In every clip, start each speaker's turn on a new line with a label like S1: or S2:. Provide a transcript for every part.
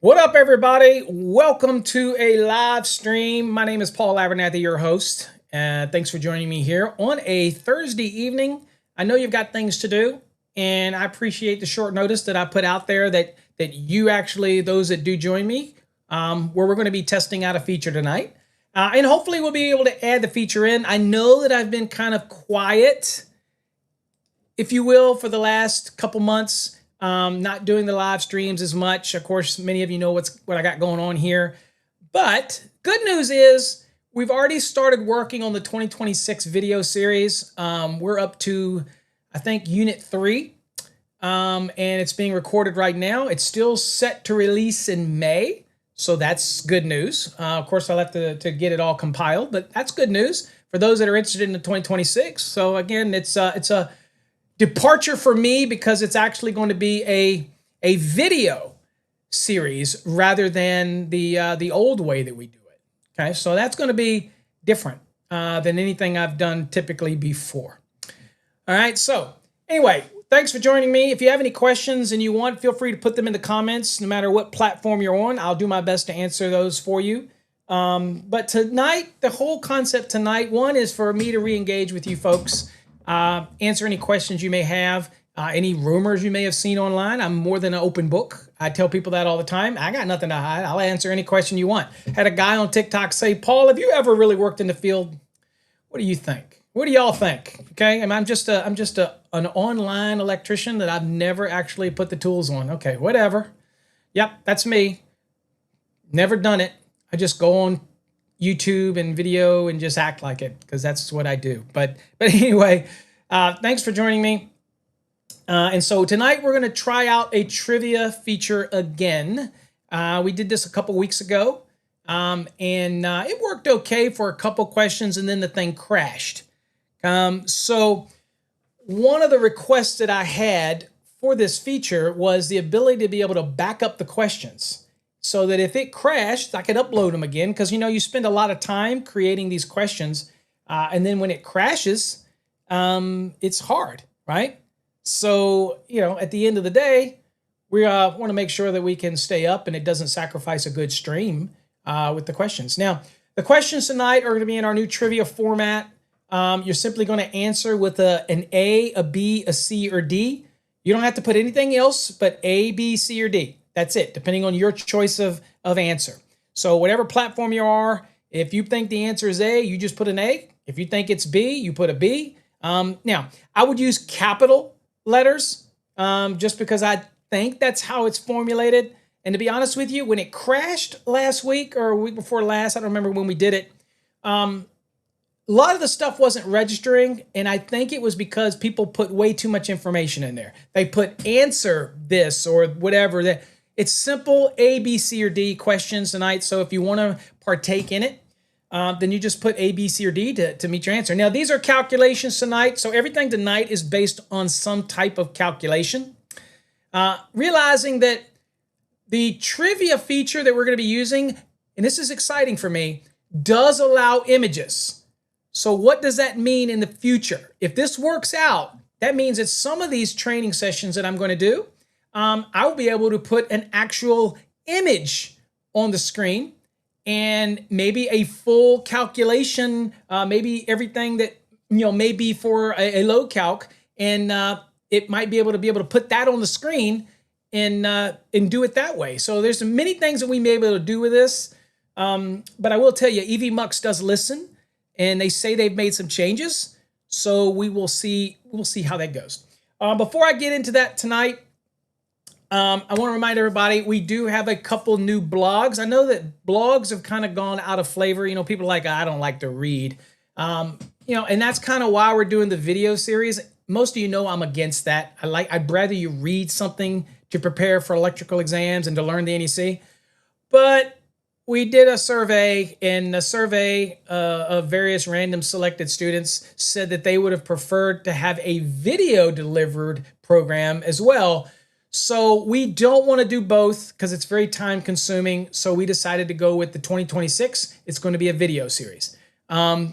S1: What up, everybody? Welcome to a live stream. My name is Paul Abernathy, your host. Thanks for joining me here on a Thursday evening. I know you've got things to do, and I appreciate the short notice that I put out there that you actually, those that do join me, where we're going to be testing out a feature tonight. And hopefully we'll be able to add the feature in. I know that I've been kind of quiet, if you will, for the last couple months. Not doing the live streams as much. Of course, many of you know what I got going on here. But good news is we've already started working on the 2026 video series. We're up to, I think, Unit 3. And it's being recorded right now. It's still set to release in May. So that's good news. Of course, I'll have to get it all compiled. But that's good news for those that are interested in the 2026. So again, it's a departure for me because it's actually going to be a video series rather than the old way that we do it. Okay, so that's going to be different than anything I've done typically before. All right, so anyway, thanks for joining me. If you have any questions and you want, feel free to put them in the comments. No matter what platform you're on, I'll do my best to answer those for you. But tonight, the whole concept tonight, one is for me to re-engage with you folks. Answer any questions you may have, any rumors you may have seen online. I'm more than an open book. I tell people that all the time. I got nothing to hide. I'll answer any question you want. Had a guy on TikTok say, Paul, have you ever really worked in the field? What do you think? What do y'all think? Okay, and I'm just an online electrician that I've never actually put the tools on. Okay, whatever. Yep, that's me. Never done it. I just go on YouTube and video and just act like it because that's what I do. But anyway, thanks for joining me. And so tonight we're going to try out a trivia feature again. We did this a couple weeks ago, and it worked okay for a couple questions, and then the thing crashed. So one of the requests that I had for this feature was the ability to be able to back up the questions, so that if it crashed, I could upload them again. Because, you know, you spend a lot of time creating these questions. And then when it crashes, it's hard, right? So, you know, at the end of the day, we want to make sure that we can stay up and it doesn't sacrifice a good stream with the questions. Now, the questions tonight are going to be in our new trivia format. You're simply going to answer with an A, a B, a C, or D. You don't have to put anything else but A, B, C, or D. That's it, depending on your choice of answer. So whatever platform you are, if you think the answer is A, you just put an A. If you think it's B, you put a B. Now, I would use capital letters just because I think that's how it's formulated. And to be honest with you, when it crashed last week or a week before last, I don't remember when we did it, a lot of the stuff wasn't registering, and I think it was because people put way too much information in there. They put answer this or whatever. It's simple A, B, C, or D questions tonight, so if you want to partake in it, then you just put A, B, C, or D to meet your answer. Now, these are calculations tonight, so everything tonight is based on some type of calculation. Realizing that the trivia feature that we're going to be using, and this is exciting for me, does allow images. So what does that mean in the future? If this works out, that means that some of these training sessions that I'm going to do, I'll be able to put an actual image on the screen and maybe a full calculation, maybe everything that, may be for a load calc, and it might be able to put that on the screen and do it that way. So there's many things that we may be able to do with this, but I will tell you, EV Mux does listen. And they say they've made some changes, so we will see. We'll see how that goes. Before I get into that tonight, I want to remind everybody we do have a couple new blogs. I know that blogs have kind of gone out of flavor. People are like, I don't like to read. And that's kind of why we're doing the video series. Most of you know I'm against that. I'd rather you read something to prepare for electrical exams and to learn the NEC, but we did a survey, and the survey of various random selected students said that they would have preferred to have a video delivered program as well. So we don't want to do both because it's very time consuming. So we decided to go with the 2026. It's going to be a video series.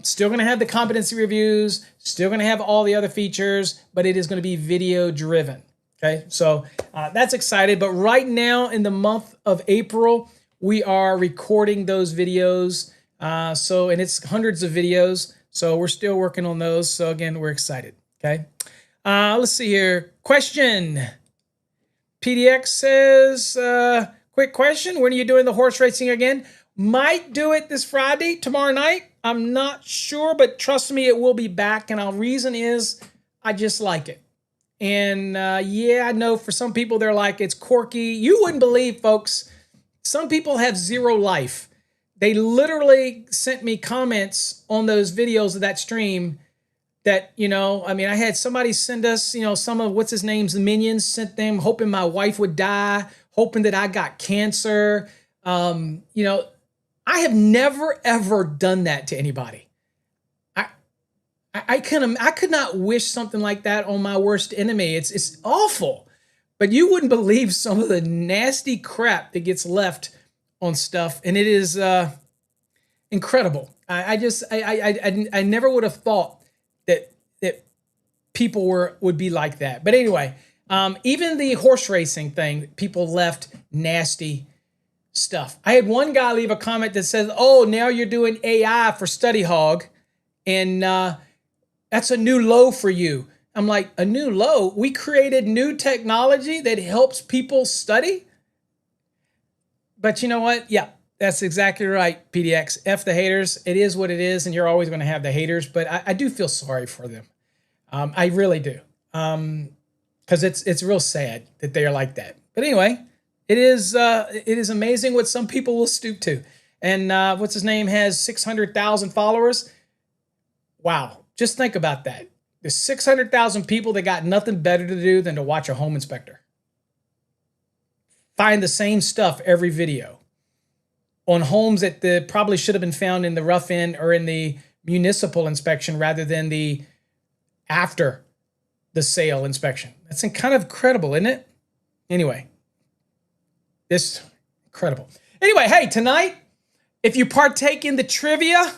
S1: Still going to have the competency reviews, still going to have all the other features, but it is going to be video driven. Okay, so that's excited. But right now in the month of April, we are recording those videos, and it's hundreds of videos, so we're still working on those. So again, we're excited, okay? Let's see here. Question. PDX says, quick question, when are you doing the horse racing again? Might do it this Friday, tomorrow night. I'm not sure, but trust me, it will be back, and our reason is I just like it. And yeah, I know for some people, they're like, it's quirky. You wouldn't believe, folks, some people have zero life. They literally sent me comments on those videos of that stream that, I had somebody send us, some of what's his name's minions sent them, hoping my wife would die, hoping that I got cancer. I have never, ever done that to anybody. I could not wish something like that on my worst enemy. It's awful. But you wouldn't believe some of the nasty crap that gets left on stuff, and it is incredible. I never would have thought that people would be like that. But anyway, even the horse racing thing, people left nasty stuff. I had one guy leave a comment that says, "Oh, now you're doing AI for Study Hog, and that's a new low for you." I'm like, a new low? We created new technology that helps people study? But you know what? Yeah, that's exactly right, PDX. F the haters. It is what it is, and you're always going to have the haters, but I do feel sorry for them. I really do. Because it's real sad that they are like that. But anyway, it is amazing what some people will stoop to. And what's his name has 600,000 followers. Wow. Just think about that. There's 600,000 people that got nothing better to do than to watch a home inspector find the same stuff every video on homes that probably should have been found in the rough end or in the municipal inspection rather than the after the sale inspection. That's kind of incredible, isn't it? Anyway, this incredible. Anyway, hey, tonight, if you partake in the trivia,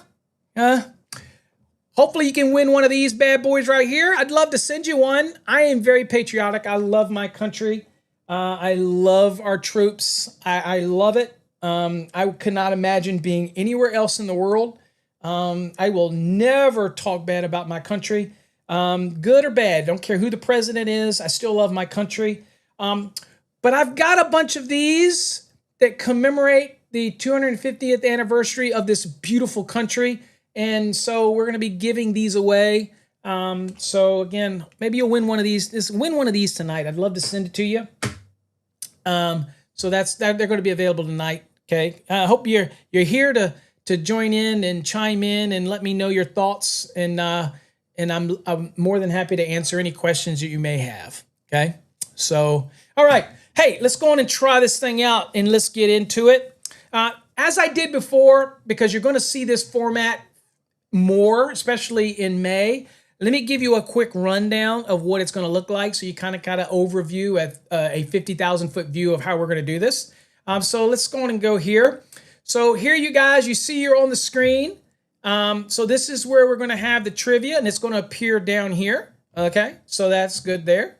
S1: hopefully you can win one of these bad boys right here. I'd love to send you one. I am very patriotic. I love my country. I love our troops. I love it. I could not imagine being anywhere else in the world. I will never talk bad about my country. good or bad. Don't care who the president is. I still love my country. But I've got a bunch of these that commemorate the 250th anniversary of this beautiful country. And so we're going to be giving these away. So again, maybe you'll win one of these. Win one of these tonight. I'd love to send it to you. So they're going to be available tonight. Okay. I hope you're here to join in and chime in and let me know your thoughts. And I'm more than happy to answer any questions that you may have. Okay. So, all right. Hey, let's go on and try this thing out and let's get into it. As I did before, because you're going to see this format more, especially in May, let me give you a quick rundown of what it's going to look like so you kind of overview at a 50,000 foot view of how we're going to do this. So let's go on and go here. So here you guys, you see you're on the screen. So this is where we're going to have the trivia and it's going to appear down here. Okay, so that's good there.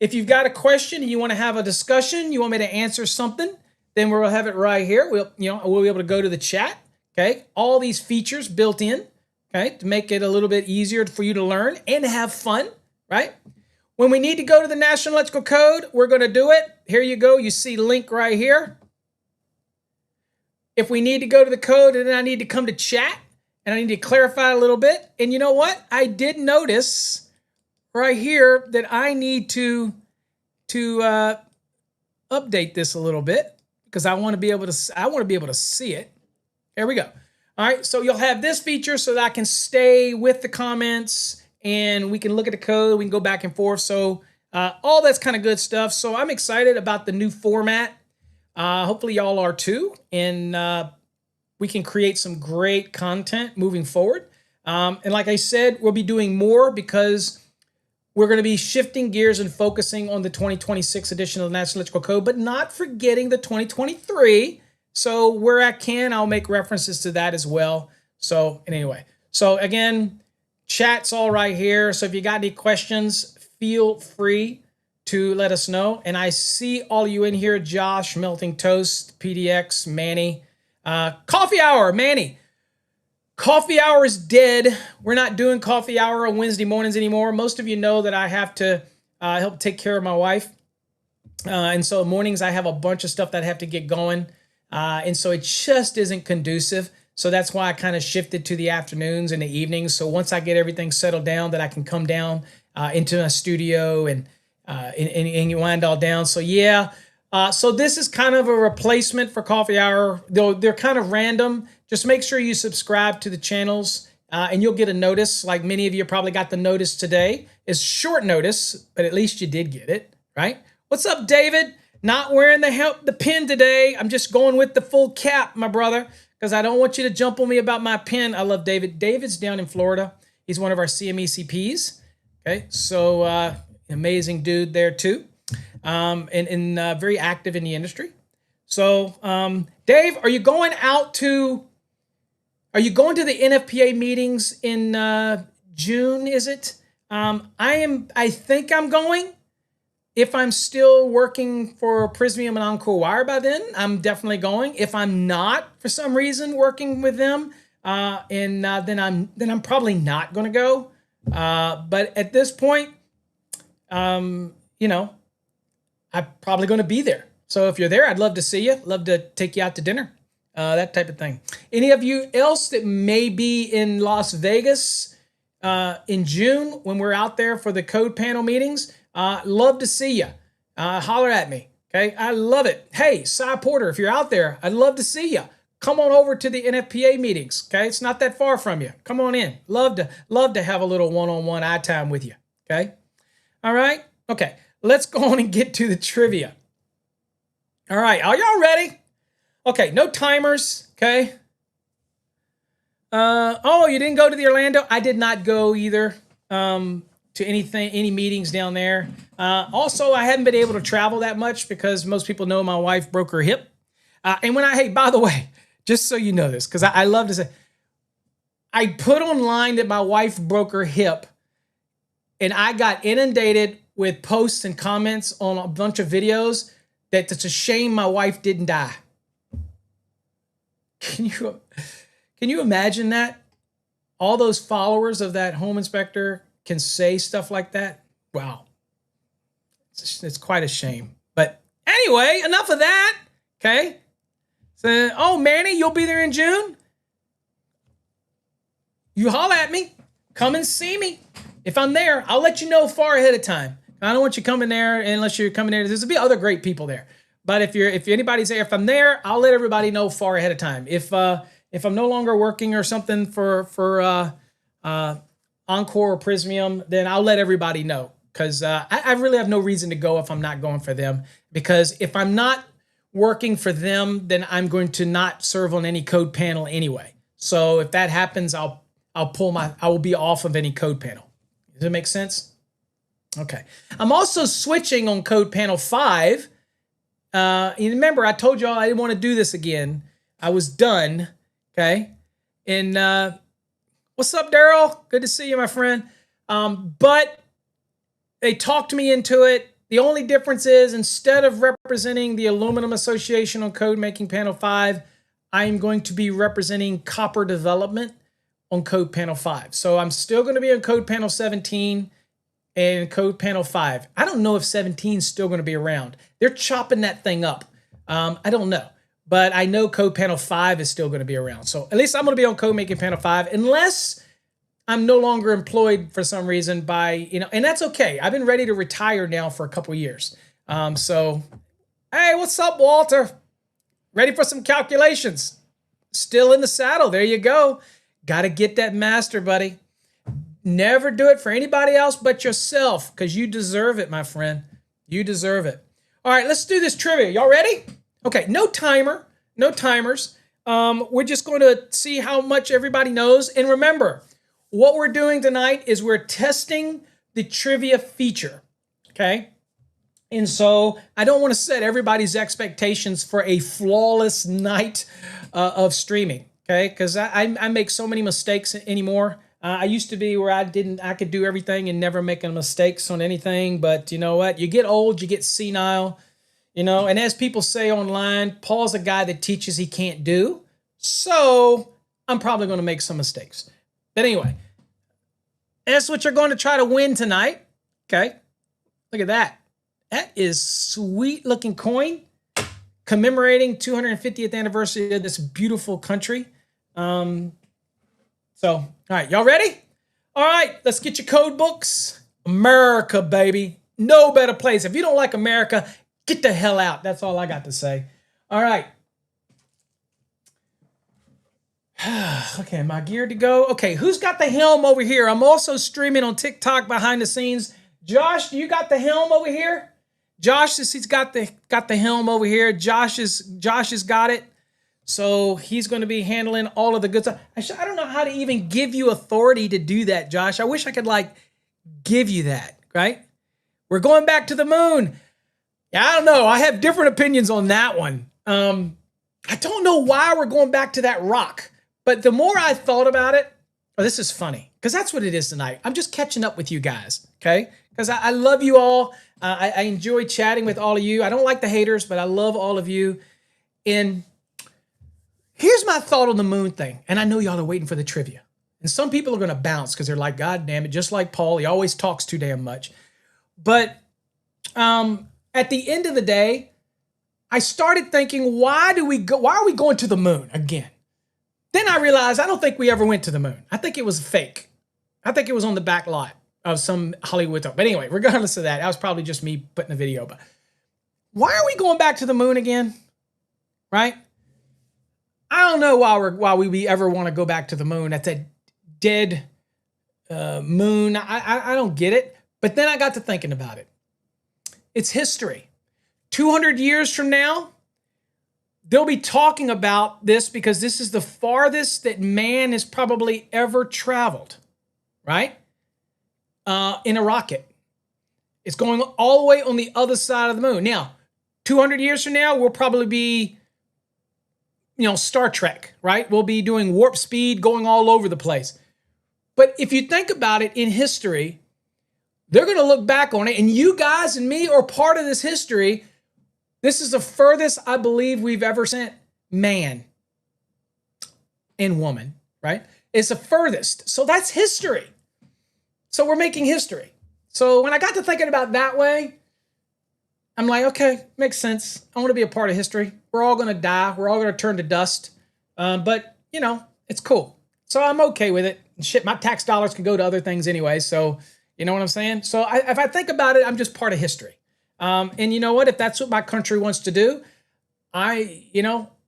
S1: If you've got a question and you want to have a discussion, you want me to answer something, then we'll have it right here. We'll be able to go to the chat. Okay, all these features built in. Okay, to make it a little bit easier for you to learn and have fun, right? When we need to go to the National Electrical Code, we're going to do it. Here you go. You see link right here. If we need to go to the code, and then I need to come to chat, and I need to clarify a little bit. And you know what? I did notice right here that I need to update this a little bit because I want to be able to see it. There we go. All right, so you'll have this feature so that I can stay with the comments and we can look at the code. We can go back and forth. So all that's kind of good stuff. So I'm excited about the new format. Hopefully y'all are too. And we can create some great content moving forward. And like I said, we'll be doing more because we're going to be shifting gears and focusing on the 2026 edition of the National Electrical Code, but not forgetting the 2023. So where I can, I'll make references to that as well. So anyway, so again, chat's all right here. So if you got any questions, feel free to let us know. And I see all you in here, Josh, Melting Toast, PDX, Manny, Coffee Hour, Manny. Coffee Hour is dead. We're not doing Coffee Hour on Wednesday mornings anymore. Most of you know that I have to help take care of my wife. And so mornings I have a bunch of stuff that I have to get going. And so it just isn't conducive. So that's why I kind of shifted to the afternoons and the evenings. So once I get everything settled down, that I can come down into my studio and wind all down. So yeah, so this is kind of a replacement for Coffee Hour, though they're kind of random. Just make sure you subscribe to the channels and you'll get a notice. Like many of you probably got the notice today. It's short notice, but at least you did get it, right? What's up, David? Not wearing the pin today. I'm just going with the full cap, my brother, because I don't want you to jump on me about my pin. I love David. David's down in Florida. He's one of our CMECPs. Okay, so amazing dude there too, and very active in the industry. So, Dave, are you going to the NFPA meetings in June? Is it? I think I'm going. If I'm still working for Prismium and Encore Wire by then, I'm definitely going. If I'm not, for some reason, working with them, then I'm probably not going to go. But at this point, I'm probably going to be there. So if you're there, I'd love to see you. Love to take you out to dinner, that type of thing. Any of you else that may be in Las Vegas in June when we're out there for the code panel meetings, love to see you. Holler at me. Okay. I love it. Hey, Cy Porter, if you're out there, I'd love to see you. Come on over to the NFPA meetings. Okay. It's not that far from you. Come on in. Love to have a little one-on-one eye time with you. Okay. All right. Okay. Let's go on and get to the trivia. All right. Are y'all ready? Okay. No timers. Okay. Oh, you didn't go to the Orlando? I did not go either. To any meetings down there. Also, I haven't been able to travel that much because most people know my wife broke her hip. And hey, by the way, just so you know this, because I love to say, I put online that my wife broke her hip and I got inundated with posts and comments on a bunch of videos that it's a shame my wife didn't die. Can you imagine that? All those followers of that home inspector can say stuff like that. Wow. It's quite a shame. But anyway, enough of that. Okay. So, oh, Manny, you'll be there in June? You holler at me. Come and see me. If I'm there, I'll let you know far ahead of time. I don't want you coming there unless you're coming there. There's be other great people there. But if anybody's there, if I'm there, I'll let everybody know far ahead of time. If I'm no longer working or something for Encore or Prismium, then I'll let everybody know. Because I really have no reason to go if I'm not going for them. Because if I'm not working for them, then I'm going to not serve on any code panel anyway. So if that happens, I will be off of any code panel. Does that make sense? Okay. I'm also switching on code panel 5. You remember, I told y'all I didn't want to do this again. I was done. Okay. And what's up, Daryl? Good to see you, my friend. But they talked me into it. The only difference is instead of representing the Aluminum Association on Code Making Panel 5, I'm going to be representing copper development on Code Panel 5. So I'm still going to be on Code Panel 17 and Code Panel 5. I don't know if 17 is still going to be around. They're chopping that thing up. I don't know. But I know Code Panel 5 is still going to be around. So at least I'm going to be on Code Making Panel 5 unless I'm no longer employed for some reason by, and that's okay. I've been ready to retire now for a couple years. So, hey, what's up, Walter? Ready for some calculations? Still in the saddle. There you go. Got to get that master, buddy. Never do it for anybody else but yourself because you deserve it, my friend. You deserve it. All right, let's do this trivia. Y'all ready? Okay, no timer, no timers. We're just going to see how much everybody knows. And remember, what we're doing tonight is we're testing the trivia feature, okay? And so I don't want to set everybody's expectations for a flawless night of streaming, okay? Because I make so many mistakes anymore. I used to be where I could do everything and never making mistakes on anything. But you know what? You get old, you get senile, and as people say online, Paul's a guy that teaches he can't do. So I'm probably going to make some mistakes. But anyway, that's what you're going to try to win tonight. Okay. Look at that. That is sweet looking coin commemorating 250th anniversary of this beautiful country. All right, y'all ready? All right, let's get your code books. America, baby. No better place. If you don't like America, get the hell out. That's all I got to say. All right. Okay, am I geared to go? Okay, who's got the helm over here? I'm also streaming on TikTok behind the scenes. Josh, do you got the helm over here? Josh, he's got the helm over here. Josh has got it. So he's going to be handling all of the good stuff. I don't know how to even give you authority to do that, Josh. I wish I could give you that, right? We're going back to the moon. Yeah, I don't know. I have different opinions on that one. I don't know why we're going back to that rock. But the more I thought about it, this is funny because that's what it is tonight. I'm just catching up with you guys, okay? Because I love you all. I enjoy chatting with all of you. I don't like the haters, but I love all of you. And here's my thought on the moon thing. And I know y'all are waiting for the trivia. And some people are going to bounce because they're like, God damn it, just like Paul, he always talks too damn much. But at the end of the day, I started thinking, why are we going to the moon again? Then I realized I don't think we ever went to the moon. I think it was fake. I think it was on the back lot of some Hollywood talk. But anyway, regardless of that, that was probably just me putting a video. But why are we going back to the moon again? Right? I don't know why we ever want to go back to the moon. That's a dead moon. I don't get it. But then I got to thinking about it. It's history. 200 years from now, they'll be talking about this because this is the farthest that man has probably ever traveled, right? In a rocket. It's going all the way on the other side of the moon. Now, 200 years from now, we'll probably be, Star Trek, right? We'll be doing warp speed, going all over the place. But if you think about it in history, they're going to look back on it, and you guys and me are part of this history. This is the furthest I believe we've ever sent man and woman, right? It's the furthest. So that's history. So we're making history. So when I got to thinking about that way, I'm like, okay, makes sense. I want to be a part of history. We're all going to die. We're all going to turn to dust. But, you know, it's cool. So I'm okay with it. Shit, my tax dollars can go to other things anyway. So, you know what I'm saying? So if I think about it, I'm just part of history. And you know what? If that's what my country wants to do, I'm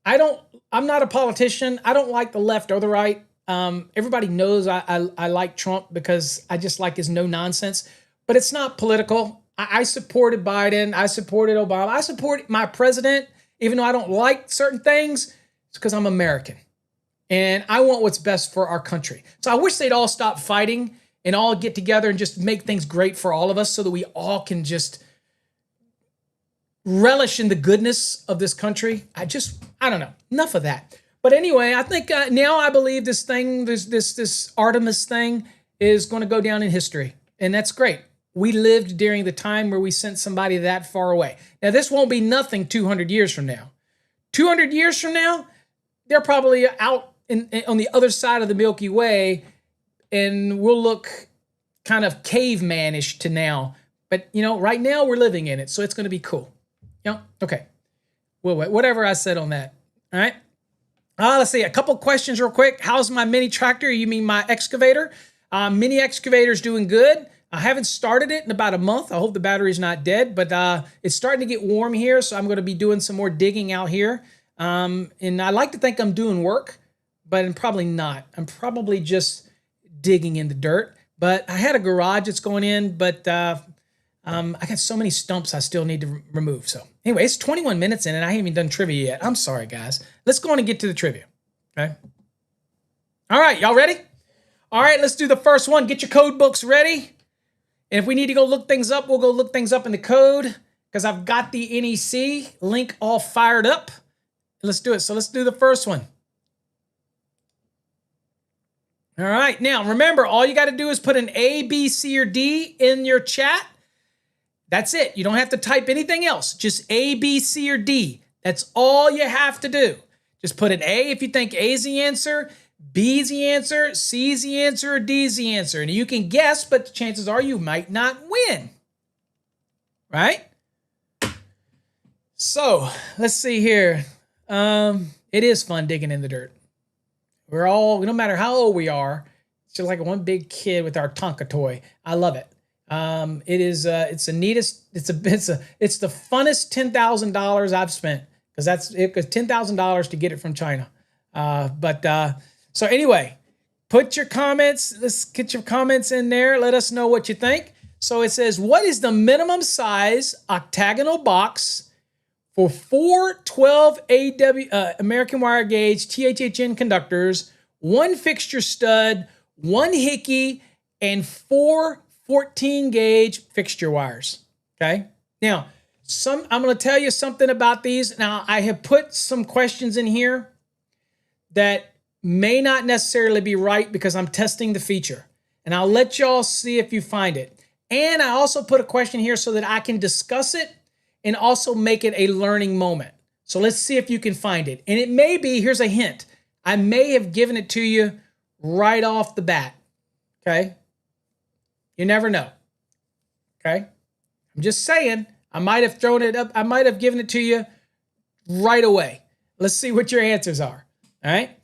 S1: not a politician. I don't like the left or the right. Everybody knows I like Trump because I just like his no nonsense, but it's not political. I supported Biden. I supported Obama. I support my president, even though I don't like certain things. It's because I'm American and I want what's best for our country. So I wish they'd all stop fighting and all get together and just make things great for all of us so that we all can just relish in the goodness of this country. I don't know. Enough of that. But anyway, I think now I believe this thing, this Artemis thing is going to go down in history. And that's great. We lived during the time where we sent somebody that far away. Now, this won't be nothing 200 years from now. 200 years from now, they're probably out on the other side of the Milky Way, and we'll look kind of caveman-ish to now. But, you know, right now we're living in it, so it's going to be cool. Yeah. Okay. Well, whatever I said on that. All right. Let's see. A couple questions real quick. How's my mini tractor? You mean my excavator? Mini excavator's doing good. I haven't started it in about a month. I hope the battery's not dead, but it's starting to get warm here, so I'm going to be doing some more digging out here. And I like to think I'm doing work, but I'm probably not. I'm probably just digging in the dirt. But I had a garage that's going in, but I got so many stumps I still need to remove. So anyway, it's 21 minutes in and I haven't even done trivia yet. I'm sorry, guys. Let's go on and get to the trivia. Okay. All right. Y'all ready? All right. Let's do the first one. Get your code books ready. And if we need to go look things up, we'll go look things up in the code because I've got the NEC link all fired up. Let's do it. So let's do the first one. All right. Now, remember, all you got to do is put an A, B, C, or D in your chat. That's it. You don't have to type anything else. Just A, B, C, or D. That's all you have to do. Just put an A if you think A is the answer, B is the answer, C is the answer, or D is the answer. And you can guess, but the chances are you might not win. Right? So, let's see here. It is fun digging in the dirt. We're all, no matter how old we are, it's just like one big kid with our Tonka toy. I love it. It is, it's the neatest, it's the funnest $10,000 I've spent because that's it, because $10,000 to get it from China. So anyway, put your comments, let's get your comments in there. Let us know what you think. So it says, what is the minimum size octagonal box for 4 12 AW, American wire gauge THHN conductors, 1 fixture stud, 1 hickey, and 4 14 gauge fixture wires? Okay. Now, I'm going to tell you something about these. Now, I have put some questions in here that may not necessarily be right because I'm testing the feature. And I'll let y'all see if you find it. And I also put a question here so that I can discuss it and also make it a learning moment. So let's see if you can find it. And it may be, here's a hint, I may have given it to you right off the bat. Okay. You never know. Okay. I'm just saying, I might have thrown it up. I might have given it to you right away. Let's see what your answers are. All right.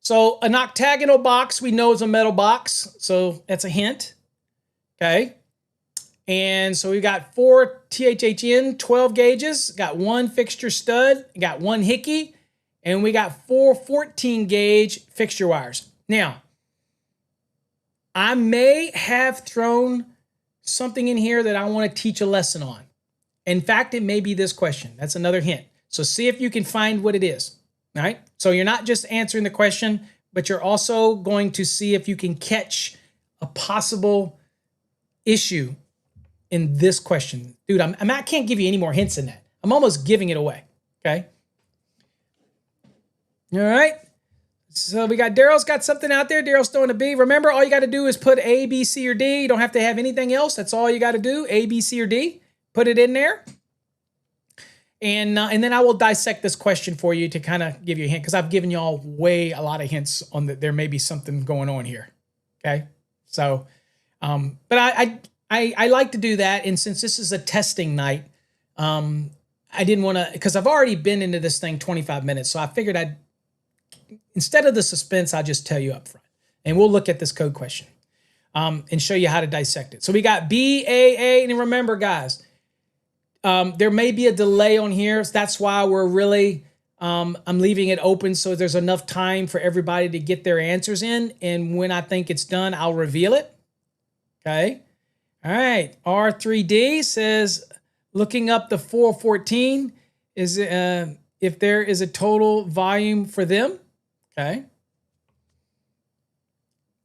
S1: So an octagonal box, we know is a metal box. So that's a hint. Okay. And so we got 4 THHN 12 gauges, got 1 fixture stud, got 1 hickey, and we got 4 14 gauge fixture wires. Now, I may have thrown something in here that I want to teach a lesson on. In fact, it may be this question. That's another hint. So see if you can find what it is. All right. So you're not just answering the question, but you're also going to see if you can catch a possible issue in this question. Dude, I can't give you any more hints than that. I'm almost giving it away. Okay. All right. So we got Daryl's got something out there. Daryl's throwing a B. Remember, all you got to do is put A, B, C, or D. You don't have to have anything else. That's all you got to do. A, B, C, or D. Put it in there. And then I will dissect this question for you to kind of give you a hint because I've given y'all a lot of hints on that there may be something going on here. Okay. So, But I like to do that. And since this is a testing night, I didn't want to, because I've already been into this thing 25 minutes. So I figured instead of the suspense, I'll just tell you up front. And we'll look at this code question and show you how to dissect it. So we got B, A, and remember, guys, there may be a delay on here. So that's why we're really, I'm leaving it open so there's enough time for everybody to get their answers in. And when I think it's done, I'll reveal it. Okay. All right. R3D says, looking up the 414 is if there is a total volume for them. Okay.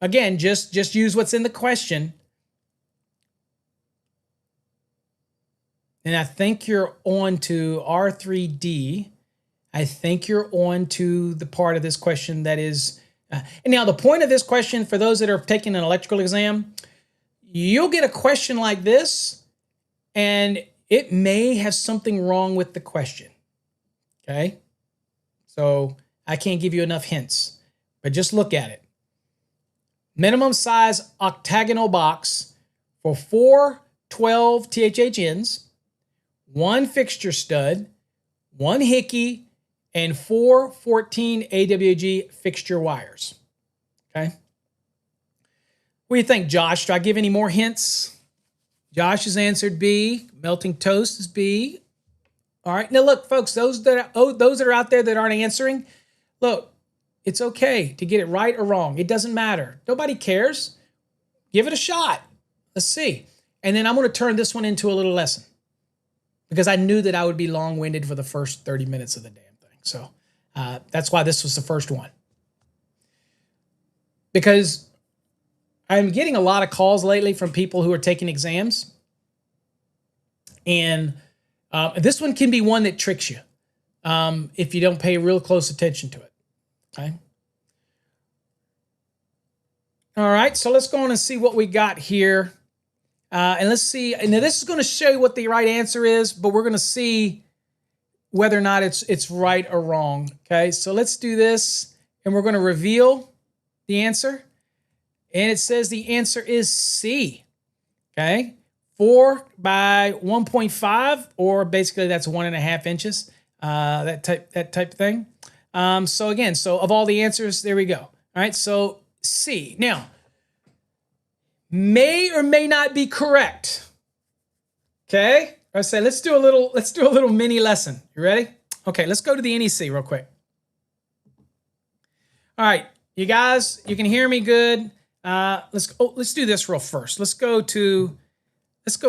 S1: Again, just use what's in the question. And I think you're on to R3D. I think you're on to the part of this question that is, and now the point of this question, for those that are taking an electrical exam, you'll get a question like this, and it may have something wrong with the question, okay? So I can't give you enough hints, but just look at it. Minimum size octagonal box for 4 12 THHNs, 1 fixture stud, 1 hickey, and 4 14 AWG fixture wires, okay? What do you think, Josh? Do I give any more hints? Josh has answered B. Melting toast is B. All right. Now, look, folks, those that are out there that aren't answering, look, it's okay to get it right or wrong. It doesn't matter. Nobody cares. Give it a shot. Let's see. And then I'm going to turn this one into a little lesson because I knew that I would be long-winded for the first 30 minutes of the damn thing. So that's why this was the first one. Because I'm getting a lot of calls lately from people who are taking exams. And this one can be one that tricks you if you don't pay real close attention to it. Okay. All right. So let's go on and see what we got here. And let's see. And now this is going to show you what the right answer is, but we're going to see whether or not it's right or wrong. Okay. So let's do this and we're going to reveal the answer. And it says the answer is C, okay? 4 by 1.5, or basically that's 1.5 inches, that type of thing. So again, so of all the answers, there we go. All right, so C. Now, may or may not be correct. Okay? I say let's do a little mini lesson. You ready? Okay, let's go to the NEC real quick. All right, you guys, you can hear me good. Let's do this real first. Let's go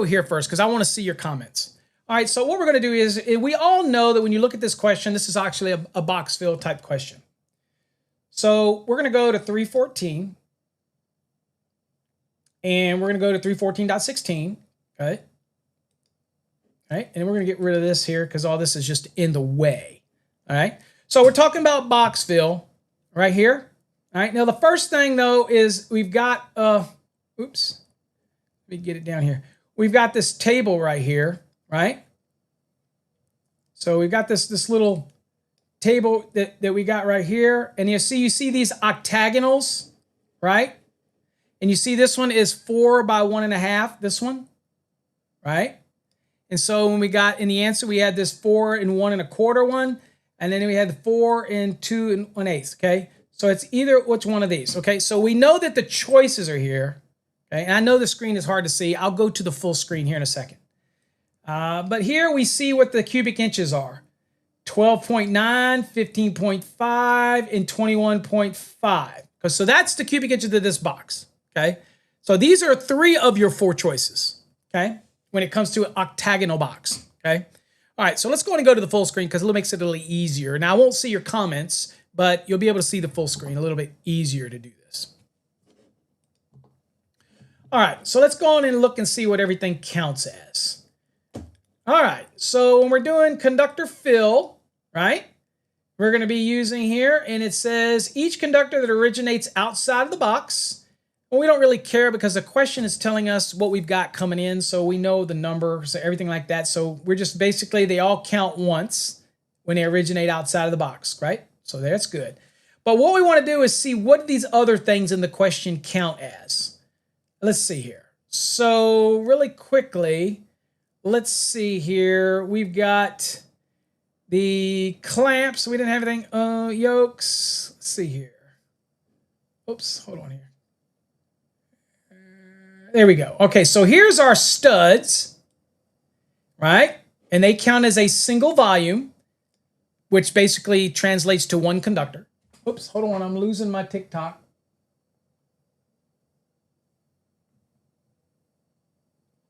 S1: here first because I want to see your comments. All right, so what we're going to do is we all know that when you look at this question, this is actually a box fill type question. So we're going to go to 314 and we're going to go to 314.16. Okay. All right, and we're going to get rid of this here because all this is just in the way. All right, so we're talking about box fill right here. All right, now the first thing though is we've got, oops, let me get it down here. We've got this table right here, right? So we've got this little table that we got right here. And you see these octagonals, right? And you see this one is 4 by 1.5, this one, right? And so when we got in the answer, we had this 4 and 1 1/4 one, and then we had the 4 and 2 1/8, okay? So it's either which one of these, okay? So we know that the choices are here, okay? And I know the screen is hard to see. I'll go to the full screen here in a second. But here we see what the cubic inches are. 12.9, 15.5, and 21.5. So that's the cubic inches of this box, okay? So these are 3 of your 4 choices, okay? When it comes to an octagonal box, okay? All right, so let's go ahead and go to the full screen because it makes it a little easier. Now, I won't see your comments, but you'll be able to see the full screen. A little bit easier to do this. All right, so let's go on and look and see what everything counts as. All right, so when we're doing conductor fill, right, we're going to be using here, and it says each conductor that originates outside of the box. Well, we don't really care because the question is telling us what we've got coming in, so we know the numbers, everything like that. So we're just basically, they all count once when they originate outside of the box, right? So that's good. But what we want to do is see what these other things in the question count as. let's see here. So really quickly, let's see here. We've got the clamps. We didn't have anything. Yokes. Let's see here. Oops, hold on here. There we go. Okay, so here's our studs, right? And they count as a single volume, which basically translates to one conductor. Oops, hold on, I'm losing my TikTok.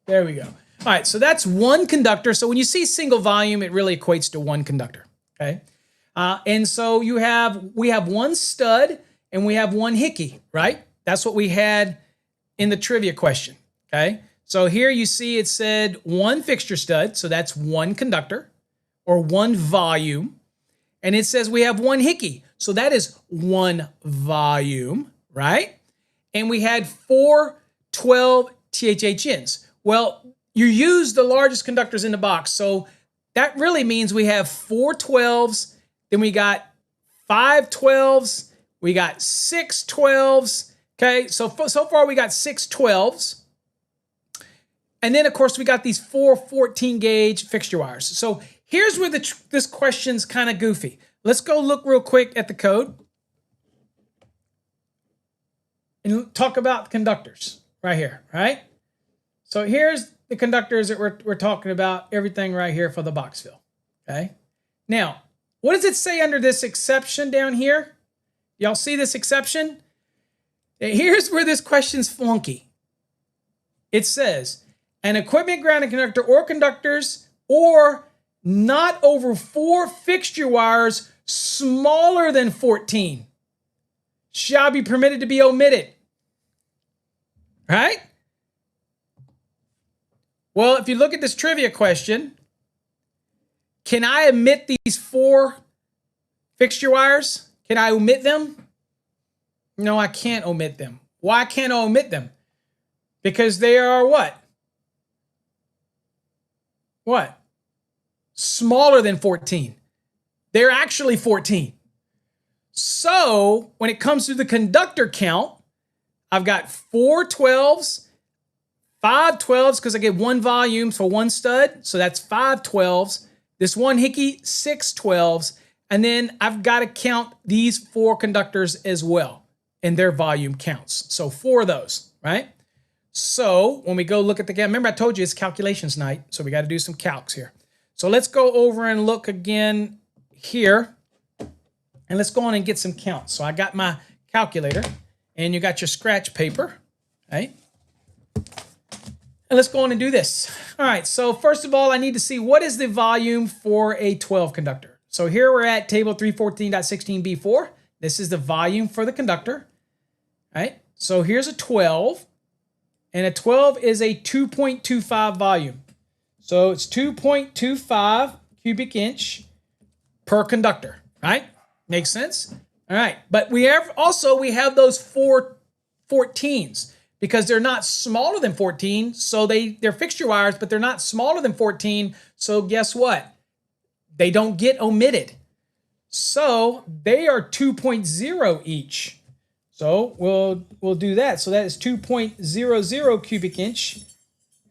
S1: There we go. All right, so that's one conductor. So when you see single volume, it really equates to one conductor, okay? And so we have one stud and we have one hickey, right? That's what we had in the trivia question, okay? So here you see it said one fixture stud, so that's one conductor or one volume. And it says we have one hickey, so that is one volume, right? And we had 4 12 THHNs. Well, you use the largest conductors in the box, so that really means we have 4 12s, then we got 5 12s, we got 6 12s, okay? So far we got 6 12s. And then, of course, we got these 4 14-gauge fixture wires. So here's where this question's kind of goofy. Let's go look real quick at the code and talk about conductors right here, right? So here's the conductors that we're talking about, everything right here for the box fill, okay? Now, what does it say under this exception down here? Y'all see this exception? Here's where this question's flunky. It says, an equipment grounded conductor or conductors or not over 4 fixture wires smaller than 14 shall be permitted to be omitted. Right? Well, if you look at this trivia question, can I omit these 4 fixture wires? Can I omit them? No, I can't omit them. Why can't I omit them? Because they are what? What? Smaller than 14. They're actually 14. So when it comes to the conductor count, I've got 4 12s, 5 12s, because I get 1 volume for 1 stud. So that's 5 12s. This one hickey, 6 12s. And then I've got to count these 4 conductors as well in their volume counts. So 4 of those, right? So when we go look at the, remember I told you it's calculations night, so we got to do some calcs here. So let's go over and look again here, and let's go on and get some counts. So I got my calculator, and you got your scratch paper, right? And let's go on and do this. All right, so first of all, I need to see what is the volume for a 12 conductor. So here we're at table 314.16b4. This is the volume for the conductor, right? So here's a 12. And a 12 is a 2.25 volume. So it's 2.25 cubic inch per conductor, right? Makes sense? All right. But we have those 4 14s because they're not smaller than 14. So they're fixture wires, but they're not smaller than 14. So guess what? They don't get omitted. So they are 2.0 each. So we'll do that. So that is 2.00 cubic inch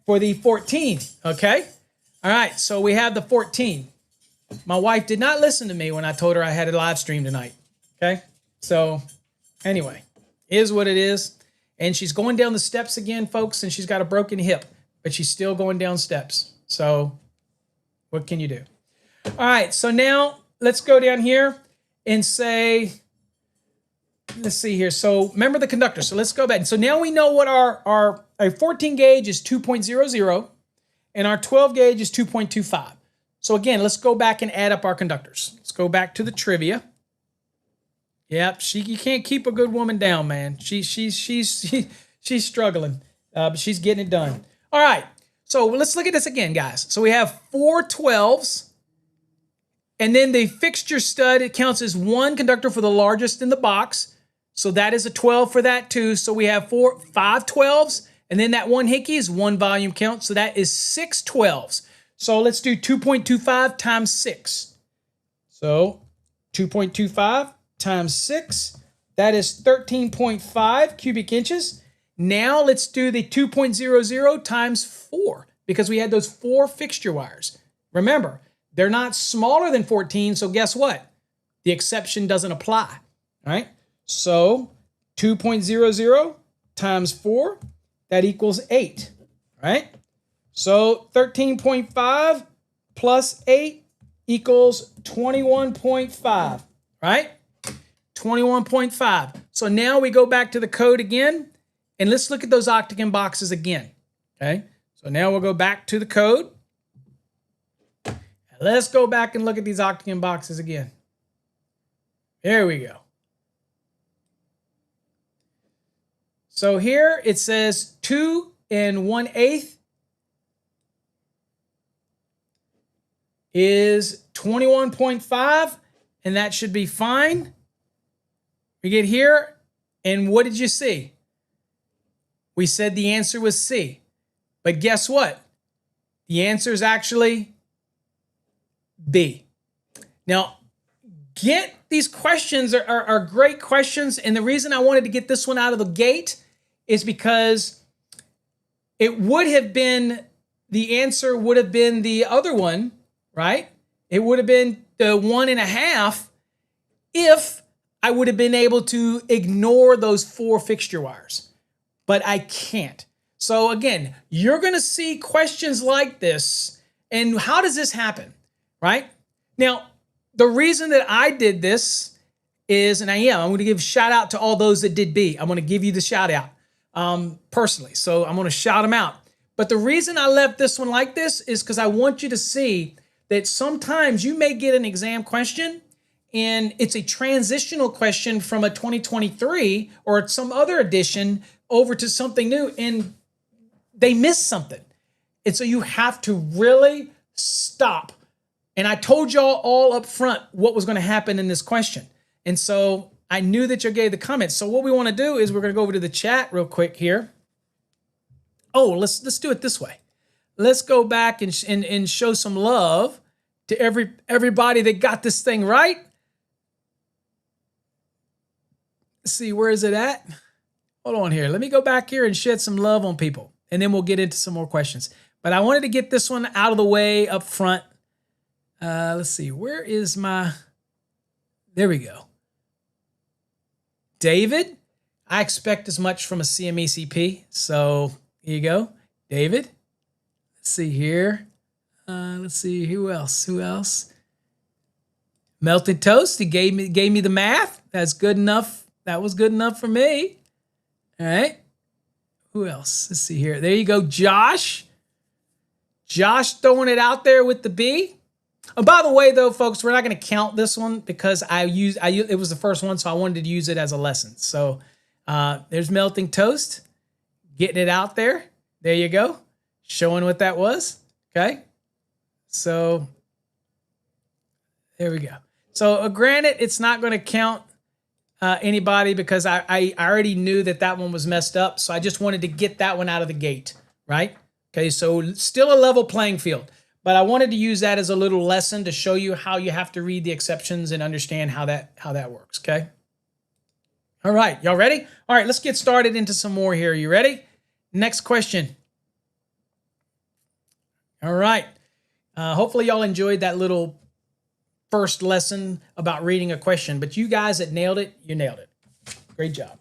S1: for the 14, okay? All right, so we have the 14. My wife did not listen to me when I told her I had a live stream tonight, okay? So anyway, is what it is. And she's going down the steps again, folks, and she's got a broken hip, but she's still going down steps. So what can you do? All right, so now let's go down here and say, let's see here. So remember the conductor. So let's go back. So now we know what our 14 gauge is 2.00 and our 12 gauge is 2.25. So again, let's go back and add up our conductors. Let's go back to the trivia. Yep, you can't keep a good woman down, man. She's struggling, but she's getting it done. All right. So let's look at this again, guys. So we have 4 12s. And then the fixture stud, it counts as 1 conductor for the largest in the box. So that is a 12 for that too. So we have 5 12s. And then that 1 hickey is 1 volume count. So that is 6 12s. So let's do 2.25 times 6. So 2.25 times 6, that is 13.5 cubic inches. Now let's do the 2.00 times 4 because we had those 4 fixture wires. Remember, they're not smaller than 14, so guess what? The exception doesn't apply, all right? So 2.00 times 4, that equals 8, right? So 13.5 plus 8 equals 21.5, right? 21.5. So now we go back to the code again, and let's look at those octagon boxes again, okay? So now we'll go back to the code. Let's go back and look at these octagon boxes again. There we go. So here it says 2 1/8 is 21.5, and that should be fine. We get here, and what did you see? We said the answer was C. But guess what? The answer is actually B. Now, these questions are great questions, and the reason I wanted to get this one out of the gate is because it would have been, the answer would have been the other one, right? It would have been the 1.5 if I would have been able to ignore those 4 fixture wires, but I can't. So again, you're going to see questions like this, and how does this happen, right? Now, the reason that I did this is, and I'm going to give a shout out to all those that did B. I'm going to give you the shout out personally. So I'm going to shout them out. But the reason I left this one like this is because I want you to see that sometimes you may get an exam question and it's a transitional question from a 2023 or some other edition over to something new, and they miss something. And so you have to really stop. And I told y'all all up front what was going to happen in this question. And so I knew that you gave the comments. So what we want to do is we're going to go over to the chat real quick here. Oh, let's do it this way. Let's go back and show some love to everybody that got this thing right. Let's see, where is it at? Hold on here. Let me go back here and shed some love on people, and then we'll get into some more questions. But I wanted to get this one out of the way up front. Let's see, where is my, there we go. David, I expect as much from a CMECP. So here you go, David. Let's see here. Let's see, who else? Melted Toast, he gave me the math. That's good enough. That was good enough for me. All right. Who else? Let's see here. There you go, Josh. Josh throwing it out there with the B. And by the way, though, folks, we're not going to count this one because it was the first one, so I wanted to use it as a lesson. So there's Melting Toast, getting it out there. There you go, showing what that was. Okay, so there we go. So granted, it's not going to count anybody because I already knew that one was messed up. So I just wanted to get that one out of the gate, right? Okay, so still a level playing field. But I wanted to use that as a little lesson to show you how you have to read the exceptions and understand how that works, okay? All right, y'all ready? All right, let's get started into some more here. You ready? Next question. All right. Hopefully y'all enjoyed that little first lesson about reading a question. But you guys that nailed it, you nailed it. Great job.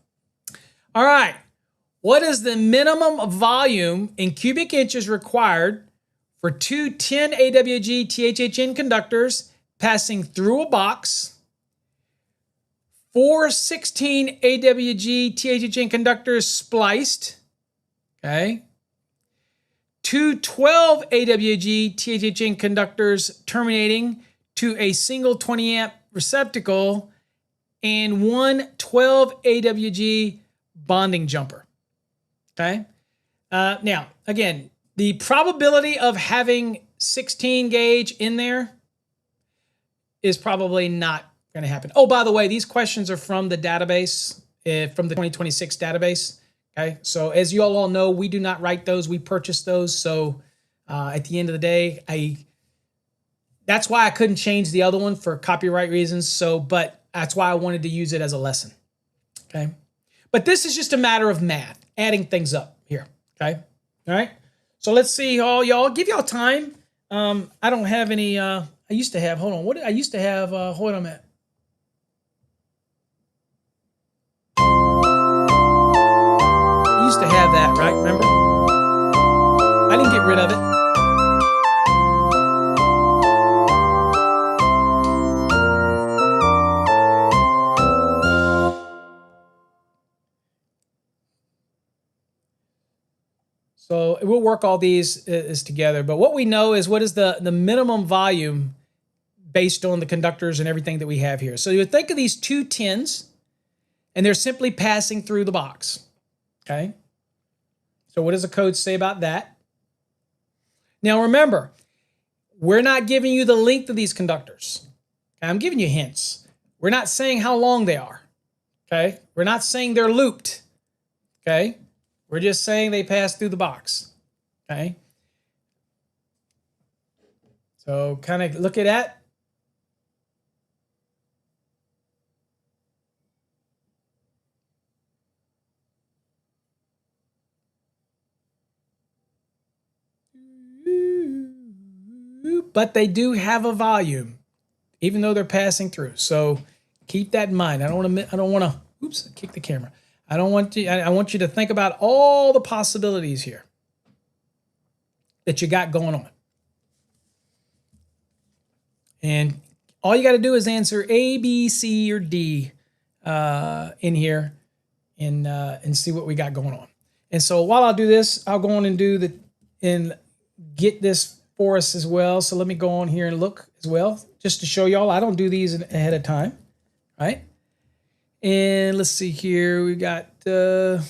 S1: All right. What is the minimum volume in cubic inches required for 2 10 AWG THHN conductors passing through a box, 4 16 AWG THHN conductors spliced, okay, 2 12 AWG THHN conductors terminating to a single 20 amp receptacle, and 1 12 AWG bonding jumper, okay? Now, again, the probability of having 16 gauge in there is probably not going to happen. Oh, by the way, these questions are from the database, from the 2026 database. Okay, so as you all know, we do not write those; we purchase those. So at the end of the day, that's why I couldn't change the other one for copyright reasons. So, but that's why I wanted to use it as a lesson. Okay, but this is just a matter of math. adding things up here. Okay. All right. So let's see, y'all. Give y'all time. I don't have any. I used to have. Hold on. What did I used to have? Hold on a minute. I used to have that, right? Remember? I didn't get rid of it. So we'll work all these is together. But what we know is what is the minimum volume based on the conductors and everything that we have here. So you think of these two tins, and they're simply passing through the box. Okay. So what does the code say about that? Now remember, we're not giving you the length of these conductors. Okay? I'm giving you hints. We're not saying how long they are. Okay. We're not saying they're looped. Okay. We're just saying they pass through the box, okay? So kind of look at that. But they do have a volume, even though they're passing through. So keep that in mind. I don't want to, oops, kick the camera. I want you to think about all the possibilities here that you got going on. And all you got to do is answer A, B, C, or D in here and see what we got going on. And so while I do this, I'll go on and get this for us as well. So let me go on here and look as well, just to show y'all I don't do these ahead of time, right? And let's see here. We got give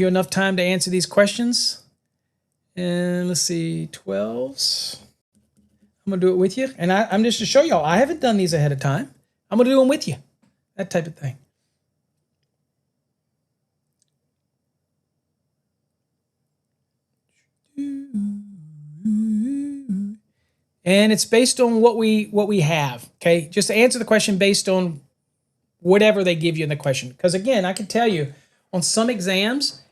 S1: you enough time to answer these questions. And let's see, 12s. I'm gonna do it with you. And I'm just to show y'all, I haven't done these ahead of time. I'm gonna do them with you. That type of thing. And it's based on what we have, okay? Just answer the question based on whatever they give you in the question. Because again, I can tell you, on some exams,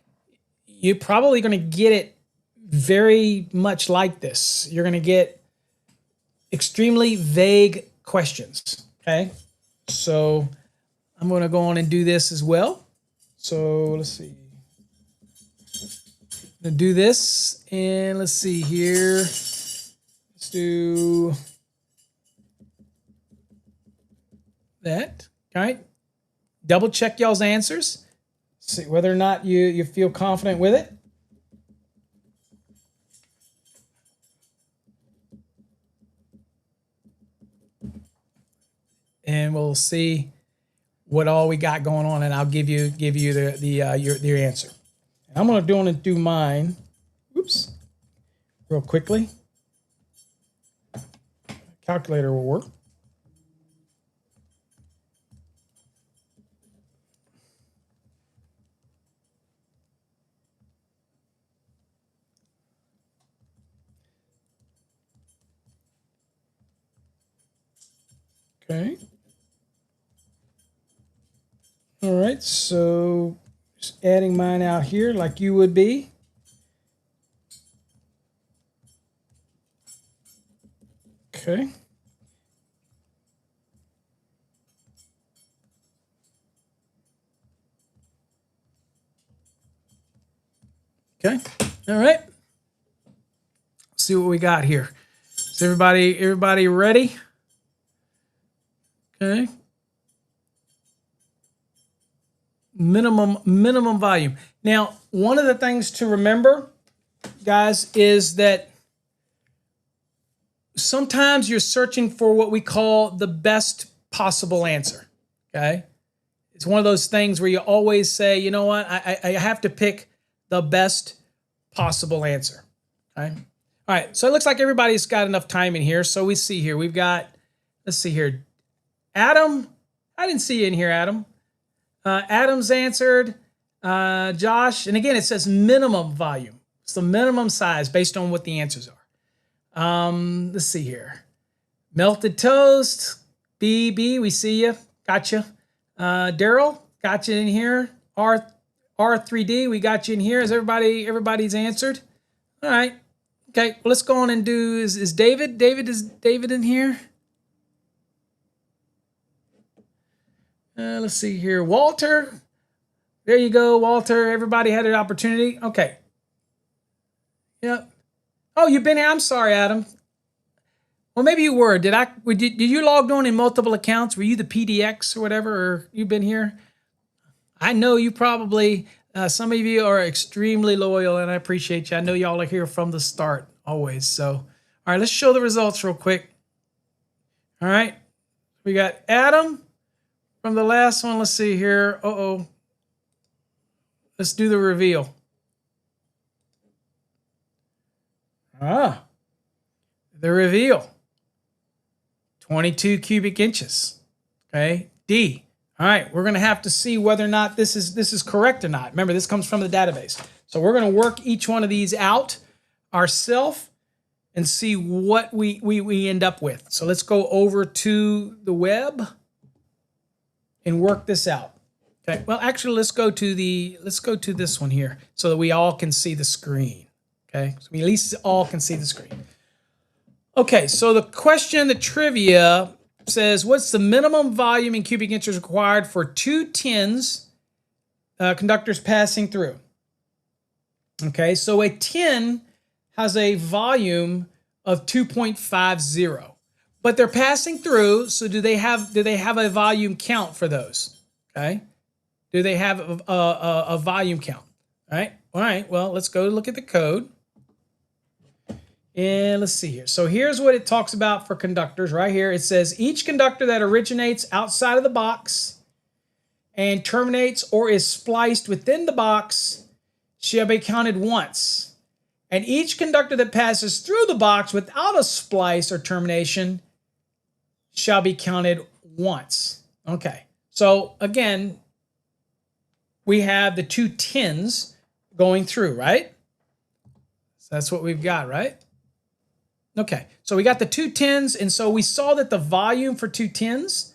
S1: you're probably going to get it very much like this. You're going to get extremely vague questions, okay? So I'm going to go on and do this as well. So let's see. I'm going to do this, and let's see here. Let's do that. All right. Double check y'all's answers. See whether or not you feel confident with it. And we'll see what all we got going on, and I'll give you your answer. And I'm going to do mine. Oops. Real quickly. Calculator will work. Okay. All right, so just adding mine out here like you would be. Okay. Okay. All right. Let's see what we got here. Is everybody ready? Okay. Minimum volume. Now, one of the things to remember, guys, is that sometimes you're searching for what we call the best possible answer. Okay. It's one of those things where you always say, you know what, I have to pick the best possible answer. Okay. All right. So it looks like everybody's got enough time in here. So we see here, we've got, let's see here. Adam, I didn't see you in here, Adam. Adam's answered. Josh, and again, it says minimum volume. It's the minimum size based on what the answers are. Let's see here. Melted toast. BB, we see you. Gotcha. Daryl, got you in here. R3D, we got you in here. Is everybody's answered? All right. Okay, well, let's go on and do, is David in here? Let's see here. Walter, there you go, Walter. Everybody had an opportunity. Okay. Yep. Oh, you've been here. I'm sorry, Adam. Well, maybe you were. Did you logged on in multiple accounts? Were you the PDX or whatever, or you've been here? I know you probably, some of you are extremely loyal, and I appreciate you. I know y'all are here from the start, always. So, all right, let's show the results real quick. All right. We got Adam from the last one. Let's see here. Uh-oh. Let's do the reveal. Ah, the reveal. 22 cubic inches. Okay, D. All right, we're going to have to see whether or not this is correct or not. Remember, this comes from the database. So we're going to work each one of these out ourselves and see what we end up with. So let's go over to the web and work this out. Okay. Well, actually, let's go to this one here so that we all can see the screen. Okay, so we at least all can see the screen. Okay, so the question, the trivia says, what's the minimum volume in cubic inches required for 2 tins conductors passing through? Okay, so a tin has a volume of 2.50, but they're passing through. So do they have a volume count for those? Okay, do they have a volume count? All right. Well, let's go look at the code. And let's see here. So here's what it talks about for conductors right here. It says each conductor that originates outside of the box and terminates or is spliced within the box shall be counted once. And each conductor that passes through the box without a splice or termination shall be counted once. Okay. So again, we have the 2 tins going through, right? So that's what we've got, right? Okay, so we got the 2 tins, and so we saw that the volume for 2 tins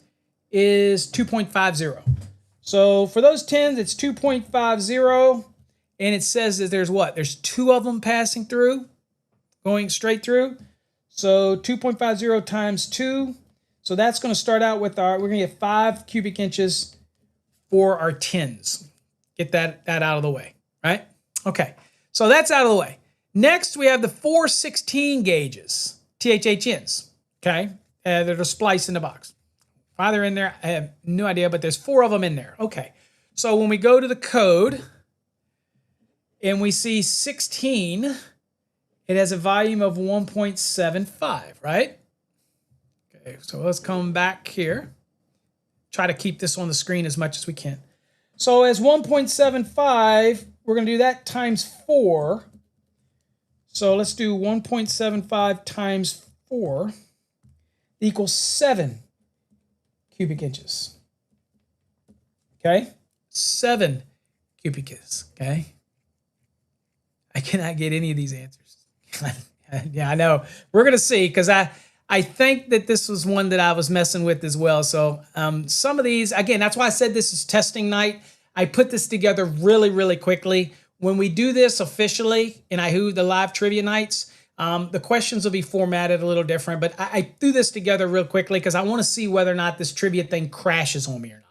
S1: is 2.50. So for those tins, it's 2.50, and it says that there's what? There's 2 of them passing through, going straight through. So 2.50 times 2. So that's going to start out with we're going to get 5 cubic inches for our tins. Get that out of the way, right? Okay, so that's out of the way. Next, we have the 416 gauges, THHNs, okay? That are spliced in the box. Why they're in there, I have no idea, but there's 4 of them in there. Okay, so when we go to the code and we see 16, it has a volume of 1.75, right? Okay, so let's come back here. Try to keep this on the screen as much as we can. So as 1.75, we're going to do that times 4. So let's do 1.75 times 4 equals 7 cubic inches. Okay? 7 cubic inches. Okay? I cannot get any of these answers. Yeah, I know. We're going to see, because I think that this was one that I was messing with as well. So some of these, again, that's why I said this is testing night. I put this together really, really quickly. When we do this officially in the live trivia nights, the questions will be formatted a little different, but I threw this together real quickly because I want to see whether or not this trivia thing crashes on me or not.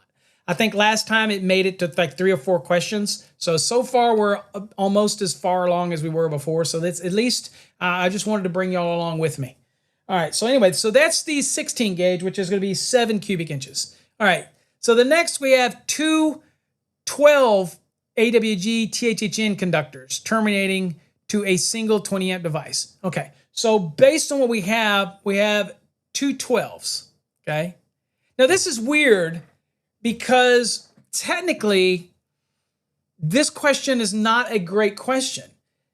S1: I think last time it made it to like 3 or 4 questions. So far we're almost as far along as we were before. So that's at least, I just wanted to bring y'all along with me. All right, so anyway, so that's the 16 gauge, which is going to be 7 cubic inches. All right, so the next we have 2 12 AWG THHN conductors terminating to a single 20 amp device. Okay, so based on what we have 2 12s, okay? Now this is weird because technically this question is not a great question.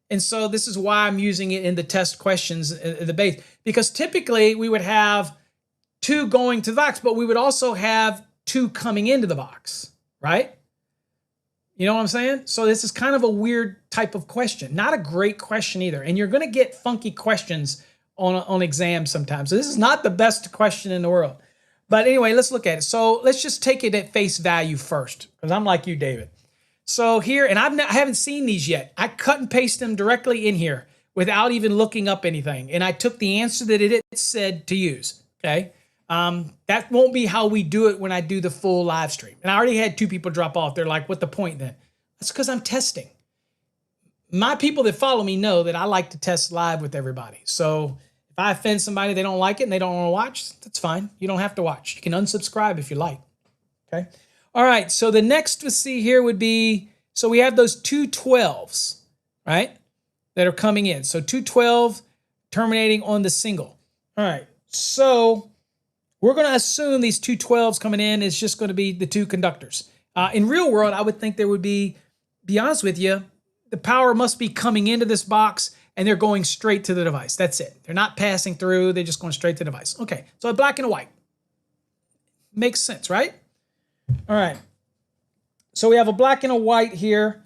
S1: And so this is why I'm using it in the test questions, the base, because typically we would have 2 going to the box, but we would also have 2 coming into the box, right? You know what I'm saying? So this is kind of a weird type of question. Not a great question either. And you're going to get funky questions on exams sometimes. So this is not the best question in the world. But anyway, let's look at it. So let's just take it at face value first, because I'm like you, David. So here, and I haven't seen these yet. I cut and paste them directly in here without even looking up anything. And I took the answer that it said to use, okay? That won't be how we do it when I do the full live stream. And I already had 2 people drop off. They're like, what the point then? That's because I'm testing. My people that follow me know that I like to test live with everybody. So if I offend somebody, they don't like it and they don't want to watch, that's fine. You don't have to watch. You can unsubscribe if you like, okay? All right, so the next to see here would be, so we have those 2 12s, right, that are coming in. So 2 12 terminating on the single. All right, so we're going to assume these 2 12s coming in is just going to be the 2 conductors. In real world, I would think there would be honest with you, the power must be coming into this box and they're going straight to the device. That's it. They're not passing through. They're just going straight to the device. Okay, so black and a white. Makes sense, right? All right. So we have a black and a white here.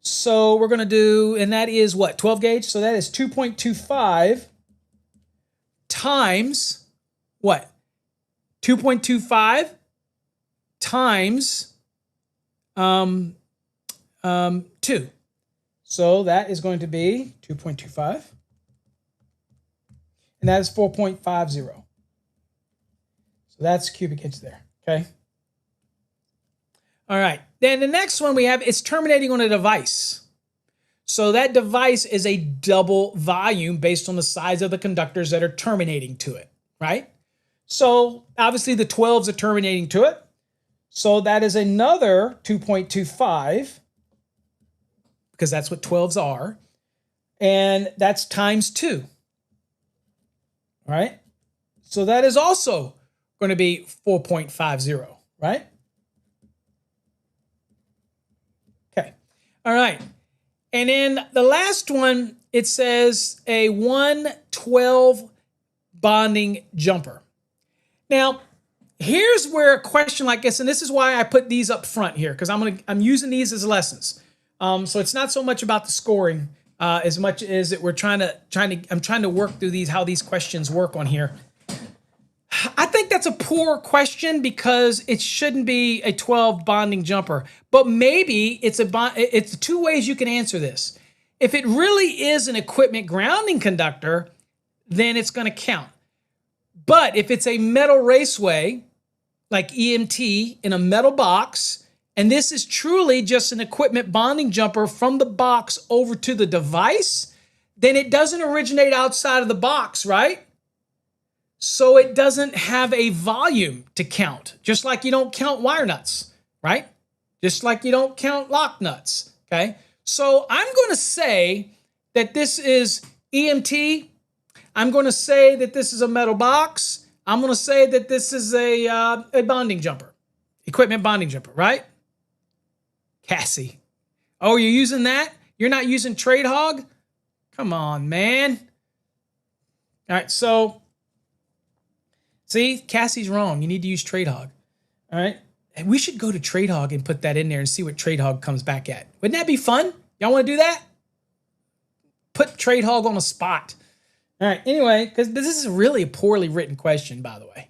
S1: So we're going to do, and that is what, 12 gauge? So that is 2.25 times what? 2.25 times 2. So that is going to be 2.25. And that is 4.50. So that's cubic inch there, okay? All right, then the next one we have is terminating on a device. So that device is a double volume based on the size of the conductors that are terminating to it, right? So obviously the 12s are terminating to it. So that is another 2.25, because that's what 12s are. And that's times 2, all right? So that is also going to be 4.50, right? Okay, all right. And then the last one, it says a 112 bonding jumper. Now, here's where a question like this, and this is why I put these up front here, because I'm using these as lessons. So it's not so much about the scoring as much as that I'm trying to work through these, how these questions work on here. I think that's a poor question because it shouldn't be a 12 bonding jumper, but maybe it's 2 ways you can answer this. If it really is an equipment grounding conductor, then it's going to count. But if it's a metal raceway, like EMT in a metal box, and this is truly just an equipment bonding jumper from the box over to the device, then it doesn't originate outside of the box, right? So it doesn't have a volume to count, just like you don't count wire nuts, right? Just like you don't count lock nuts, okay? So I'm going to say that this is EMT. I'm going to say that this is a metal box. I'm going to say that this is a bonding jumper, equipment bonding jumper, right? Cassie. Oh, you're using that? You're not using Trade Hog? Come on, man. All right, so see, Cassie's wrong. You need to use Trade Hog. All right. And we should go to Trade Hog and put that in there and see what Trade Hog comes back at. Wouldn't that be fun? Y'all want to do that? Put Trade Hog on a spot. All right. Anyway, because this is really a poorly written question, by the way.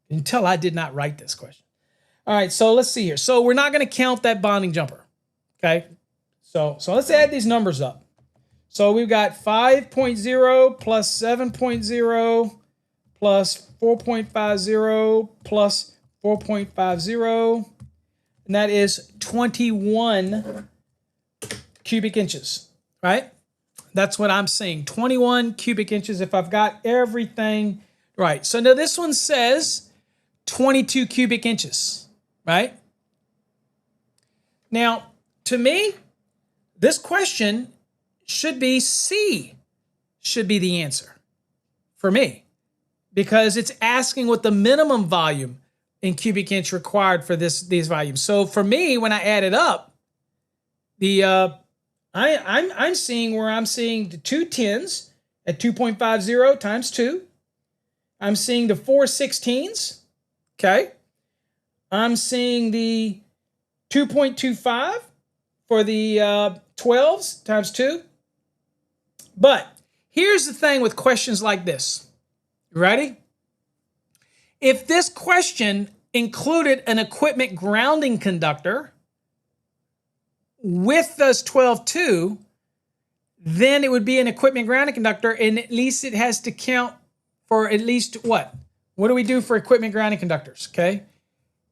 S1: You can tell I did not write this question. All right. So let's see here. So we're not going to count that bonding jumper. Okay. So let's add these numbers up. So we've got 5.0 plus 7.0 plus 4.50 plus 4.50, and that is 21 cubic inches, right? That's what I'm saying, 21 cubic inches if I've got everything right. So now this one says 22 cubic inches, right? Now, to me, this question should be C, should be the answer for me, because it's asking what the minimum volume in cubic inch required for these volumes. So for me, when I add it up, I'm seeing the 2 10s at 2.50 times 2. I'm seeing the 4 16s. Okay. I'm seeing the 2.25 for the 12s times 2. But here's the thing with questions like this. You ready? If this question included an equipment grounding conductor with those 12.2, then it would be an equipment grounding conductor, and at least it has to count for at least what? What do we do for equipment grounding conductors, okay?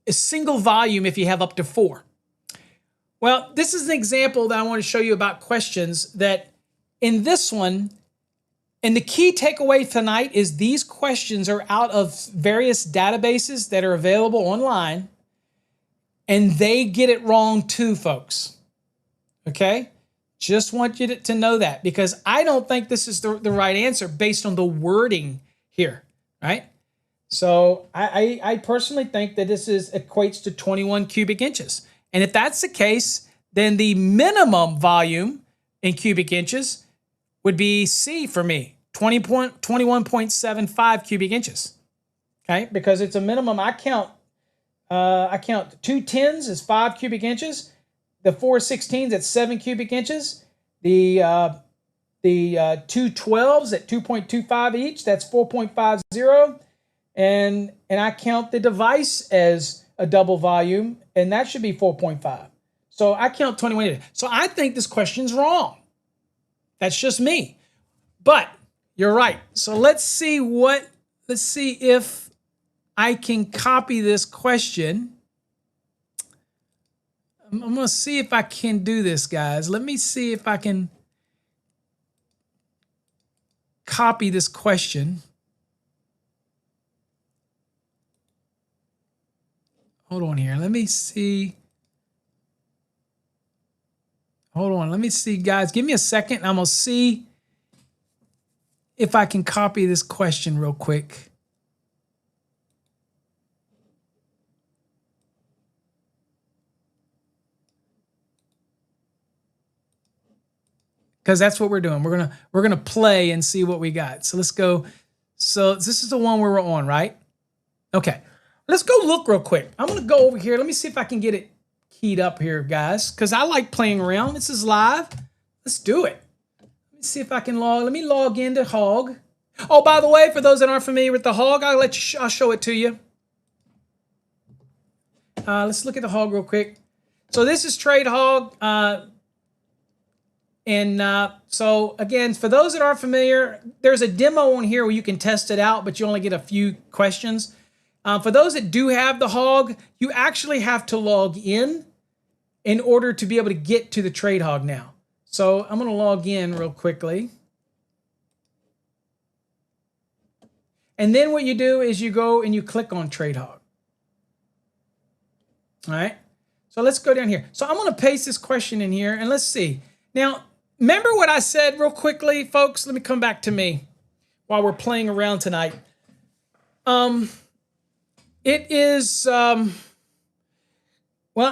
S1: A single volume if you have up to 4. Well, this is an example that I want to show you about questions that in this one, and the key takeaway tonight is these questions are out of various databases that are available online, and they get it wrong too, folks. Okay? Just want you to know that, because I don't think this is the right answer based on the wording here, right? So I personally think that this equates to 21 cubic inches. And if that's the case, then the minimum volume in cubic inches would be C for me, 21.75 cubic inches. Okay, because it's a minimum. I count 2 tens as 5 cubic inches. The 4 16s at 7 cubic inches. The 2 12s at 2.25 each. That's 4.50. And I count the device as a double volume, and that should be 4.5. So I count 21. So I think this question's wrong. That's just me. But you're right. So let's see if I can copy this question. I'm going to see if I can do this, guys. Let me see if I can copy this question. Hold on here. Let me see. Hold on. Let me see, guys. Give me a second. I'm going to see if I can copy this question real quick. Because that's what we're doing. We're gonna play and see what we got. So let's go. So this is the one where we're on, right? Okay. Let's go look real quick. I'm gonna go over here. Let me see if I can get it keyed up here, guys, because I like playing around. This is live. Let's do it. Let me see if I can log. Let me log into Hog. Oh, by the way, for those that aren't familiar with the Hog, I'll show it to you. Let's look at the Hog real quick. So this is Trade Hog. So again, for those that aren't familiar, there's a demo on here where you can test it out, but you only get a few questions. For those that do have the Hog, you actually have to log in order to be able to get to the Trade Hog now. So I'm going to log in real quickly. And then what you do is you go and you click on Trade Hog. All right. So let's go down here. So I'm going to paste this question in here and let's see. Now, remember what I said real quickly, folks? Let me come back to me while we're playing around tonight. It is, well,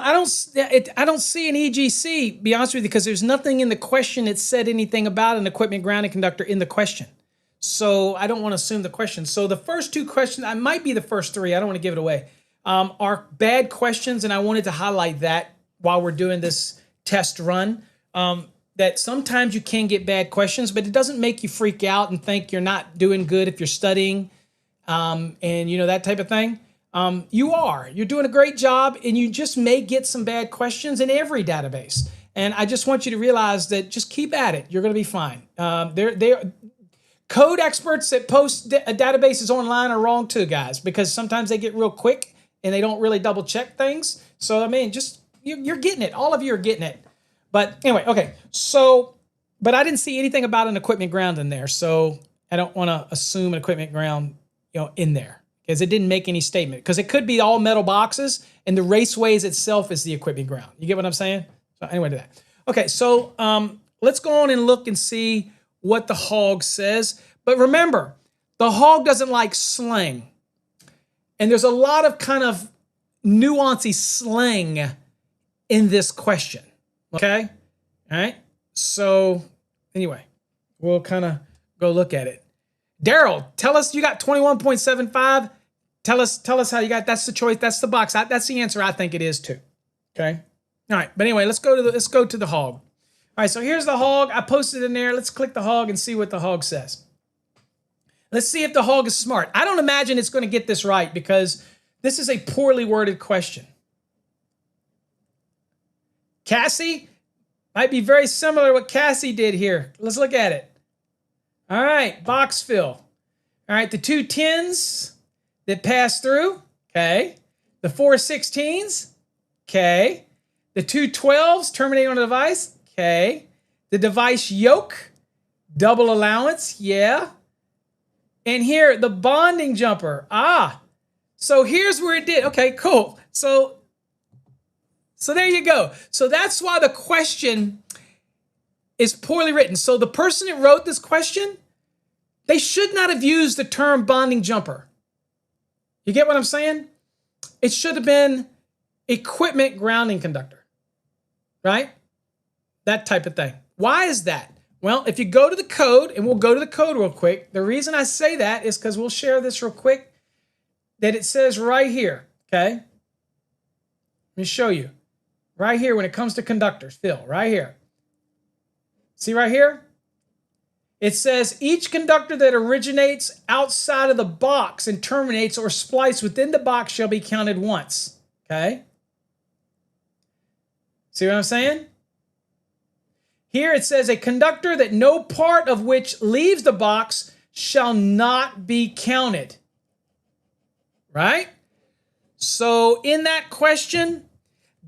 S1: I don't see an EGC, be honest with you, because there's nothing in the question that said anything about an equipment grounding conductor in the question. So I don't want to assume the question. So the first 2 questions, I might be the first 3, I don't want to give it away, are bad questions, and I wanted to highlight that while we're doing this test run. That sometimes you can get bad questions, but it doesn't make you freak out and think you're not doing good if you're studying, and that type of thing. You're doing a great job, and you just may get some bad questions in every database. And I just want you to realize that just keep at it. You're going to be fine. Code experts that post databases online are wrong too, guys, because sometimes they get real quick and they don't really double check things. So, I mean, just you're getting it. All of you are getting it. But anyway, okay. So, but I didn't see anything about an equipment ground in there. So I don't want to assume an equipment ground, in there, because it didn't make any statement. Because it could be all metal boxes, and the Raceways itself is the equipment ground. You get what I'm saying? So anyway, to that. Okay, so let's go on and look and see what the Hog says. But remember, the Hog doesn't like slang. And there's a lot of kind of nuancy slang in this question. Okay? All right? So anyway, we'll kind of go look at it. Daryl, tell us you got 21.75. Tell us how you got. That's the choice. That's the box. That's the answer I think it is too. Okay? All right. But anyway, let's go to the Hog. All right, so here's the Hog. I posted in there. Let's click the Hog and see what the Hog says. Let's see if the hog is smart. I don't imagine it's going to get this right because this is a poorly worded question. Cassie might be very similar to what Cassie did here. Let's look at it. All right, box fill. All right, the 2 10s that pass through, okay. The 4 16s, okay. The 2 12s terminate on the device, okay. The device yoke, double allowance, yeah. And here, the bonding jumper, So here's where it did. Okay, cool. So there you go. So that's why the question is poorly written. So the person that wrote this question, they should not have used the term bonding jumper. You get what I'm saying? It should have been equipment grounding conductor, right? That type of thing. Why is that? Well, if you go to the code, and we'll go to the code real quick. The reason I say that is because we'll share this real quick, that it says right here, okay? Let me show you. Right here when it comes to conductors, Phil, right here. See right here? It says each conductor that originates outside of the box and terminates or spliced within the box shall be counted once. Okay? See what I'm saying? Here it says a conductor that no part of which leaves the box shall not be counted. Right? So in that question,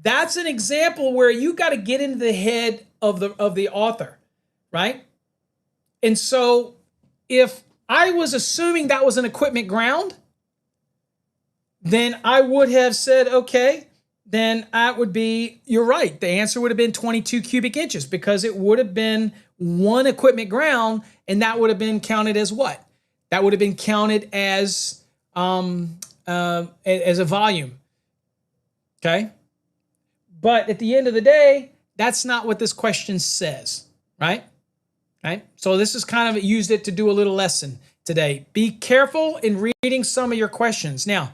S1: that's an example where you got to get into the head of the author, right? And so if I was assuming that was an equipment ground, then I would have said, okay, then that would be, you're right. The answer would have been 22 cubic inches because it would have been one equipment ground, and that would have been counted as what? That would have been counted as a volume, okay? But at the end of the day, that's not what this question says, right? Right? So this is kind of used it to do a little lesson today. Be careful in reading some of your questions. Now,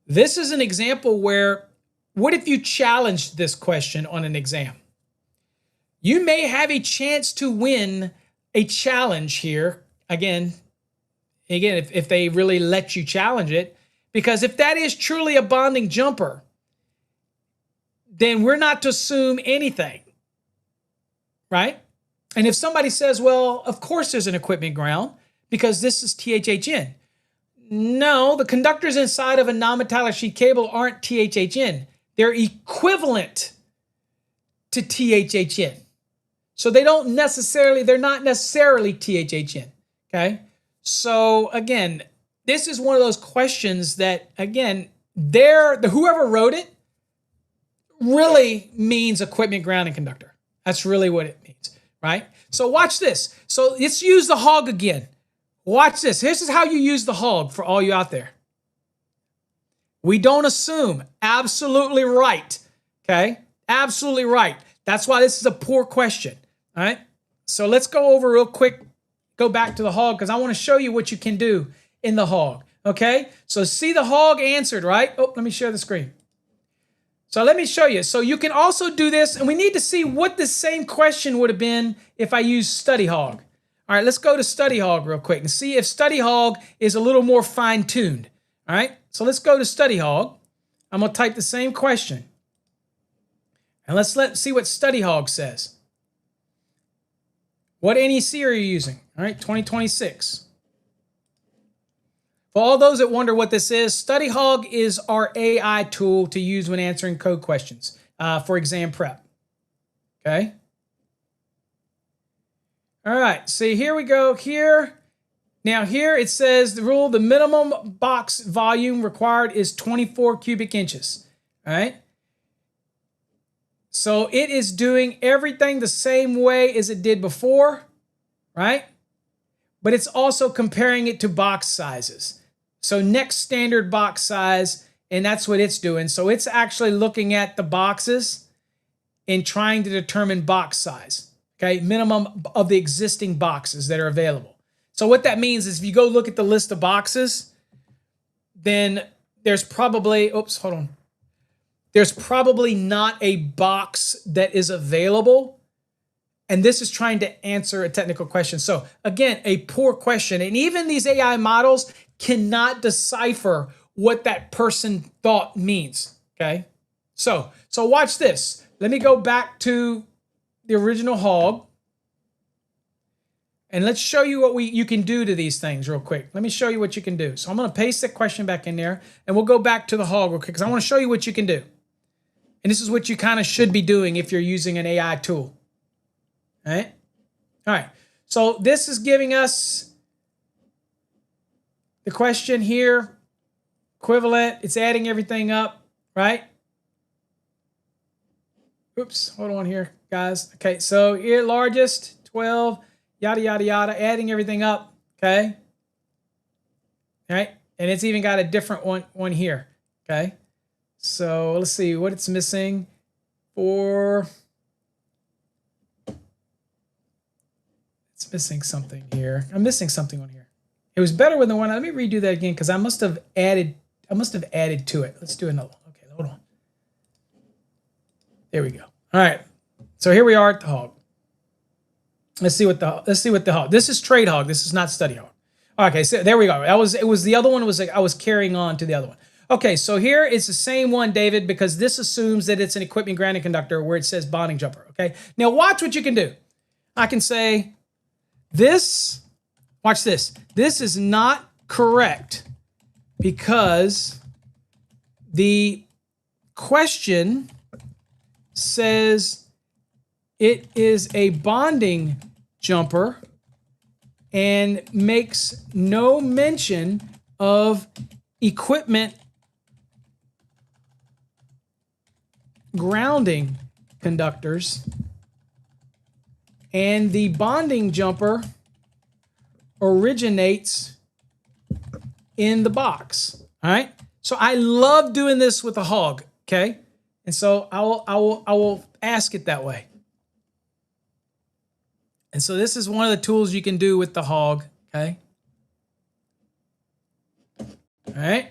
S1: this is an example where, what if you challenged this question on an exam? You may have a chance to win a challenge here. Again, if they really let you challenge it, because if that is truly a bonding jumper, then we're not to assume anything, right? And if somebody says, well, of course there's an equipment ground because this is THHN. No, the conductors inside of a non-metallic sheet cable aren't THHN. They're equivalent to THHN. So they're not necessarily THHN, okay? So again, this is one of those questions that, again, whoever wrote it really means equipment grounding conductor. That's really what it means, right? So watch this. So let's use the hog again. Watch this. This is how you use the hog for all you out there. We don't assume. Absolutely right. Okay? Absolutely right. That's why this is a poor question. All right? So let's go over real quick. Go back to the hog because I want to show you what you can do in the hog. Okay? So see the hog answered, right? Oh, let me share the screen. So let me show you. So you can also do this, and we need to see what the same question would have been if I used study hog. All right, let's go to study hog real quick and see if study hog is a little more fine-tuned. All right, so let's go to study hog. I'm going to type the same question. And let's see what study hog says. What NEC are you using? All right, 2026. For all those that wonder what this is, Study Hog is our AI tool to use when answering code questions for exam prep. Okay? All right, see, here we go. Here, now here it says the rule, the minimum box volume required is 24 cubic inches. All right? So it is doing everything the same way as it did before, right? But it's also comparing it to box sizes. So next standard box size, and that's what it's doing. So it's actually looking at the boxes and trying to determine box size, okay? Minimum of the existing boxes that are available. So what that means is if you go look at the list of boxes, then there's probably, there's probably not a box that is available And this is trying to answer a technical question. So again, a poor question. And even these AI models cannot decipher what that person thought means, okay? So watch this. Let me go back to the original hog. And let's show you what you can do to these things real quick. Let me show you what you can do. So I'm going to paste that question back in there, and we'll go back to the hog real quick because I want to show you what you can do. And this is what you kind of should be doing if you're using an AI tool. All right? All right. So this is giving us the question here, equivalent. It's adding everything up, right? Oops, hold on here, guys. Okay, so here, largest, 12, yada, yada, yada, adding everything up, okay? All right, and it's even got a different one here, okay? So let's see what it's missing for. It's missing something here. I'm missing something on here. It was better with the one. Let me redo that again because I must have added to it. Let's do another one. Okay, hold on. There we go. All right. So here we are at the hog. Let's see what the hog. This is trade hog. This is not study hog. Okay, so there we go. It was the other one was like I was carrying on to the other one. Okay, so here it's the same one, David, because this assumes that it's an equipment grounding conductor where it says bonding jumper. Okay. Now watch what you can do. I can say this. Watch this. This is not correct because the question says it is a bonding jumper and makes no mention of equipment grounding conductors, and the bonding jumper originates in the box. All right. So I love doing this with a hog. Okay. And so I will ask it that way. And so this is one of the tools you can do with the hog. Okay. All right.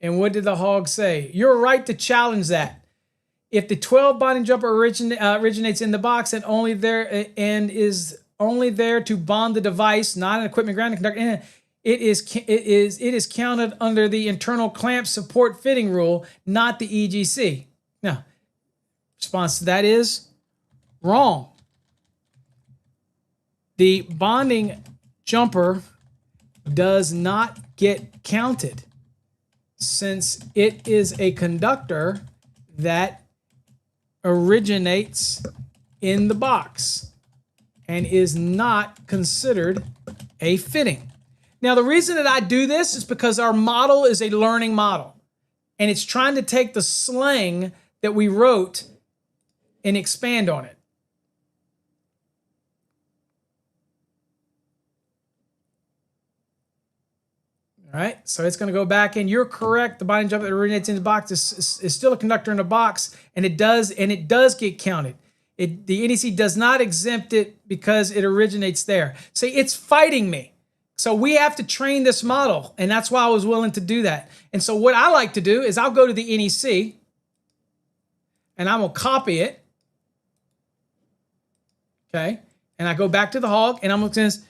S1: And what did the hog say? You're right to challenge that. If the 12 bonding jumper originates in the box and is only there to bond the device, not an equipment grounding conductor, it is counted under the internal clamp support fitting rule, not the EGC. Now, response to that is wrong. The bonding jumper does not get counted since it is a conductor that originates in the box and is not considered a fitting. Now, the reason that I do this is because our model is a learning model, and it's trying to take the slang that we wrote and expand on it. All right, so it's going to go back in. You're correct. The bonding jumper that originates in the box is still a conductor in the box, and it does get counted. The NEC does not exempt it because it originates there. See, it's fighting me. So we have to train this model, and that's why I was willing to do that. And so what I like to do is I'll go to the NEC, and I'm going to copy it. Okay, and I go back to the hog, and I'm going to say,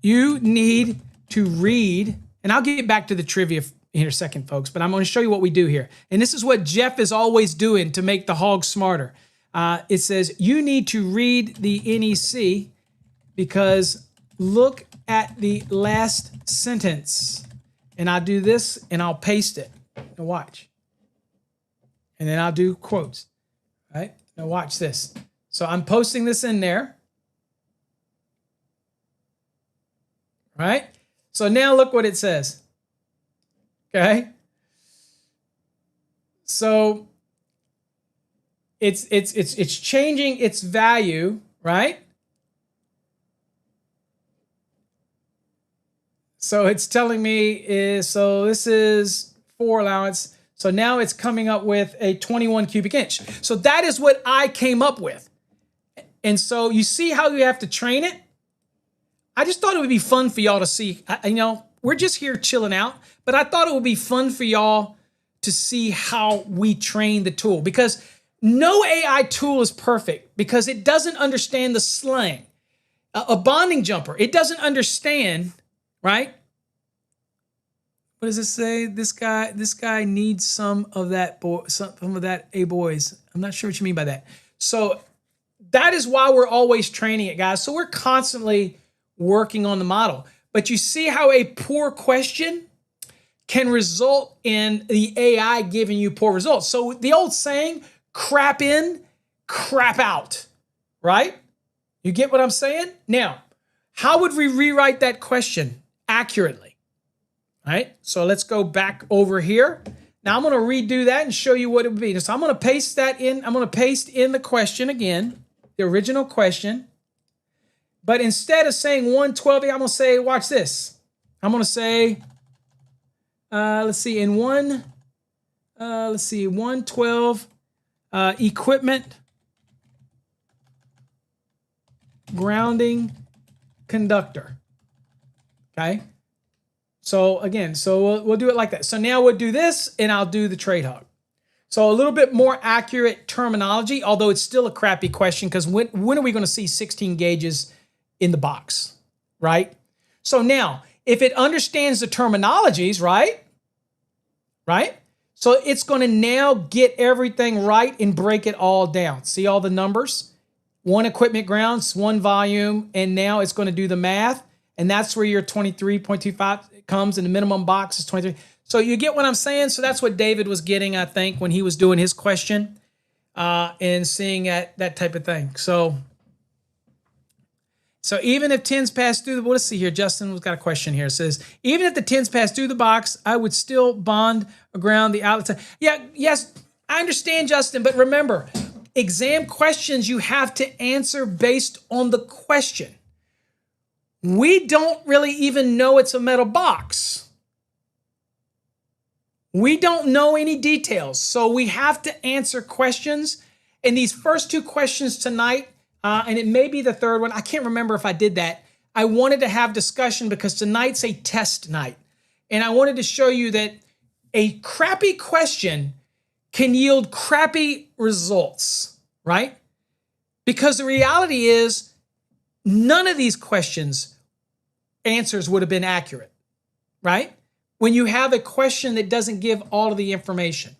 S1: you need to read, and I'll get back to the trivia in a second, folks, but I'm going to show you what we do here. And this is what Jeff is always doing to make the hog smarter. It says, you need to read the NEC because look at the last sentence. And I'll do this and I'll paste it. Now watch. And then I'll do quotes. Right? Now watch this. So I'm posting this in there. Right? So now look what it says. Okay? So it's changing its value, right? So it's telling me so this is 4 allowance. So now it's coming up with a 21 cubic inch. So that is what I came up with. And so you see how you have to train it? I just thought it would be fun for y'all to see. We're just here chilling out, but I thought it would be fun for y'all to see how we train the tool, because No AI tool is perfect because it doesn't understand the slang. A bonding jumper, it doesn't understand, right? What does it say? This guy needs some of that some of that, hey boys. I'm not sure what you mean by that. So that is why we're always training it, guys. So we're constantly working on the model. But you see how a poor question can result in the AI giving you poor results. So the old saying, crap in, crap out, right? You get what I'm saying? Now, how would we rewrite that question accurately? All right, so let's go back over here. Now I'm going to redo that and show you what it would be. So I'm going to paste that in. I'm going to paste in the question again, the original question. But instead of saying 112, I'm going to say, watch this. I'm going to say, let's see, in 112, equipment, grounding, conductor. Okay. So again, we'll do it like that. So now we'll do this and I'll do the trade hawk. So a little bit more accurate terminology, although it's still a crappy question because when are we going to see 16 gauges in the box, right? So now, if it understands the terminologies, right? So it's going to now get everything right and break it all down. See all the numbers? One equipment grounds, one volume, and now it's going to do the math. And that's where your 23.25 comes, and the minimum box is 23. So you get what I'm saying? So that's what David was getting, I think, when he was doing his question and seeing that type of thing. So even if tins pass through the, well, let's see here. Justin has got a question here. It says, even if the tins pass through the box, I would still bond around the outlet. Yeah, yes, I understand, Justin, but remember, exam questions you have to answer based on the question. We don't really even know it's a metal box. We don't know any details, so we have to answer questions. And these first two questions tonight, and it may be the third one, I can't remember if I did that. I wanted to have discussion because tonight's a test night. And I wanted to show you that a crappy question can yield crappy results, right? Because the reality is, none of these questions answers would have been accurate, right? When you have a question that doesn't give all of the information.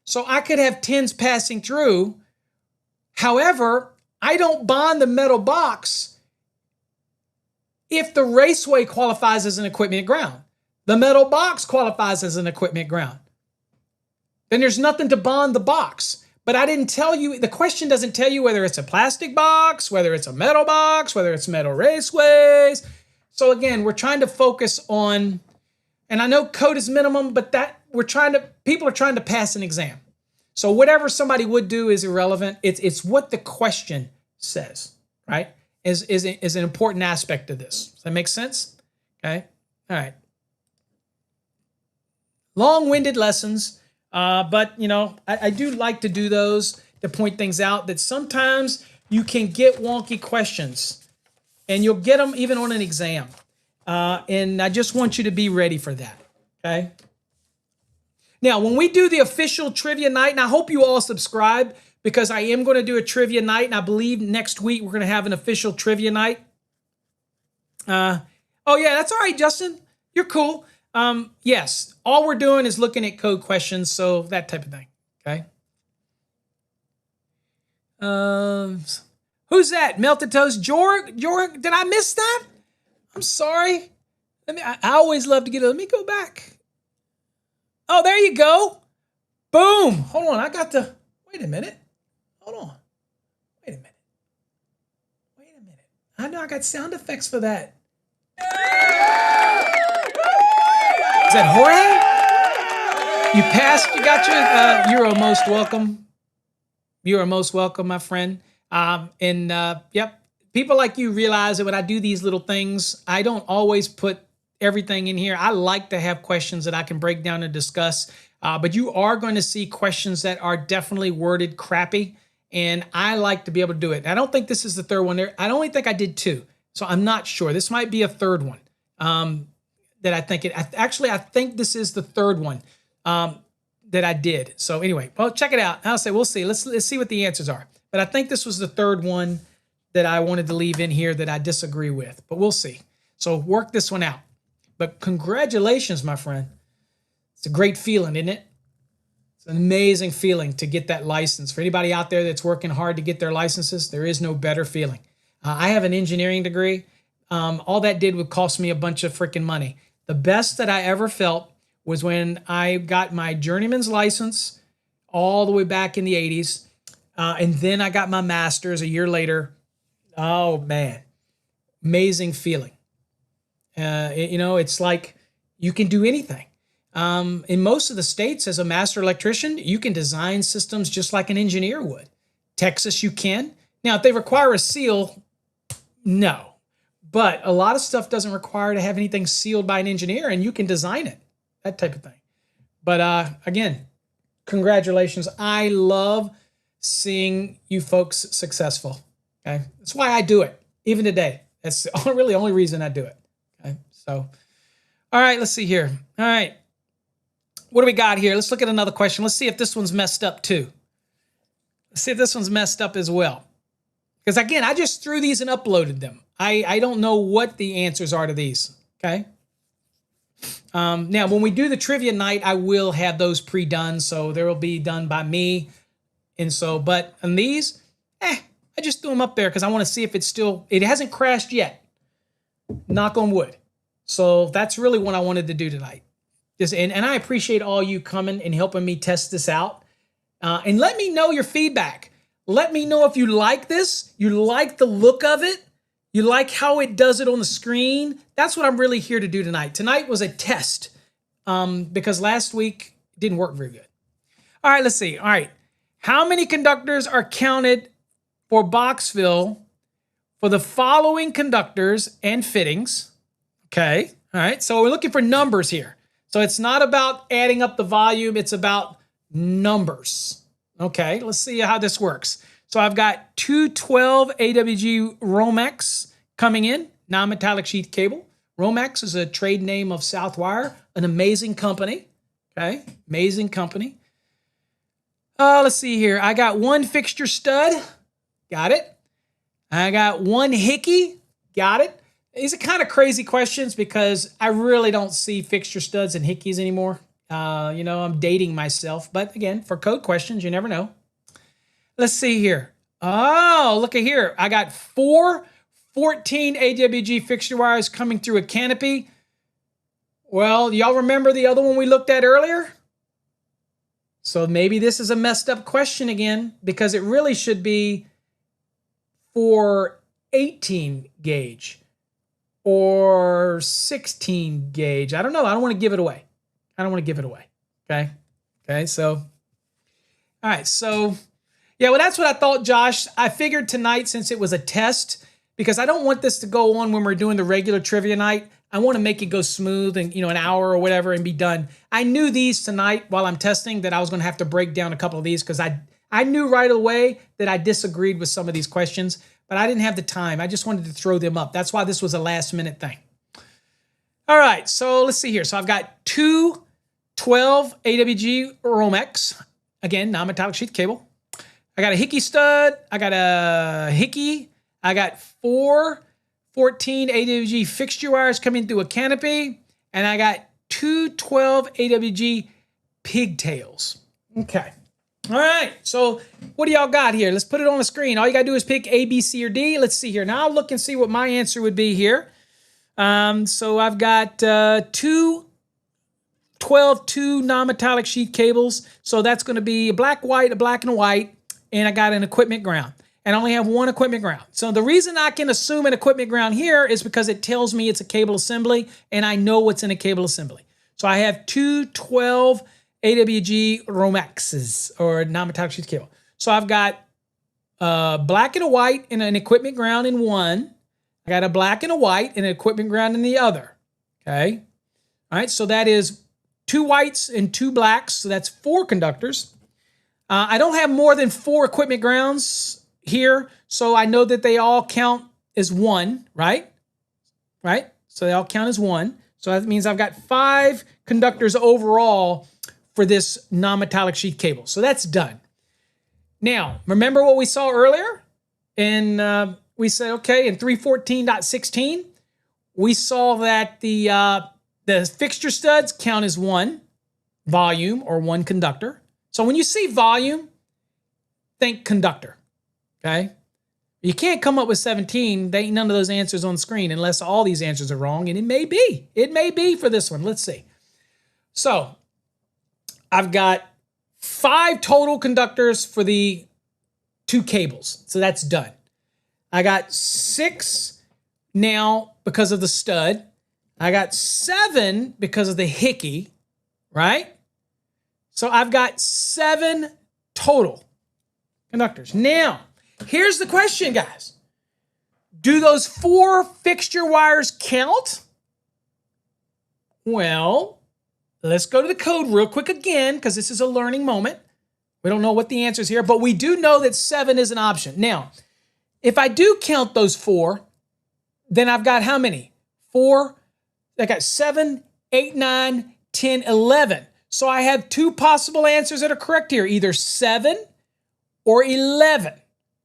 S1: So I could have tins passing through. However, I don't bond the metal box if the Raceway qualifies as an equipment ground. The metal box qualifies as an equipment ground. Then there's nothing to bond the box. But I didn't tell you, the question doesn't tell you whether it's a plastic box, whether it's a metal box, whether it's metal raceways. So again, we're trying to focus on, and I know code is minimum, but people are trying to pass an exam. So whatever somebody would do is irrelevant. It's what the question says, right? Is an important aspect of this. Does that make sense? Okay. All right. Long-winded lessons. But, you know, I do like to do those to point things out that sometimes you can get wonky questions and you'll get them even on an exam. And I just want you to be ready for that. Okay. Now, when we do the official trivia night, and I hope you all subscribe because I am going to do a trivia night. And I believe next week we're going to have an official trivia night. Oh, yeah, that's all right, Justin. You're cool. Yes, all we're doing is looking at code questions, so that type of thing, okay? Who's that? Melted Toast? Jorg, did I miss that? I'm sorry. I always love to let me go back. Oh, there you go. Boom. Hold on, wait a minute. Hold on. Wait a minute. I know I got sound effects for that. Is that Jorge? You passed. You got your. You're most welcome. You are most welcome, my friend. Yep. People like you realize that when I do these little things, I don't always put everything in here. I like to have questions that I can break down and discuss. But you are going to see questions that are definitely worded crappy, and I like to be able to do it. I don't think this is the third one there. I only think I did two, so I'm not sure. This might be a third one. That I think I think this is the third one. that I did. So anyway, well, check it out. I'll say we'll see. Let's see what the answers are. But I think this was the third one that I wanted to leave in here that I disagree with. But we'll see. So work this one out. But congratulations, my friend. It's a great feeling, isn't it? It's an amazing feeling to get that license. For anybody out there that's working hard to get their licenses, there is no better feeling. I have an engineering degree. All that did would cost me a bunch of freaking money. The best that I ever felt was when I got my journeyman's license all the way back in the 80s. And then I got my master's a year later. Oh, man. Amazing feeling. You know, it's like you can do anything. In most of the states, as a master electrician, you can design systems just like an engineer would. Texas, you can. Now, if they require a seal, no. But a lot of stuff doesn't require to have anything sealed by an engineer, and you can design it, that type of thing. But again, congratulations. I love seeing you folks successful. Okay, that's why I do it, even today. That's really the only reason I do it. Okay, so, all right, let's see here. All right. What do we got here? Let's look at another question. Let's see if this one's messed up too. Let's see if this one's messed up as well. Because again, I just threw these and uploaded them. I don't know what the answers are to these, okay? Now, when we do the trivia night, I will have those pre-done, so they will be done by me. And so, but on these, I just threw them up there because I want to see if it's still, it hasn't crashed yet. Knock on wood. So that's really what I wanted to do tonight. And I appreciate all you coming and helping me test this out. And let me know your feedback. Let me know if you like this, you like the look of it, you like how it does it on the screen. That's what I'm really here to do tonight. Tonight was a test because last week didn't work very good. All right, let's see. All right. How many conductors are counted for box fill for the following conductors and fittings? Okay. All right. So we're looking for numbers here. So it's not about adding up the volume. It's about numbers. Okay. Let's see how this works. So I've got 212 AWG Romex coming in, non-metallic sheath cable. Romex is a trade name of Southwire, an amazing company. Okay. Amazing company. Let's see here. I got one fixture stud. Got it. I got one hickey. Got it. These are kind of crazy questions because I really don't see fixture studs and hickeys anymore. You know, I'm dating myself. But again, for code questions, you never know. Let's see here. Oh, look at here. I got 4 14 AWG fixture wires coming through a canopy. Well, y'all remember the other one we looked at earlier? So maybe this is a messed up question again because it really should be for 18 gauge or 16 gauge. I don't know. I don't want to give it away. Okay. Okay. So, all right. So, yeah, well, that's what I thought, Josh. I figured tonight, since it was a test, because I don't want this to go on when we're doing the regular trivia night. I want to make it go smooth and, you know, an hour or whatever and be done. I knew these tonight while I'm testing that I was going to have to break down a couple of these because I knew right away that I disagreed with some of these questions, but I didn't have the time. I just wanted to throw them up. That's why this was a last minute thing. All right, so let's see here. So I've got 2 12 AWG Romex. Again, non-metallic sheath cable. I got a hickey stud. I got a hickey. I got 4 14 AWG fixture wires coming through a canopy. And I got 2 12 AWG pigtails. Okay. All right. So what do y'all got here? Let's put it on the screen. All you got to do is pick A, B, C, or D. Let's see here. Now I'll look and see what my answer would be here. So I've got 2 12 2 non-metallic sheath cables. So that's going to be a black, white, a black, and a white. And I got an equipment ground. And I only have one equipment ground. So the reason I can assume an equipment ground here is because it tells me it's a cable assembly, and I know what's in a cable assembly. So I have 2 12 AWG Romexes, or non-metallic sheath cable. So I've got black and a white and an equipment ground in one. I got a black and a white and an equipment ground in the other. Okay. All right. So that is 2 whites and 2 blacks. So that's 4 conductors. I don't have more than 4 equipment grounds here. So I know that they all count as 1, right? Right. So they all count as 1. So that means I've got 5 conductors overall for this non-metallic sheath cable. So that's done. Now, remember what we saw earlier? And we said, okay, in 314.16, we saw that the fixture studs count as one volume or one conductor. So when you see volume, think conductor, okay? You can't come up with 17. There ain't none of those answers on the screen unless all these answers are wrong, and it may be. It may be for this one. Let's see. So I've got 5 total conductors for the 2 cables. So that's done. I got 6 now because of the stud. I got 7 because of the hickey, right? So I've got 7 total conductors. Now, here's the question, guys. Do those 4 fixture wires count? Well, let's go to the code real quick again, because this is a learning moment. We don't know what the answer is here, but we do know that 7 is an option. Now, if I do count those 4, then I've got how many? 4, I got 7, 8, 9, 10, 11. So I have 2 possible answers that are correct here, either 7 or 11,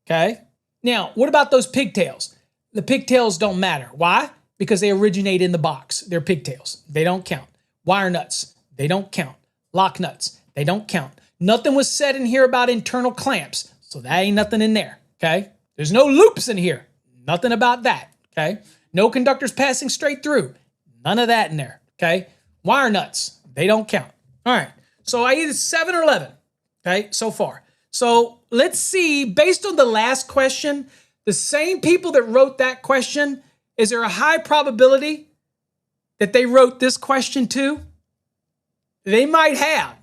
S1: okay? Now, what about those pigtails? The pigtails don't matter. Why? Because they originate in the box. They're pigtails. They don't count. Wire nuts, they don't count. Lock nuts, they don't count. Nothing was said in here about internal clamps, so that ain't nothing in there, okay? There's no loops in here. Nothing about that, okay? No conductors passing straight through. None of that in there, okay? Wire nuts, they don't count. All right, so I either 7 or 11, okay, so far. So let's see, based on the last question, the same people that wrote that question, is there a high probability that they wrote this question too? They might have.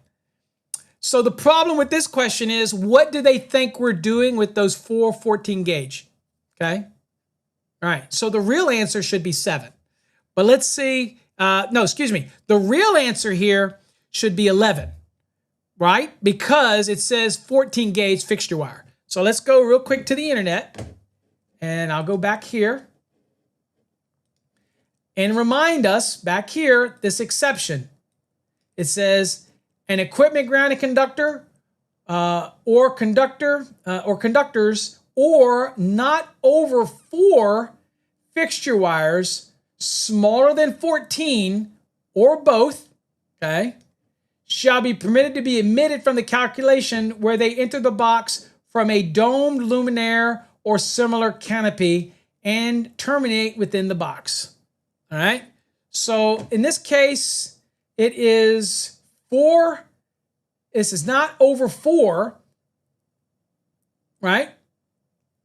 S1: So the problem with this question is, what do they think we're doing with those 4 14 gauge? Okay. All right. So the real answer should be 7. But let's see. No, excuse me. The real answer here should be 11, right? Because it says 14 gauge fixture wire. So let's go real quick to the internet, and I'll go back here and remind us back here this exception. It says an equipment grounded conductor or conductors or not over 4 fixture wires smaller than 14 or both, okay, shall be permitted to be omitted from the calculation where they enter the box from a domed luminaire or similar canopy and terminate within the box. All right. So in this case, it is 4. This is not over 4, right?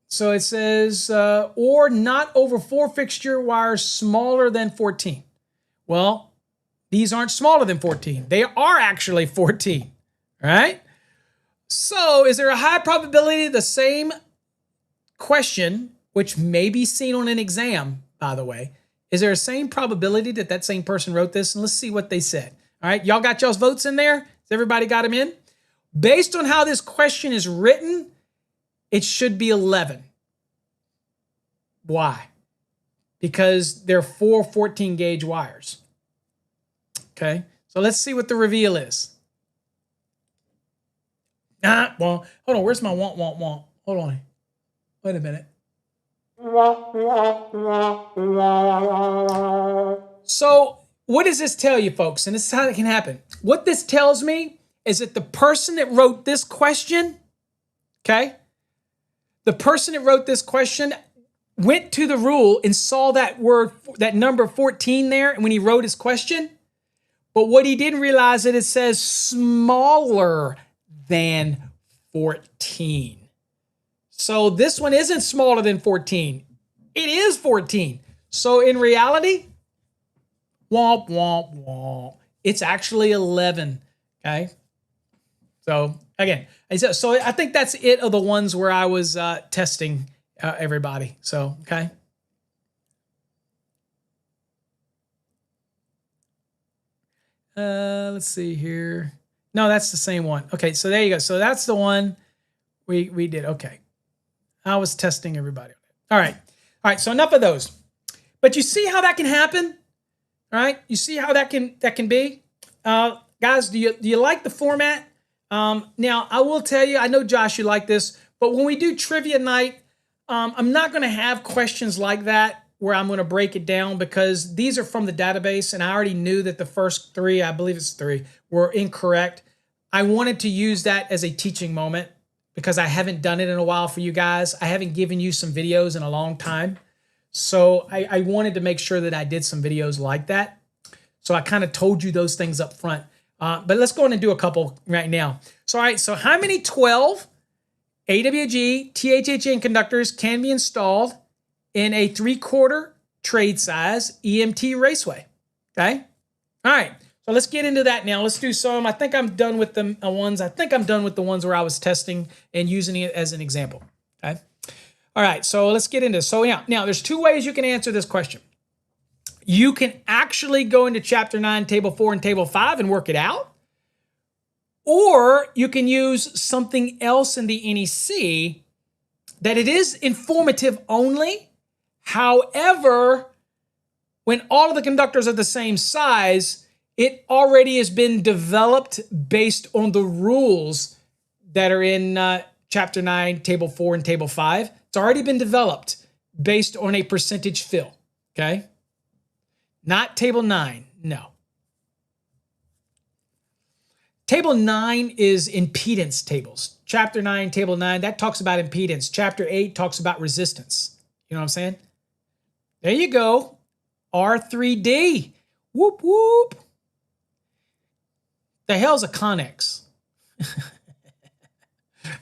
S1: So it says, or not over 4 fixture wires smaller than 14. Well, these aren't smaller than 14. They are actually 14, right? So is there a high probability the same question, which may be seen on an exam, by the way, is there a same probability that that same person wrote this? And let's see what they said. All right, y'all got y'all's votes in there? Has everybody got them in? Based on how this question is written, it should be 11. Why? Because they're 4 14 gauge wires. Okay, so let's see what the reveal is. Well, hold on. Where's my want? Hold on. Wait a minute. So what does this tell you, folks? And this is how it can happen. What this tells me is that the person that wrote this question, okay, the person that wrote this question went to the rule and saw that word, that number 14 there, and when he wrote his question, but what he didn't realize that it says smaller than 14. So this one isn't smaller than 14. It is 14. So in reality, womp, womp, womp. It's actually 11, okay? So again, so I think that's it of the ones where I was testing everybody. So, okay. Let's see here. No, that's the same one. Okay, so there you go. So that's the one we did. Okay. I was testing everybody. All right. All right, so enough of those. But you see how that can happen? All right? You see how that can be? Guys, do you like the format? Now, I will tell you, I know, Josh, you like this, but when we do trivia night, I'm not going to have questions like that where I'm going to break it down because these are from the database, and I already knew that the first three, I believe it's three, were incorrect. I wanted to use that as a teaching moment because I haven't done it in a while for you guys. I haven't given you some videos in a long time. So I wanted to make sure that I did some videos like that. So I kind of told you those things up front. But let's go in and do a couple right now. So, all right, so how many 12 AWG THHN conductors can be installed in a 3/4 trade size EMT Raceway? Okay. All right. So let's get into that now. Let's do some. I think I'm done with the ones. I think I'm done with the ones where I was testing and using it as an example. Okay. All right. So let's get into this. So yeah, now there's two ways you can answer this question. You can actually go into Chapter 9, Table 4, and Table 5 and work it out. Or you can use something else in the NEC that it is informative only. However, when all of the conductors are the same size, it already has been developed based on the rules that are in Chapter 9, Table 4, and Table 5. It's already been developed based on a percentage fill, okay? Not Table 9, no. Table 9 is impedance tables. Chapter 9, Table 9, that talks about impedance. Chapter 8 talks about resistance. You know what I'm saying? There you go. R3D. Whoop, whoop. The hell's a connex?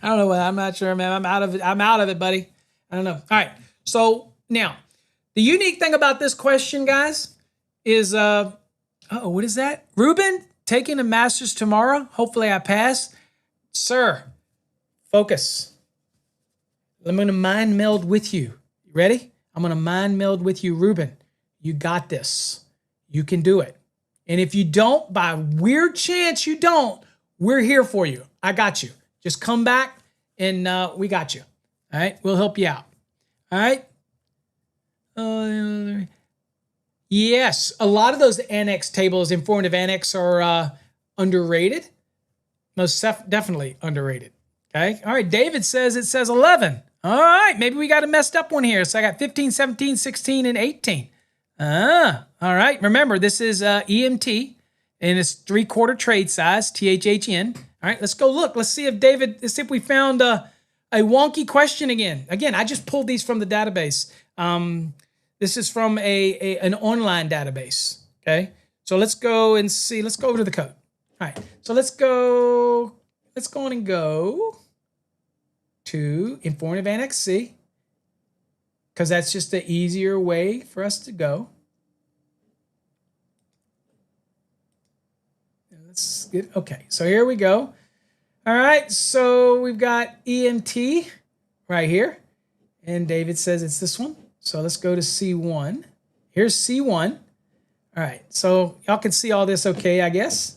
S1: I don't know. I'm not sure, man. I'm out of it. I'm out of it, buddy. I don't know. All right. So now, the unique thing about this question, guys, is, what is that? Ruben, taking a master's tomorrow. Hopefully I pass. Sir, focus. I'm going to mind meld with you. You ready? I'm going to mind meld with you, Ruben. You got this. You can do it. And if you don't, by weird chance you don't, we're here for you. I got you. Just come back and we got you. All right? We'll help you out. All right? Yes, a lot of those annex tables, informative annex, are underrated. Most definitely underrated. Okay. All right. David says it says 11. All right. Maybe we got a messed up one here. So I got 15, 17, 16, and 18. All right. Remember, this is EMT and it's 3/4 trade size, THHN. All right. Let's go look. Let's see if we found a wonky question again. Again, I just pulled these from the database. This is from an online database, okay? So let's go and see. Let's go over to the code. All right, so let's go on and go to Informative Annex C, because that's just the easier way for us to go. Let's get, okay, so here we go. All right, so we've got EMT right here, and David says it's this one. So let's go to C1. Here's C1. All right, so y'all can see all this okay, I guess.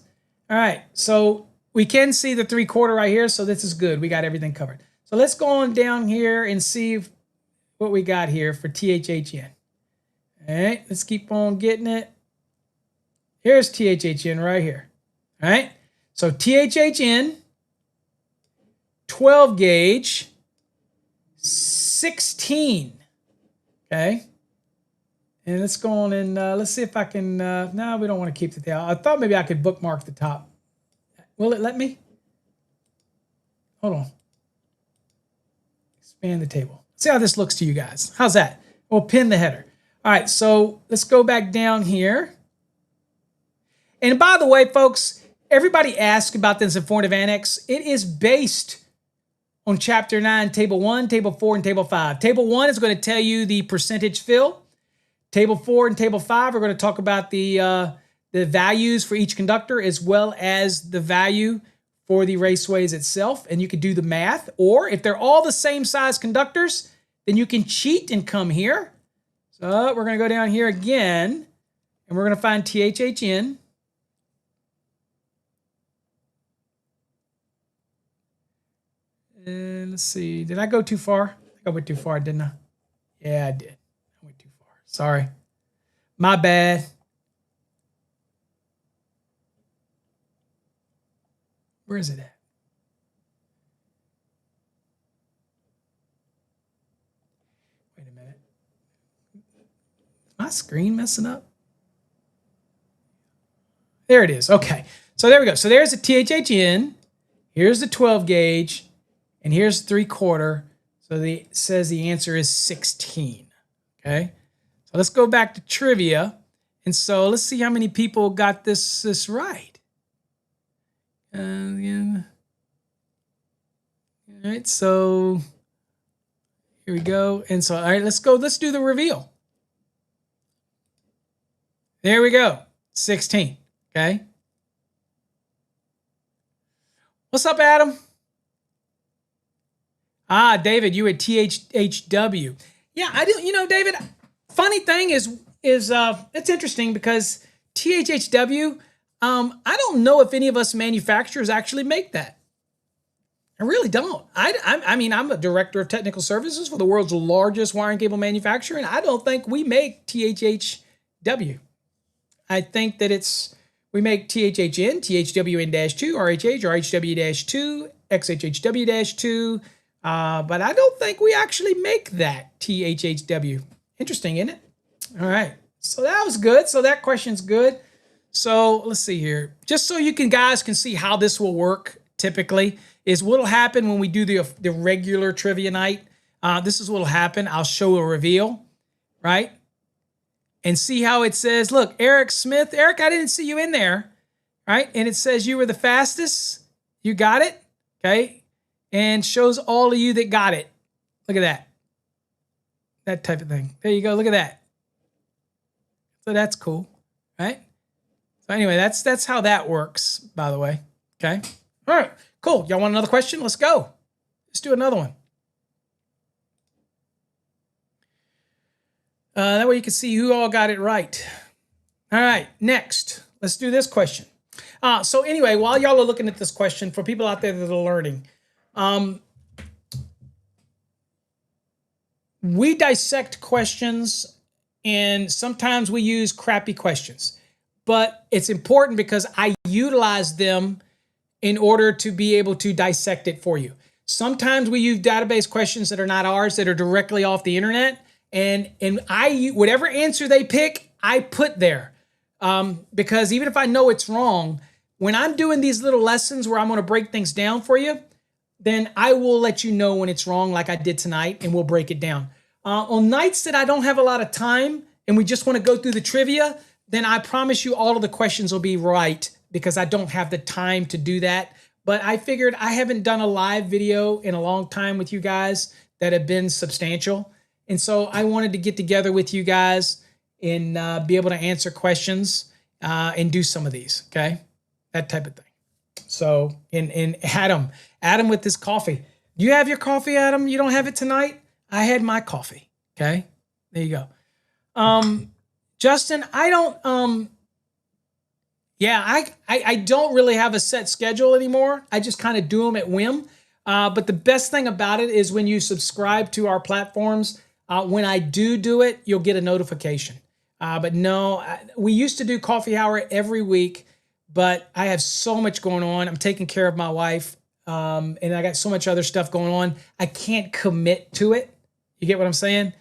S1: All right, so we can see the 3/4 right here, so this is good. We got everything covered. So let's go on down here and see what we got here for THHN. All right, let's keep on getting it. Here's THHN right here. All right, so THHN, 12 gauge, 16. Okay, and let's go on and let's see if I can, no, we don't want to keep the tail. I thought maybe I could bookmark the top. Will it let me? Hold on. Expand the table. See how this looks to you guys. How's that? We'll pin the header. All right, so let's go back down here. And by the way, folks, everybody asks about this informative annex. It is based on Chapter 9, Table 1, Table 4, and Table 5. Table 1 is going to tell you the percentage fill. Table 4 and Table 5 are going to talk about the values for each conductor as well as the value for the raceways itself. And you can do the math. Or if they're all the same size conductors, then you can cheat and come here. So we're going to go down here again, and we're going to find THHN. And let's see, did I go too far? I think I went too far, didn't I? Yeah, I did. I went too far. Sorry. My bad. Where is it at? Wait a minute. Is my screen messing up? There it is. Okay. So there we go. So there's the THHN. Here's the 12 gauge. And here's 3/4. So it says the answer is 16. Okay. So let's go back to trivia. And so let's see how many people got this right. Yeah. All right. So here we go. And so, all right, let's go. Let's do the reveal. There we go. 16. Okay. What's up, Adam? Ah, David, you at THHW. Yeah, I do. You know, David, funny thing is it's interesting because THHW, I don't know if any of us manufacturers actually make that. I really don't. I mean, I'm a director of technical services for the world's largest wiring cable manufacturer, and I don't think we make THHW. I think that we make THHN, THWN-2, RHH, RHW-2, XHHW-2, but I don't think we actually make that THHW. Interesting, isn't it? All right. So that was good. So that question's good. So let's see here. Just so you guys can see how this will work typically is what'll happen when we do the regular trivia night. This is what'll happen. I'll show a reveal, right? And see how it says, look, Eric Smith. Eric, I didn't see you in there, right? And it says you were the fastest. You got it, okay? And shows all of you that got it. Look at that. That type of thing. There you go. Look at that. So that's cool, right? So anyway, that's how that works, by the way, okay? All right, cool. Y'all want another question? Let's go. Let's do another one. That way you can see who all got it right. All right, next. Let's do this question. So anyway, while y'all are looking at this question, for people out there that are learning, we dissect questions, and sometimes we use crappy questions. But it's important because I utilize them in order to be able to dissect it for you. Sometimes we use database questions that are not ours, that are directly off the internet. And whatever answer they pick, I put there. Because even if I know it's wrong, when I'm doing these little lessons where I'm going to break things down for you, then I will let you know when it's wrong like I did tonight, and we'll break it down. On nights that I don't have a lot of time and we just want to go through the trivia, then I promise you all of the questions will be right because I don't have the time to do that. But I figured I haven't done a live video in a long time with you guys that have been substantial. And so I wanted to get together with you guys and be able to answer questions and do some of these, okay? That type of thing. So, and Adam with this coffee. Do you have your coffee, Adam? You don't have it tonight? I had my coffee, okay? There you go. Justin, I don't, I don't really have a set schedule anymore. I just kind of do them at whim. But the best thing about it is when you subscribe to our platforms, when I do it, you'll get a notification. But no, we used to do coffee hour every week, but I have so much going on. I'm taking care of my wife, and I got so much other stuff going on. I can't commit to it. You get what I'm saying?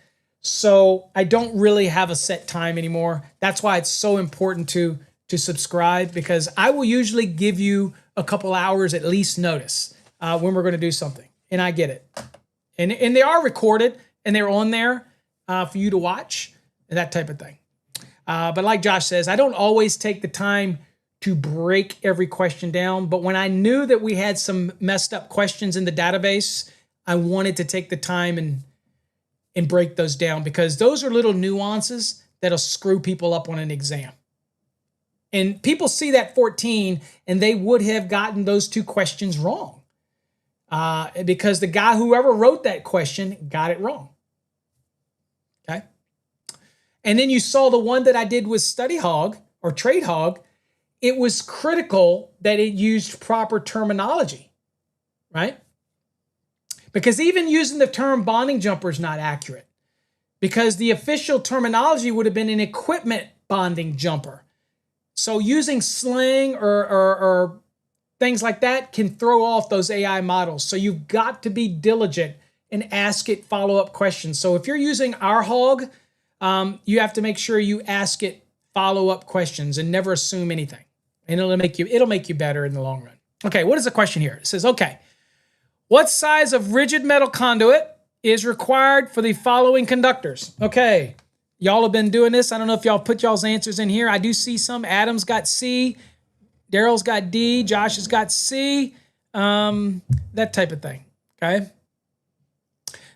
S1: So I don't really have a set time anymore. That's why it's so important to subscribe, because I will usually give you a couple hours at least notice when we're going to do something, and I get it. And they are recorded, and they're on there for you to watch, and that type of thing. But like Josh says, I don't always take the time to break every question down. But when I knew that we had some messed up questions in the database, I wanted to take the time and break those down, because those are little nuances that'll screw people up on an exam. And people see that 14 and they would have gotten those two questions wrong because the guy, whoever wrote that question, got it wrong. Okay. And then you saw the one that I did with Study Hog or Trade Hog. It was critical that it used proper terminology, right? Because even using the term bonding jumper is not accurate, because the official terminology would have been an equipment bonding jumper. So using slang or things like that can throw off those AI models. So you've got to be diligent and ask it follow-up questions. So if you're using our hog, you have to make sure you ask it follow-up questions and never assume anything. And it'll make you better in the long run. Okay, what is the question here? It says, okay, what size of rigid metal conduit is required for the following conductors? Okay, y'all have been doing this. I don't know if y'all put y'all's answers in here. I do see some. Adam's got C. Daryl's got D. Josh has got C. That type of thing, okay?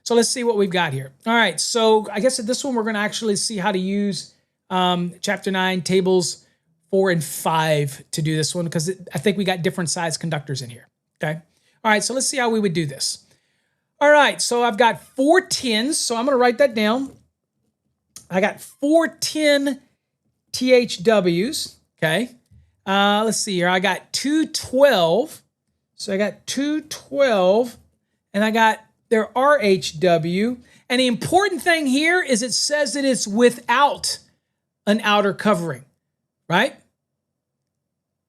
S1: So let's see what we've got here. All right, so I guess at this one we're going to actually see how to use Chapter 9, Tables 4 and 5 to do this one, because I think we got different size conductors in here, okay? All right, so let's see how we would do this. All right, so I've got 4 10s, so I'm going to write that down. I got 4 10 THWs, okay? Let's see here. I got 2 12. So I got 2 12, and I got their RHW. And the important thing here is it says that it's without an outer covering, right?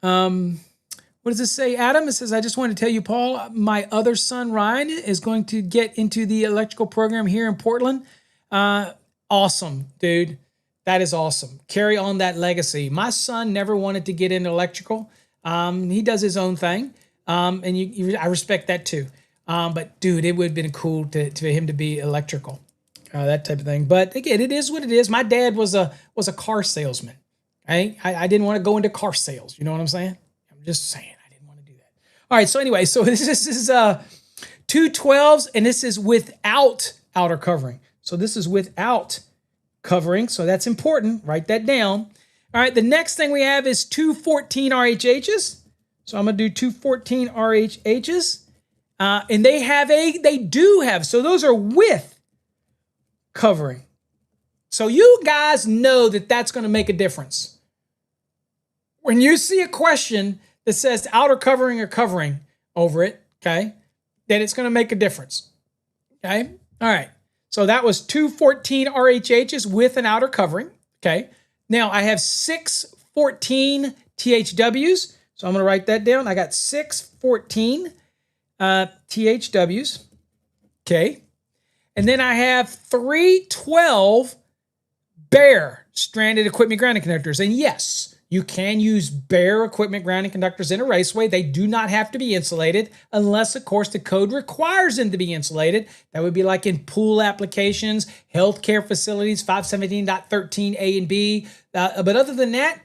S1: What does it say, Adam? It says, I just want to tell you, Paul, my other son, Ryan, is going to get into the electrical program here in Portland. Awesome, dude. That is awesome. Carry on that legacy. My son never wanted to get into electrical. He does his own thing, and I respect that too. But dude, it would have been cool for him to be electrical, that type of thing. But again, it is what it is. My dad was a car salesman. Right? I didn't want to go into car sales. You know what I'm saying? I'm just saying I didn't want to do that. All right. So anyway, so this is 2 12s, and this is without outer covering. So this is without covering. So that's important. Write that down. All right. The next thing we have is 2 14 RHHs. So I'm going to do 2 14 RHHs. And they do have, so those are with covering. So you guys know that that's going to make a difference. When you see a question that says outer covering or covering over it, okay, then it's going to make a difference. Okay. All right. So that was 2 14 RHHs with an outer covering. Okay. Now I have 6 14 THWs. So I'm going to write that down. I got 6 14 THWs. Okay. And then I have 3 12 bare stranded equipment grounding conductors. And yes, you can use bare equipment grounding conductors in a Raceway. They do not have to be insulated unless, of course, the code requires them to be insulated. That would be like in pool applications, healthcare facilities, 517.13 A and B. But other than that,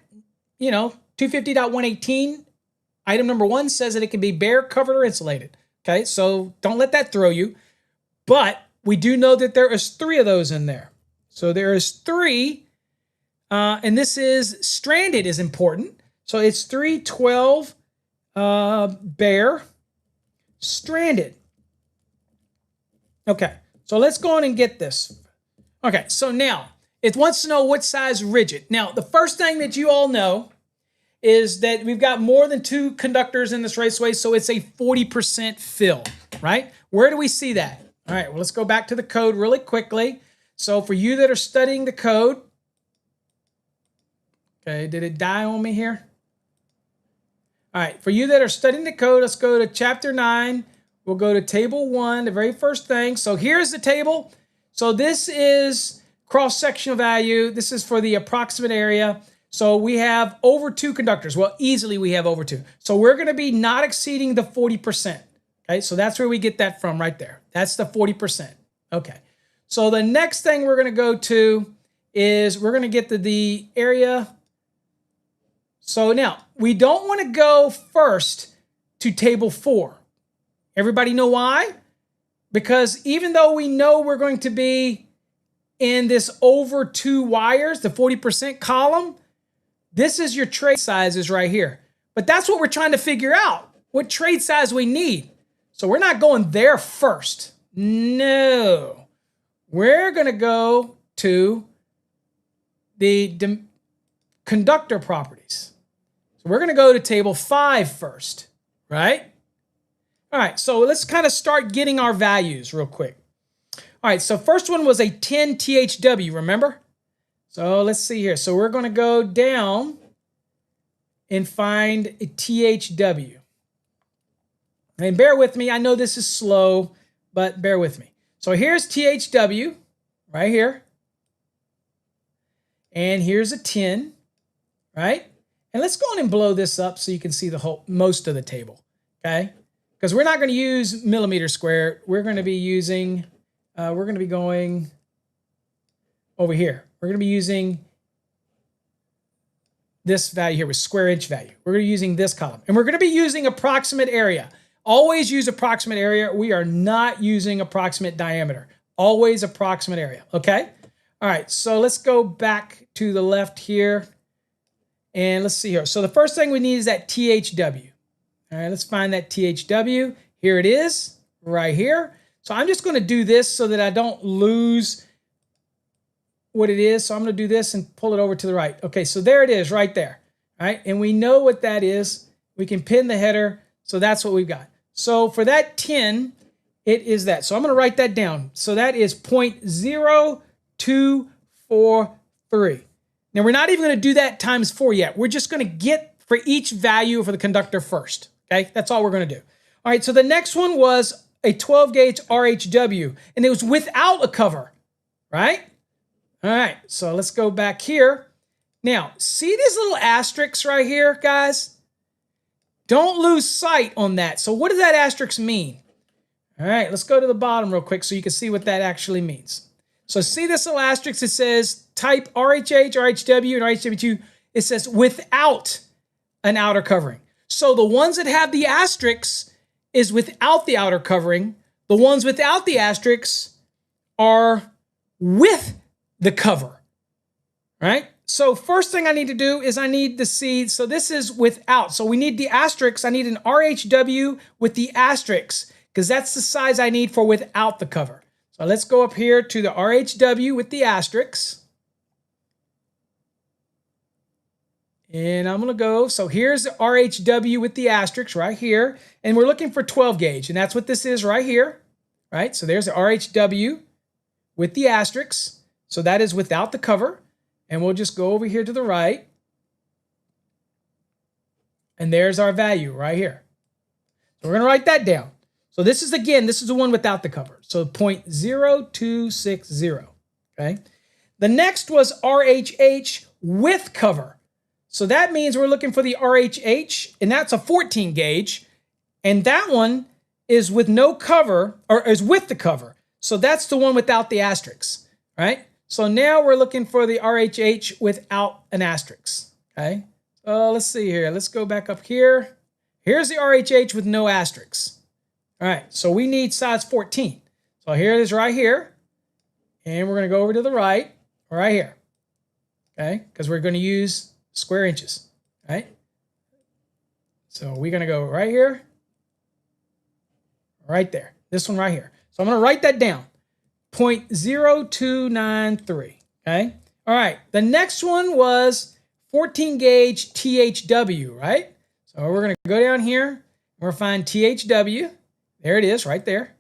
S1: 250.118, item number 1 says that it can be bare, covered, or insulated. Okay, so don't let that throw you. But we do know that there is 3 of those in there. So there is 3, and this is stranded is important. So it's 3 12 bare stranded. Okay, so let's go on and get this. Okay, so now it wants to know what size rigid. Now, the first thing that you all know is that we've got more than 2 conductors in this Raceway, so it's a 40% fill, right? Where do we see that? All right, well, let's go back to the code really quickly. So for you that are studying the code, okay, did it die on me here? All right, for you that are studying the code, let's go to Chapter 9. We'll go to Table 1, the very first thing. So here's the table. So this is cross-sectional value. This is for the approximate area. So we have over 2 conductors. Well, easily we have over 2. So we're going to be not exceeding the 40%. Okay, so that's where we get that from right there. That's the 40%. Okay, so the next thing we're going to go to is we're going to get to the area. So now, we don't want to go first to Table 4. Everybody know why? Because even though we know we're going to be in this over 2 wires, the 40% column, this is your trade sizes right here. But that's what we're trying to figure out, what trade size we need. So we're not going there first. No. We're going to go to the conductor properties. So we're going to go to Table 5 first, right? All right, so let's kind of start getting our values real quick. All right, so first one was a 10 THW, remember? So let's see here. So we're going to go down and find a THW. And bear with me. I know this is slow, but bear with me. So here's THW right here. And here's a 10, right? And let's go on and blow this up so you can see the whole, most of the table, okay? Because we're not going to use millimeter square. We're going to be using, we're going to be going over here. We're going to be using this value here with square inch value. We're going to be using this column. And we're going to be using approximate area. Always use approximate area. We are not using approximate diameter. Always approximate area, okay? All right, so let's go back to the left here. And let's see here. So the first thing we need is that THW. All right, let's find that THW. Here it is, right here. So I'm just going to do this so that I don't lose what it is. So I'm going to do this and pull it over to the right. Okay, so there it is right there. All right, and we know what that is. We can pin the header. So that's what we've got. So for that 10, it is that. So I'm going to write that down. So that is 0.0243. Now we're not even going to do that times 4 yet. We're just going to get for each value for the conductor first. Okay, that's all we're going to do. All right, so the next one was a 12 gauge RHW, and it was without a cover, right? All right, so let's go back here. Now, see these little asterisks right here, guys? Don't lose sight on that. So what does that asterisk mean? All right, let's go to the bottom real quick so you can see what that actually means. So see this little asterisk, it says type RHH, RHW, and RHW2. It says without an outer covering. So the ones that have the asterisks is without the outer covering. The ones without the asterisks are with the cover, right? So first thing I need to do is I need to see, so this is without. So we need the asterisks. I need an RHW with the asterisks because that's the size I need for without the cover. So let's go up here to the RHW with the asterisks. And I'm going to go, so here's the RHW with the asterisks right here. And we're looking for 12 gauge. And that's what this is right here, right? So there's the RHW with the asterisks. So that is without the cover. And we'll just go over here to the right. And there's our value right here. So we're going to write that down. So this is, again, this is the one without the cover. So 0.0260, okay? The next was RHH with cover. So that means we're looking for the RHH, and that's a 14 gauge. And that one is with no cover, or is with the cover. So that's the one without the asterisks, right? So now we're looking for the RHH without an asterisk, okay? So let's see here. Let's go back up here. Here's the RHH with no asterisks. All right, so we need size 14. So here it is right here. And we're going to go over to the right here, okay? Because we're going to use square inches, right? So we're going to go right here, right there. This one right here. So I'm going to write that down. 0.0293, okay? All right, the next one was 14 gauge THW, right? So we're going to go down here. We're going to find THW. There it is right there.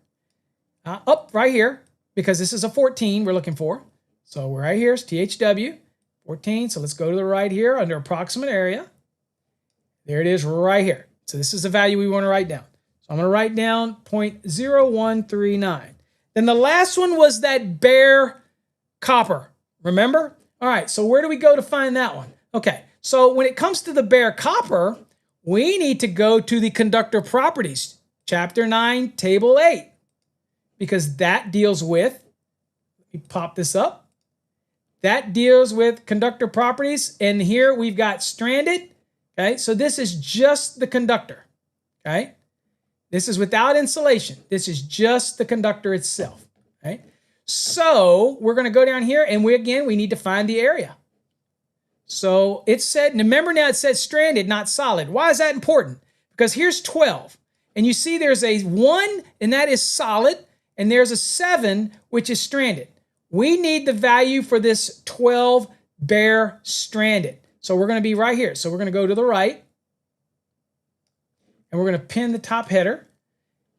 S1: Up right here, because this is a 14 we're looking for. So right here is THW, 14. So let's go to the right here under approximate area. There it is right here. So this is the value we want to write down. So I'm going to write down 0.0139. Then the last one was that bare copper. Remember? All right, so where do we go to find that one? Okay, so when it comes to the bare copper, we need to go to the conductor properties, Chapter 9, Table 8, because that deals with, let me pop this up, that deals with conductor properties, and here we've got stranded, okay? So this is just the conductor, okay? This is without insulation. This is just the conductor itself, right? So we're going to go down here, and we need to find the area. So it said, remember now it says stranded, not solid. Why is that important? Because here's 12. And you see there's a 1, and that is solid, and there's a 7, which is stranded. We need the value for this 12 bare stranded. So we're going to be right here. So we're going to go to the right, and we're going to pin the top header.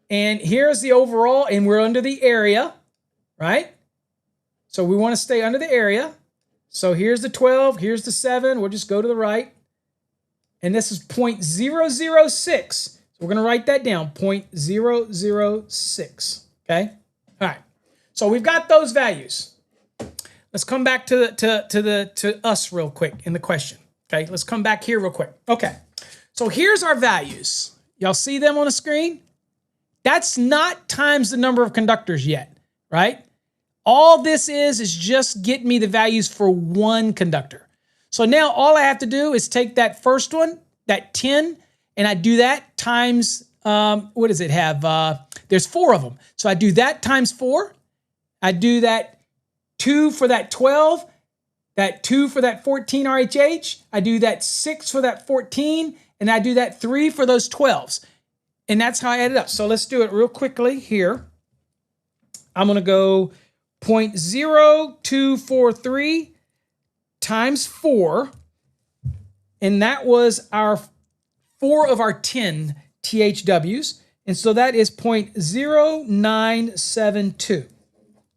S1: And here's the overall, and we're under the area, right? So we want to stay under the area. So here's the 12, here's the 7. We'll just go to the right. And this is 0.006. So we're going to write that down, 0.006, okay? All right, so we've got those values. Let's come back to us real quick in the question, okay? Let's come back here real quick. Okay, so here's our values. Y'all see them on the screen? That's not times the number of conductors yet, right? All this is just get me the values for one conductor. So now all I have to do is take that first one, that 10, and I do that times, what does it have? There's 4 of them. So I do that times 4. I do that 2 for that 12, that 2 for that 14 RHH. I do that 6 for that 14, and I do that 3 for those 12s. And that's how I add it up. So let's do it real quickly here. I'm going to go 0.0243 times 4. And that was our 4 of our 10 THWs. And so that is 0.0972.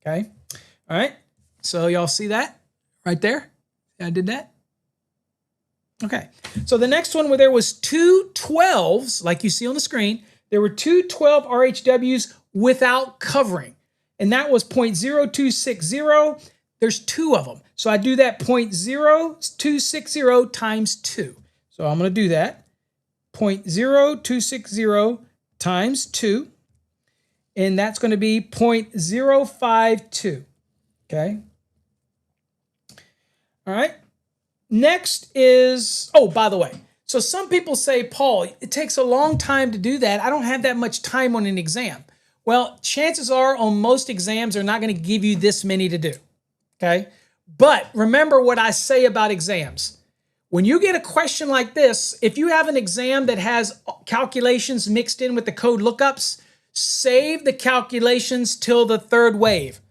S1: Okay. All right. So y'all see that right there? I did that. Okay. So the next one where there was 2 12s, like you see on the screen, there were 2 12 RHWs without covering. And that was 0.0260. There's 2 of them. So I do that 0.0260 times 2. So I'm going to do that. 0.0260 times 2. And that's going to be 0.052. Okay. All right. Next is, oh, by the way, so some people say, Paul, it takes a long time to do that. I don't have that much time on an exam. Well, chances are on most exams, they're not going to give you this many to do. Okay. But remember what I say about exams. When you get a question like this, if you have an exam that has calculations mixed in with the code lookups, save the calculations till the 3rd wave.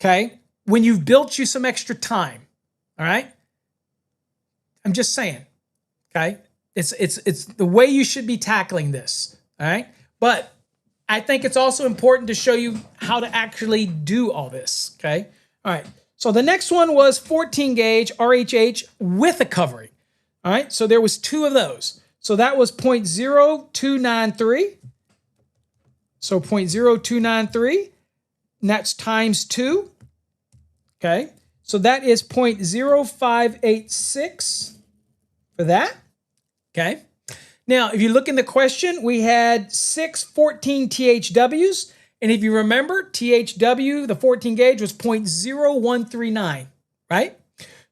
S1: Okay. When you've built you some extra time. All right. I'm just saying, okay? It's the way you should be tackling this, all right? But I think it's also important to show you how to actually do all this, okay? All right, so the next one was 14 gauge RHH with a covering, all right? So there was 2 of those. So that was 0.0293. So 0.0293, and that's times 2, okay? So that is 0.0586 for that, okay? Now, if you look in the question, we had 6 14 THWs, and if you remember, THW, the 14 gauge, was 0.0139, right?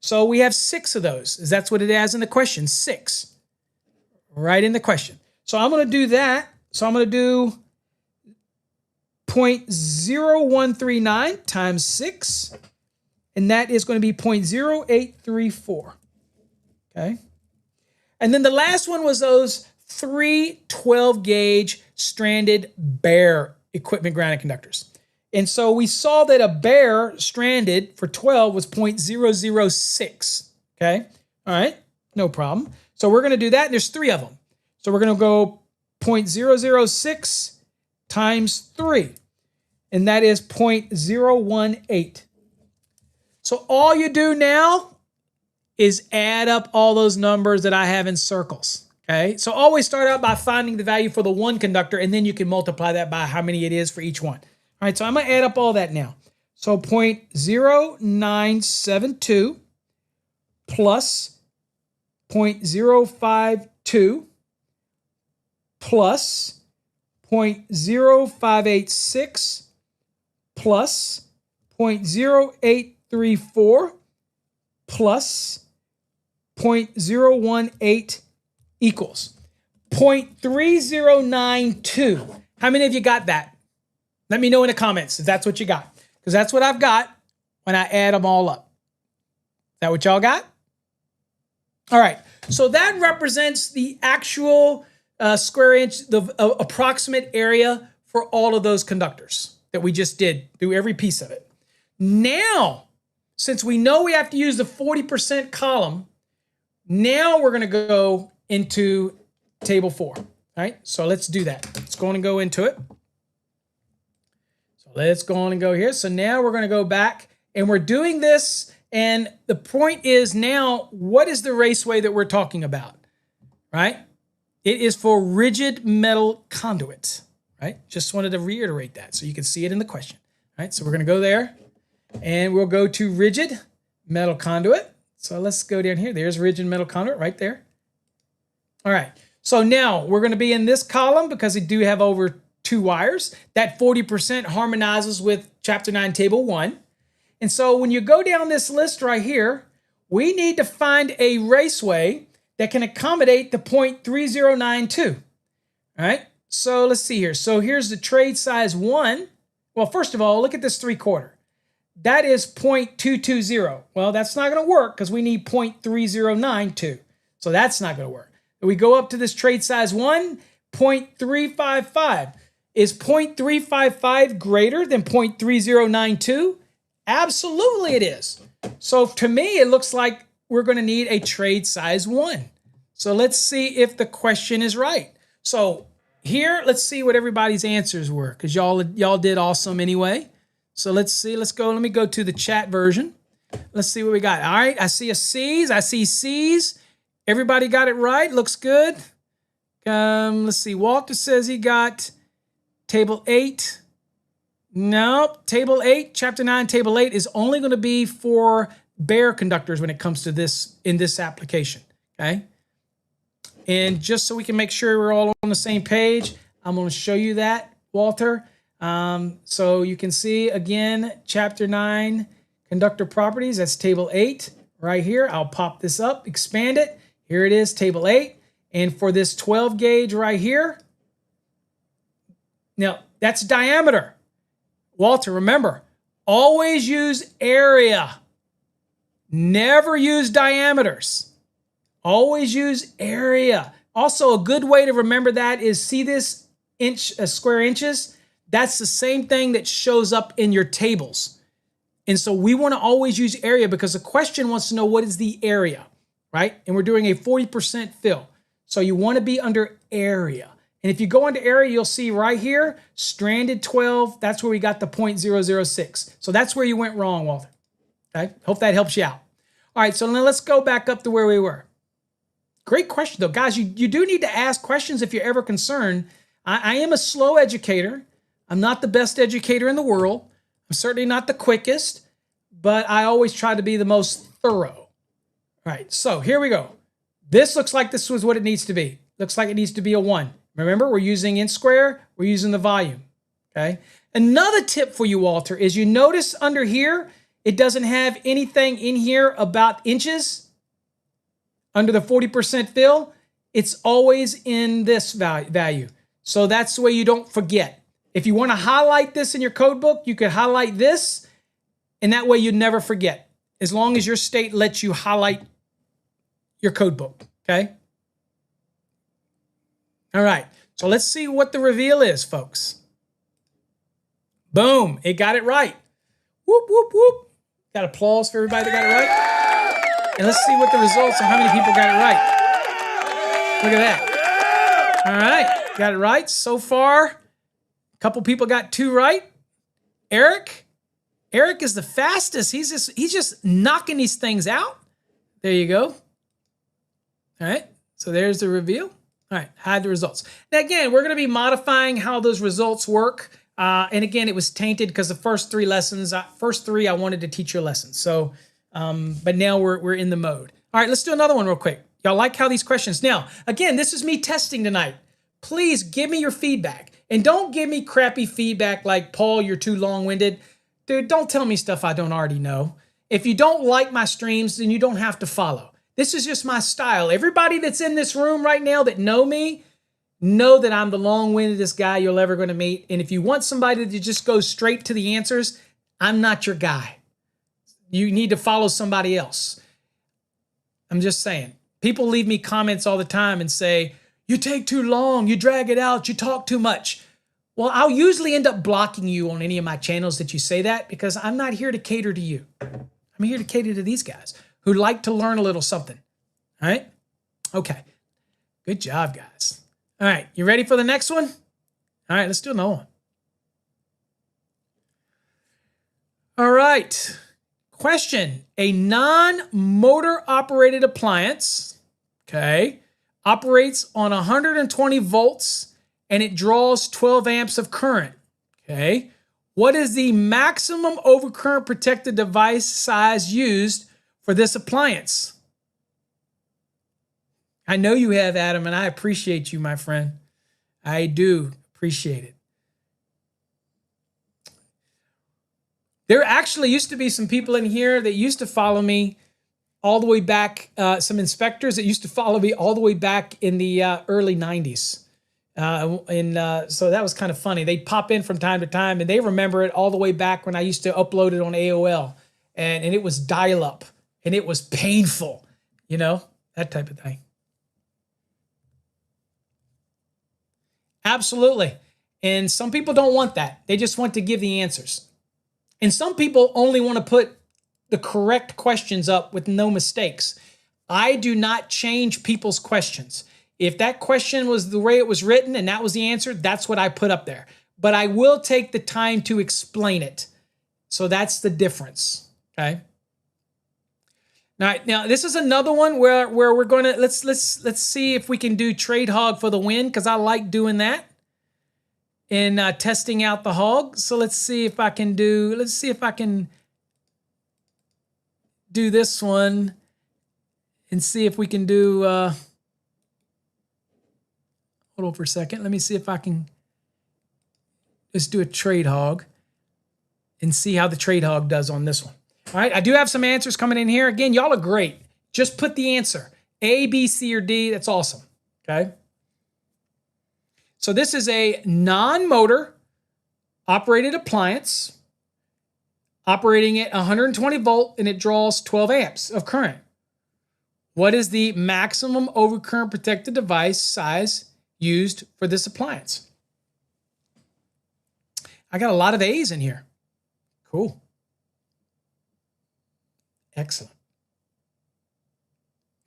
S1: So we have 6 of those. That's what it has in the question, 6, right in the question. So I'm going to do that. So I'm going to do 0.0139 times 6, and that is going to be 0.0834, okay? And then the last one was those 3 12-gauge stranded bare equipment grounded conductors. And so we saw that a bare stranded for 12 was 0.006, okay? All right, no problem. So we're going to do that, and there's 3 of them. So we're going to go 0.006 times 3, and that is 0.018. So all you do now is add up all those numbers that I have in circles, okay? So always start out by finding the value for the one conductor, and then you can multiply that by how many it is for each one. All right, so I'm going to add up all that now. So 0.0972 plus 0.052 plus 0.0586 plus 0.0834 plus 0.018 equals 0.3092. How many of you got that? Let me know in the comments if that's what you got, because that's what I've got when I add them all up. Is that what y'all got? All right, so that represents the actual square inch, the approximate area for all of those conductors that we just did through every piece of it. Now, since we know we have to use the 40% column, now we're going to go into table 4. All right, so let's do that. Let's go on and go into it. So let's go on and go here. So now we're going to go back, and we're doing this. And the point is now, what is the raceway that we're talking about, right? It is for rigid metal conduit, right? Just wanted to reiterate that so you can see it in the question. All right, so we're going to go there, and we'll go to rigid metal conduit. So let's go down here. There's rigid metal conduit right there. All right, so now we're going to be in this column because we do have over 2 wires. That 40% harmonizes with Chapter 9, Table 1. And so when you go down this list right here, we need to find a raceway that can accommodate the 0.3092. All right, so let's see here. So here's the trade size 1. Well, first of all, look at this 3/4. That is 0.220. Well, that's not going to work because we need 0.3092. So that's not going to work. We go up to this trade size 1, 0.355. Is 0.355 greater than 0.3092? Absolutely it is. So to me, it looks like we're going to need a trade size 1. So let's see if the question is right. So here, let's see what everybody's answers were, because y'all did awesome anyway. So let's see. Let's go. Let me go to the chat version. Let's see what we got. All right. I see a C's. I see C's. Everybody got it right. Looks good. Let's see. Walter says he got Table 8. No, Table 8, Chapter 9, Table 8 is only going to be for bare conductors when it comes to this in this application. Okay. And just so we can make sure we're all on the same page, I'm going to show you that, Walter. So you can see, again, Chapter 9, Conductor Properties. That's Table 8 right here. I'll pop this up, expand it. Here it is, Table 8. And for this 12 gauge right here, now that's diameter. Walter, remember, always use area. Never use diameters. Always use area. Also, a good way to remember that is, see this square inches? That's the same thing that shows up in your tables. And so we want to always use area because the question wants to know what is the area, right? And we're doing a 40% fill. So you want to be under area. And if you go into area, you'll see right here, stranded 12, that's where we got the 0.006. So that's where you went wrong, Walter. Okay, hope that helps you out. All right, so now let's go back up to where we were. Great question, though. Guys, you do need to ask questions if you're ever concerned. I am a slow educator. I'm not the best educator in the world. I'm certainly not the quickest, but I always try to be the most thorough. All right, so here we go. This looks like this was what it needs to be. Looks like it needs to be a 1. Remember, we're using inch square. We're using the volume, okay? Another tip for you, Walter, is you notice under here, it doesn't have anything in here about inches. Under the 40% fill, it's always in this value. So that's the way you don't forget. If you want to highlight this in your code book, you could highlight this, and that way you'd never forget, as long as your state lets you highlight your code book, okay? All right, so let's see what the reveal is, folks. Boom, it got it right. Whoop, whoop, whoop. Got applause for everybody that got it right. And let's see what the results of how many people got it right. Look at that. All right, got it right so far. A couple people got 2 right. Eric is the fastest. He's just knocking these things out. There you go. All right, so there's the reveal. All right, hide the results. Now, again, we're going to be modifying how those results work. And again, it was tainted because the first 3 lessons, I wanted to teach you a lesson. So, but now we're in the mode. All right, let's do another one real quick. Y'all like how these questions? Now, again, this is me testing tonight. Please give me your feedback. And don't give me crappy feedback like, Paul, you're too long-winded. Dude, don't tell me stuff I don't already know. If you don't like my streams, then you don't have to follow. This is just my style. Everybody that's in this room right now that know me, know that I'm the long-windedest guy you're ever going to meet. And if you want somebody to just go straight to the answers, I'm not your guy. You need to follow somebody else. I'm just saying. People leave me comments all the time and say, you take too long, you drag it out, you talk too much. Well, I'll usually end up blocking you on any of my channels that you say that, because I'm not here to cater to you. I'm here to cater to these guys who like to learn a little something. All right? Okay. Good job, guys. All right. You ready for the next one? All right. Let's do another one. All right. Question. A non-motor operated appliance, okay, operates on 120 volts and it draws 12 amps of current. Okay. What is the maximum overcurrent protected device size used for this appliance? I know you have, Adam, and I appreciate you, my friend. I do appreciate it. There actually used to be some people in here that used to follow me all the way back, some inspectors that used to follow me all the way back in the early 90s. So that was kind of funny. They'd pop in from time to time, and they remember it all the way back when I used to upload it on AOL, and it was dial-up, and it was painful, you know, that type of thing. Absolutely. And some people don't want that. They just want to give the answers. And some people only want to put the correct questions up with no mistakes. I do not change people's questions. If that question was the way it was written and that was the answer, that's what I put up there. But I will take the time to explain it. So that's the difference. Okay. Now this is another one where we're going to let's see if we can do trade hog for the win, because I like doing that in testing out the hog. So let's see if I can do this one and see if we can do hold on for a second. Let me see if I can just do a trade hog and see how the trade hog does on this one. All right, I do have some answers coming in here. Again, y'all are great. Just put the answer. A, B, C, or D. That's awesome. Okay. So this is a non-motor operated appliance operating at 120 volt, and it draws 12 amps of current. What is the maximum overcurrent protected device size used for this appliance? I got a lot of A's in here. Cool. Excellent.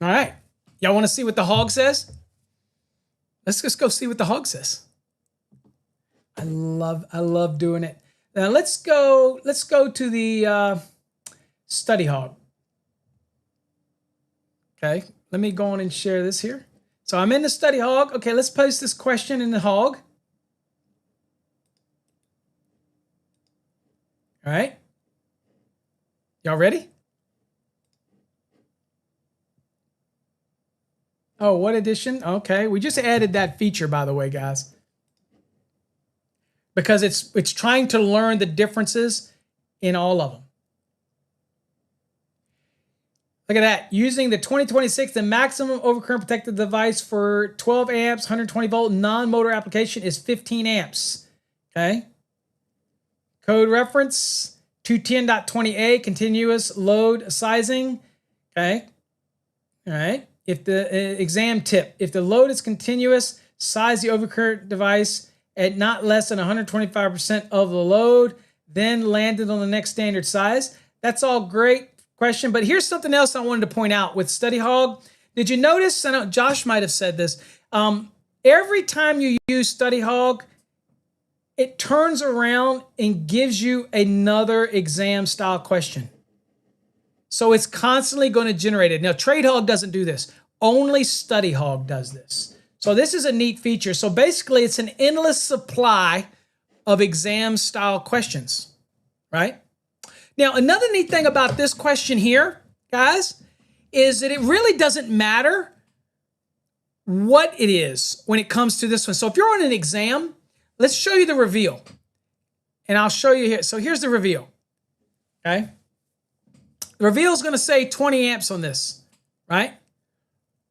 S1: All right. Y'all want to see what the hog says? Let's just go see what the hog says. I love doing it. Now let's go to the study hog. Okay. Let me go on and share this here. So I'm in the study hog. Okay, let's place this question in the hog. All right. Y'all ready? Oh, what edition? Okay, we just added that feature, by the way, guys, because it's trying to learn the differences in all of them. Look at that. Using the 2026, the maximum overcurrent protected device for 12 amps, 120 volt non-motor application is 15 amps. Okay. Code reference 210.20a, continuous load sizing. Okay. All right. If the exam tip, if the load is continuous, size the overcurrent device at not less than 125% of the load, then landed on the next standard size. That's all great question, but here's something else I wanted to point out with Study Hog. Did you notice, I know Josh might have said this, every time you use Study Hog, it turns around and gives you another exam style question. So it's constantly going to generate it. Now, Trade Hog doesn't do this. Only Study Hog does this. So this is a neat feature. So basically, it's an endless supply of exam-style questions, right? Now, another neat thing about this question here, guys, is that it really doesn't matter what it is when it comes to this one. So if you're on an exam, let's show you the reveal. And I'll show you here. So here's the reveal, okay? The reveal is going to say 20 amps on this, right?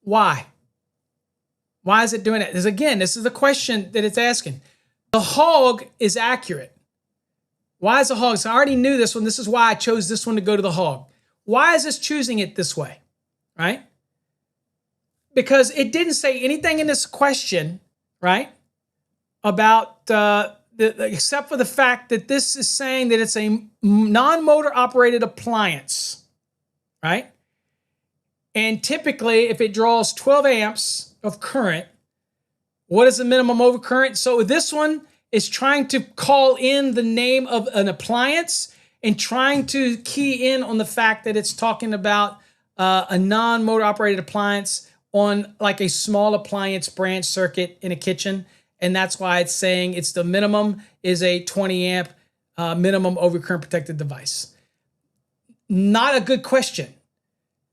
S1: Why? Why is it doing that? Because again, this is the question that it's asking. The hog is accurate. Why is the hog? So I already knew this one. This is why I chose this one to go to the hog. Why is this choosing it this way, right? Because it didn't say anything in this question, right, about except for the fact that this is saying that it's a non-motor operated appliance, right? And typically, if it draws 12 amps of current, what is the minimum overcurrent? So this one is trying to call in the name of an appliance and trying to key in on the fact that it's talking about a non-motor operated appliance on like a small appliance branch circuit in a kitchen. And that's why it's saying it's the minimum is a 20 amp minimum overcurrent protected device. Not a good question.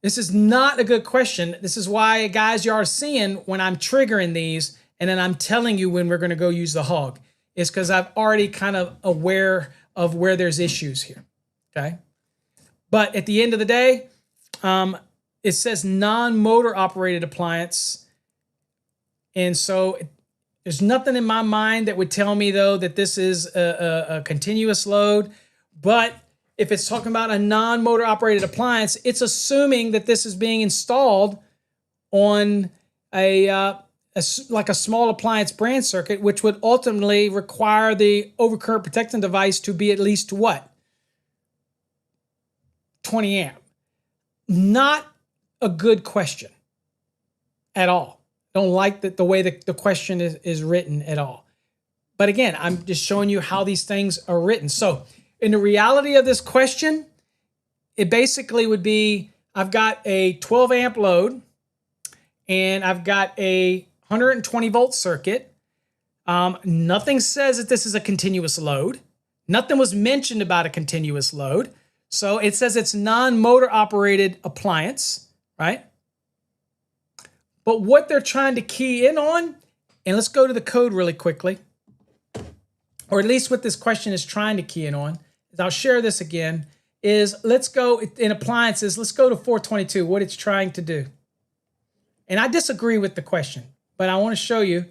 S1: This is not a good question. This is why, guys, you are seeing when I'm triggering these and then I'm telling you when we're going to go use the hog. It's because I've already kind of aware of where there's issues here, okay? But at the end of the day, it says non-motor operated appliance. And so there's nothing in my mind that would tell me, though, that this is a continuous load. But if it's talking about a non-motor operated appliance, it's assuming that this is being installed on like a small appliance branch circuit, which would ultimately require the overcurrent protection device to be at least what? 20 amp. Not a good question at all. Don't like the way the question is written at all. But again, I'm just showing you how these things are written. So in the reality of this question, it basically would be, I've got a 12 amp load and I've got a 120 volt circuit. Nothing says that this is a continuous load. Nothing was mentioned about a continuous load. So it says it's non-motor operated appliance, right? But what they're trying to key in on, and let's go to the code really quickly, or at least what this question is trying to key in on, is I'll share this again, is let's go in appliances, let's go to 422, what it's trying to do. And I disagree with the question, but I want to show you.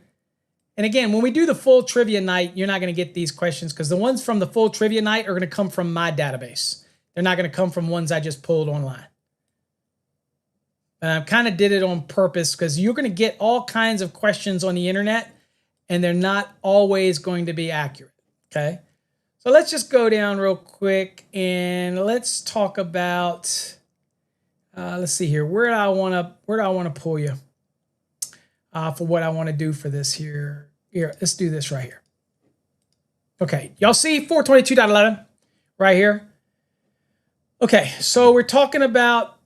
S1: And again, when we do the full trivia night, you're not going to get these questions because the ones from the full trivia night are going to come from my database. They're not going to come from ones I just pulled online. And I kind of did it on purpose because you're going to get all kinds of questions on the internet and they're not always going to be accurate, okay? So let's just go down real quick and let's talk about, let's see here. Where do I want to pull you for what I want to do for this here? Here, let's do this right here. Okay, y'all see 422.11 right here? Okay, so we're talking about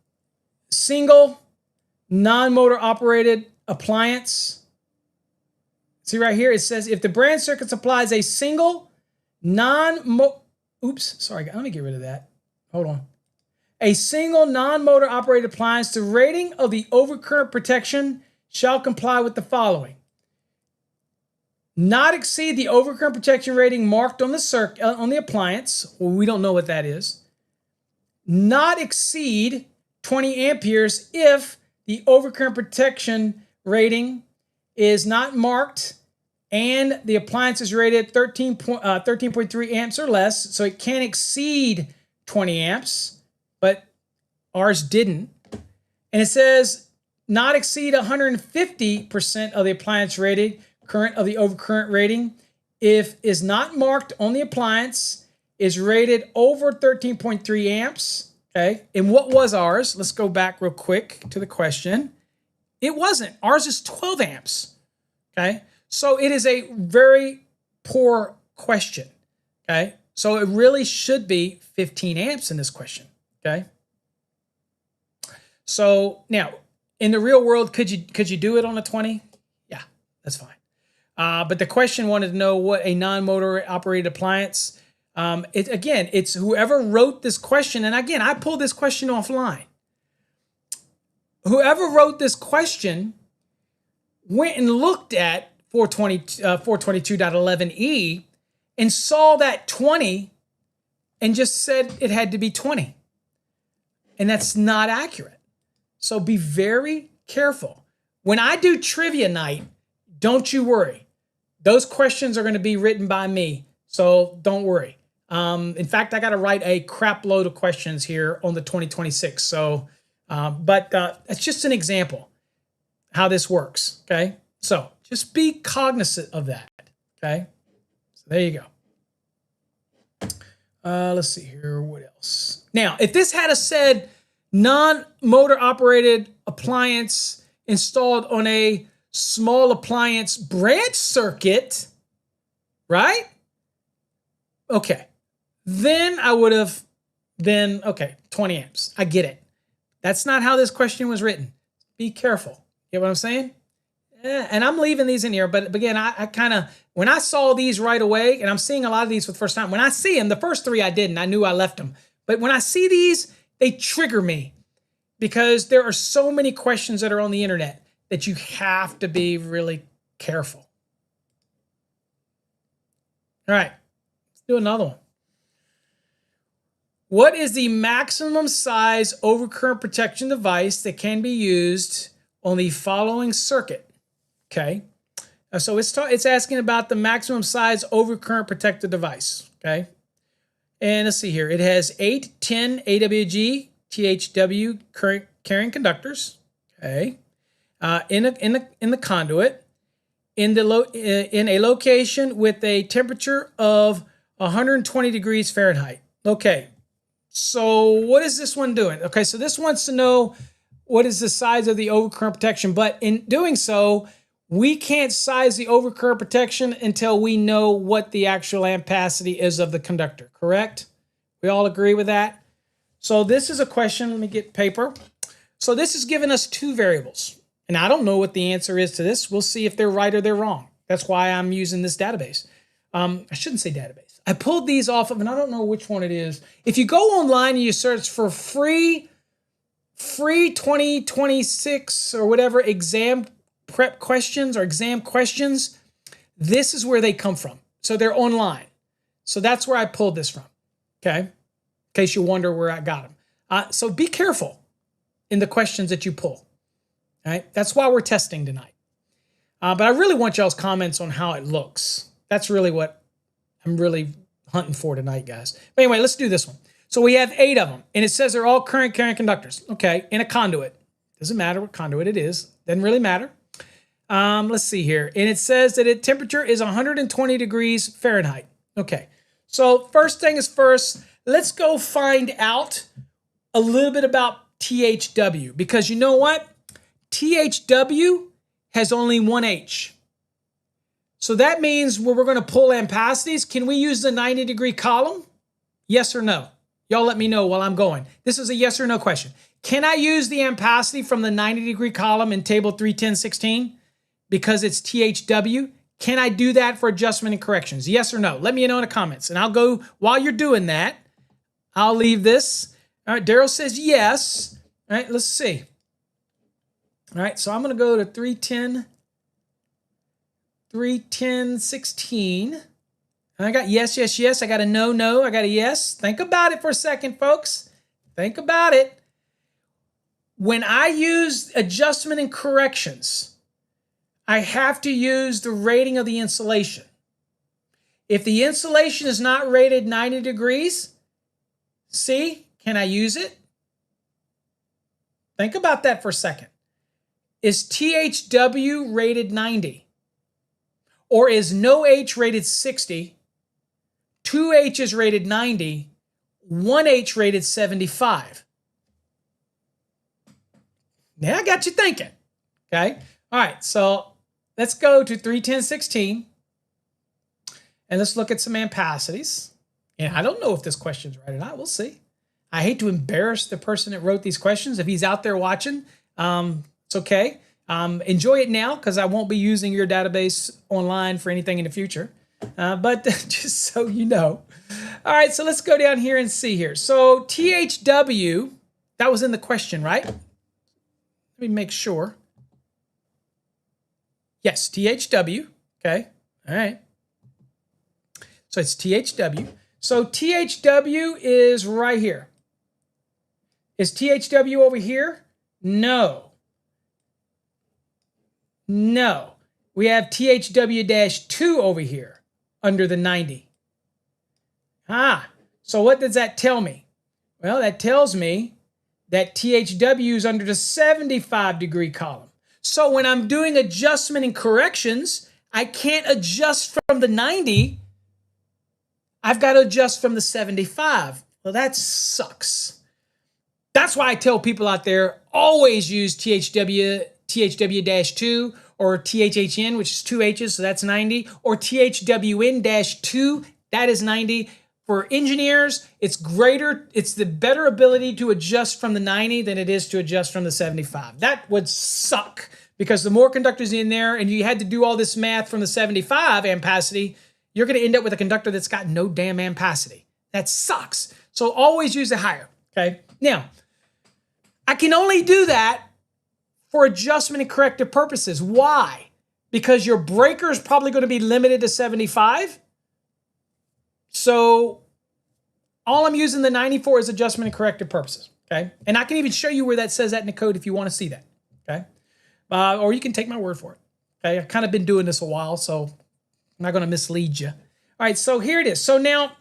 S1: single non-motor operated appliance. See right here, it says if the branch circuit supplies a single let me get rid of that. Hold on. A single non-motor operated appliance, the rating of the overcurrent protection shall comply with the following. Not exceed the overcurrent protection rating marked on the appliance. Well, we don't know what that is. Not exceed 20 amperes if the overcurrent protection rating is not marked and the appliance is rated 13.3 amps or less, so it can exceed 20 amps, but ours didn't. And it says not exceed 150% of the appliance rated current of the overcurrent rating if is not marked on the appliance, is rated over 13.3 amps, okay? And what was ours? Let's go back real quick to the question. It wasn't. Ours is 12 amps, okay? So it is a very poor question, okay? So it really should be 15 amps in this question, okay? So now, in the real world, could you do it on a 20? Yeah, that's fine. But the question wanted to know what a non-motor operated appliance. It's whoever wrote this question. And again, I pulled this question offline. Whoever wrote this question went and looked at 422.11e and saw that 20 and just said it had to be 20. And that's not accurate. So be very careful. When I do trivia night, don't you worry. Those questions are going to be written by me, so don't worry. In fact, I got to write a crap load of questions here on the 2026. So, but it's just an example how this works, okay? So just be cognizant of that, okay? So there you go. Let's see here, what else? Now, if this had said non-motor operated appliance installed on a small appliance branch circuit, right? Okay. Then I would have okay, 20 amps. I get it. That's not how this question was written. Be careful, Get what I'm saying? And I'm leaving these in here, but again, I kind of, when I saw these right away, and I'm seeing a lot of these for the first time, when I see them, the first three I didn't, I knew I left them. But when I see these, they trigger me because there are so many questions that are on the internet that you have to be really careful. All right, let's do another one. What is the maximum size overcurrent protection device that can be used on the following circuit? Okay, so it's asking about the maximum size overcurrent protected device. Okay, and let's see here. It has 8, 10 AWG THW current carrying conductors. Okay, in the conduit, in a location with a temperature of 120 degrees Fahrenheit. Okay, so what is this one doing? Okay, so this wants to know what is the size of the overcurrent protection, but in doing so, we can't size the overcurrent protection until we know what the actual ampacity is of the conductor, correct? We all agree with that? So this is a question, let me get paper. So this is giving us two variables, and I don't know what the answer is to this. We'll see if they're right or they're wrong. That's why I'm using this database. I shouldn't say database. I pulled these off of, and I don't know which one it is. If you go online and you search for free 2026 or whatever exam prep questions or exam questions, this is where they come from. So they're online. So that's where I pulled this from, okay? In case you wonder where I got them. So be careful in the questions that you pull, all right? That's why we're testing tonight. But I really want y'all's comments on how it looks. That's really what I'm really hunting for tonight, guys. But anyway, let's do this one. So we have 8 of them, and it says they're all current carrying conductors, okay, in a conduit. Doesn't matter what conduit it is. Doesn't really matter. Let's see here. And it says that its temperature is 120 degrees Fahrenheit. Okay. So first thing is first, let's go find out a little bit about THW, because you know what? THW has only one H. So that means when we're going to pull ampacities, can we use the 90-degree column? Yes or no? Y'all let me know while I'm going. This is a yes or no question. Can I use the ampacity from the 90-degree column in table 31016? Because it's THW, can I do that for adjustment and corrections? Yes or no? Let me know in the comments. And I'll go, while you're doing that, I'll leave this. All right, Daryl says yes. All right, let's see. All right, so I'm going to go to 31016. And I got yes, yes, yes. I got a no, no. I got a yes. Think about it for a second, folks. Think about it. When I use adjustment and corrections, I have to use the rating of the insulation. If the insulation is not rated 90 degrees, see, can I use it? Think about that for a second. Is THW rated 90? Or is no H rated 60, 2H is rated 90, 1H rated 75? Now I got you thinking, okay? All right, so let's go to 31016 and let's look at some ampacities. And I don't know if this question's right or not. We'll see. I hate to embarrass the person that wrote these questions. If he's out there watching, it's okay. Enjoy it now because I won't be using your database online for anything in the future. But just so you know. All right, so let's go down here and see here. So THW, that was in the question, right? Let me make sure. Yes, THW. Okay. All right. So it's THW. So THW is right here. Is THW over here? No. No. We have THW-2 over here under the 90. So what does that tell me? Well, that tells me that THW is under the 75-degree column. So when I'm doing adjustment and corrections, I can't adjust from the 90. I've got to adjust from the 75. Well, that sucks. That's why I tell people out there, always use THW-2 or THHN, which is 2 H's, so that's 90, or THWN-2, that is 90. For engineers, it's the better ability to adjust from the 90 than it is to adjust from the 75. That would suck because the more conductors in there and you had to do all this math from the 75 ampacity, you're going to end up with a conductor that's got no damn ampacity. That sucks. So always use the higher, okay? Now, I can only do that for adjustment and corrective purposes. Why? Because your breaker is probably going to be limited to 75. So all I'm using the 94 is adjustment and corrective purposes, okay? And I can even show you where that says that in the code if you want to see that, okay? Or you can take my word for it, okay? I've kind of been doing this a while, so I'm not going to mislead you. All right, so here it is. So now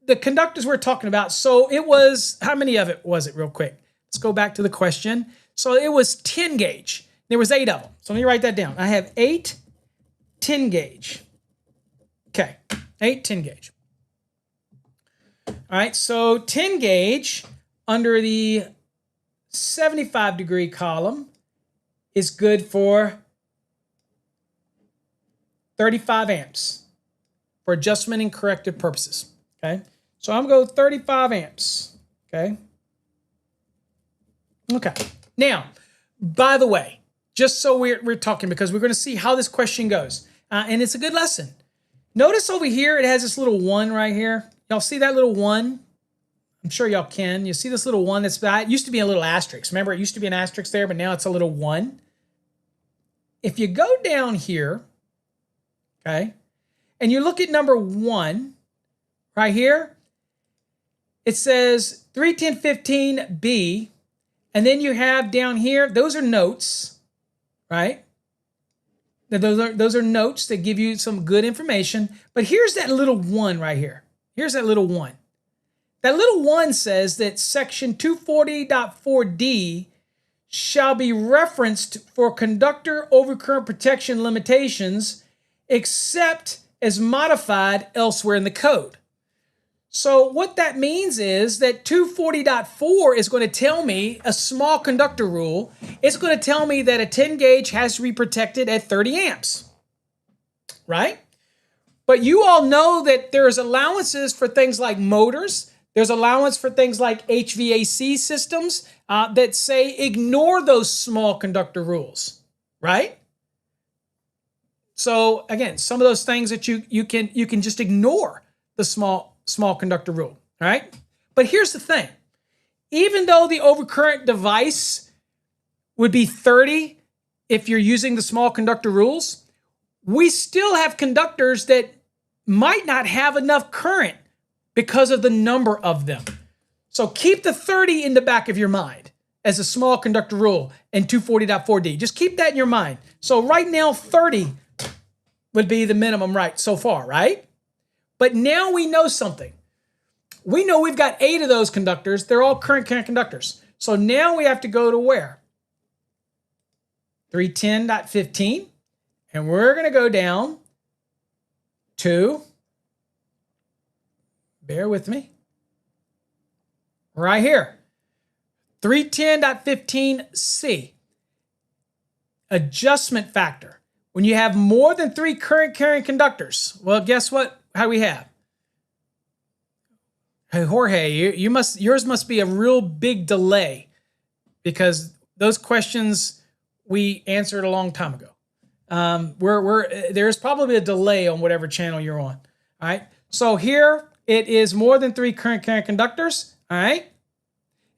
S1: the conductors we're talking about, so it was, how many of it was it real quick? Let's go back to the question. So it was 10 gauge. There was 8 of them. So let me write that down. I have 8 10 gauge. Okay, 8 10 gauge. All right, so 10 gauge under the 75 degree column is good for 35 amps for adjustment and corrective purposes, okay? So I'm going to go 35 amps, okay? Okay, now, by the way, just so we're talking, because we're going to see how this question goes, and it's a good lesson. Notice over here, it has this little 1 right here. Y'all see that little 1? I'm sure y'all can. You see this little 1 that's, it used to be a little asterisk. Remember, it used to be an asterisk there, but now it's a little 1. If you go down here, okay, and you look at number 1, right here, it says 31015B, and then you have down here, those are notes, right? Those are notes that give you some good information. But here's that little 1 right here. Here's that little 1. That little 1 says that section 240.4D shall be referenced for conductor overcurrent protection limitations except as modified elsewhere in the code. So what that means is that 240.4 is going to tell me a small conductor rule. It's going to tell me that a 10 gauge has to be protected at 30 amps, right? But you all know that there's allowances for things like motors. There's allowance for things like HVAC systems that say ignore those small conductor rules, right? So again, some of those things that you can just ignore the small conductor rule, all right? But here's the thing. Even though the overcurrent device would be 30 if you're using the small conductor rules, we still have conductors that might not have enough current because of the number of them. So keep the 30 in the back of your mind as a small conductor rule in 240.4D. Just keep that in your mind. So right now, 30 would be the minimum right so far, right? But now we know something. We know we've got 8 of those conductors. They're all current conductors. So now we have to go to where? 310.15. And we're going to go down to, bear with me, right here, 310.15C, adjustment factor. When you have more than 3 current carrying conductors, well, guess what? How we have? Hey, Jorge, yours must be a real big delay because those questions we answered a long time ago. There's probably a delay on whatever channel you're on. All right. So here it is more than 3 current carrying conductors. All right.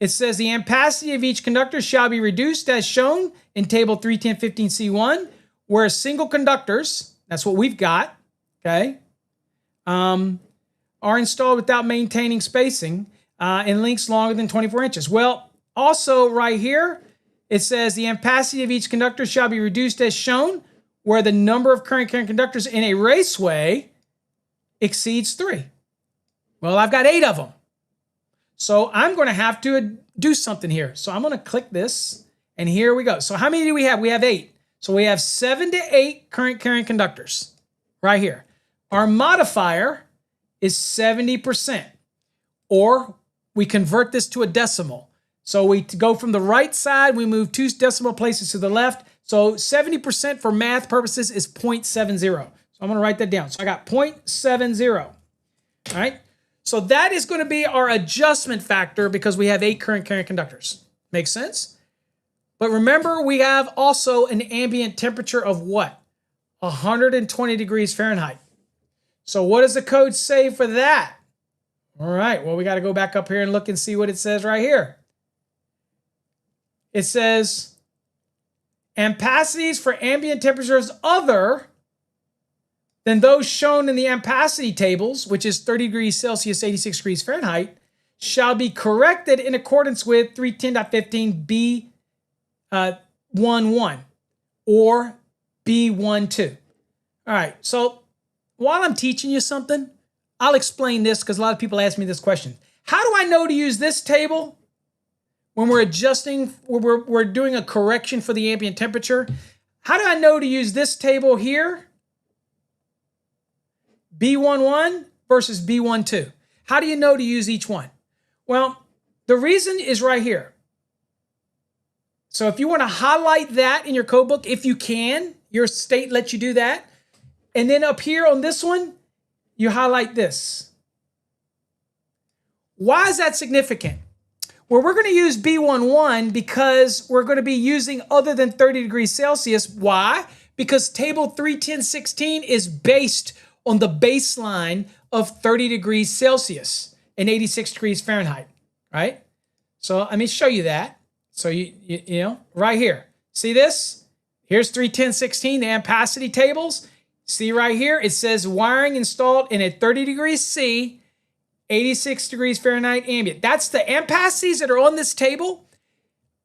S1: It says the ampacity of each conductor shall be reduced as shown in table 310.15C1, where single conductors, that's what we've got, okay, are installed without maintaining spacing in lengths longer than 24 inches. Well, also right here, it says the ampacity of each conductor shall be reduced as shown, where the number of current carrying conductors in a raceway exceeds 3. Well, I've got 8 of them. So I'm going to have to do something here. So I'm going to click this, and here we go. So how many do we have? We have 8. So we have 7 to 8 current carrying conductors right here. Our modifier is 70%, or we convert this to a decimal. So we go from the right side, we move 2 decimal places to the left. So 70% for math purposes is 0.70. So I'm going to write that down. So I got 0.70. All right. So that is going to be our adjustment factor because we have 8 current carrying conductors. Makes sense? But remember, we have also an ambient temperature of what? 120 degrees Fahrenheit. So what does the code say for that? All right, well, we got to go back up here and look and see what it says right here. It says ampacities for ambient temperatures other than those shown in the ampacity tables, which is 30 degrees Celsius, 86 degrees Fahrenheit, shall be corrected in accordance with 310.15b11 or B12. All right, so while I'm teaching you something, I'll explain this because a lot of people ask me this question. How do I know to use this table when we're adjusting, we're doing a correction for the ambient temperature? How do I know to use this table here, B11 versus B12? How do you know to use each one? Well, the reason is right here. So if you want to highlight that in your code book, if you can, your state lets you do that. And then up here on this one, you highlight this. Why is that significant? Well, we're going to use B11 because we're going to be using other than 30 degrees Celsius. Why? Because table 310.16 is based on the baseline of 30 degrees Celsius and 86 degrees Fahrenheit, right? So let me show you that. So you know, right here. See this? Here's 310.16, the ampacity tables. See right here, it says wiring installed in a 30 degrees C, 86 degrees Fahrenheit ambient. That's the ampacities that are on this table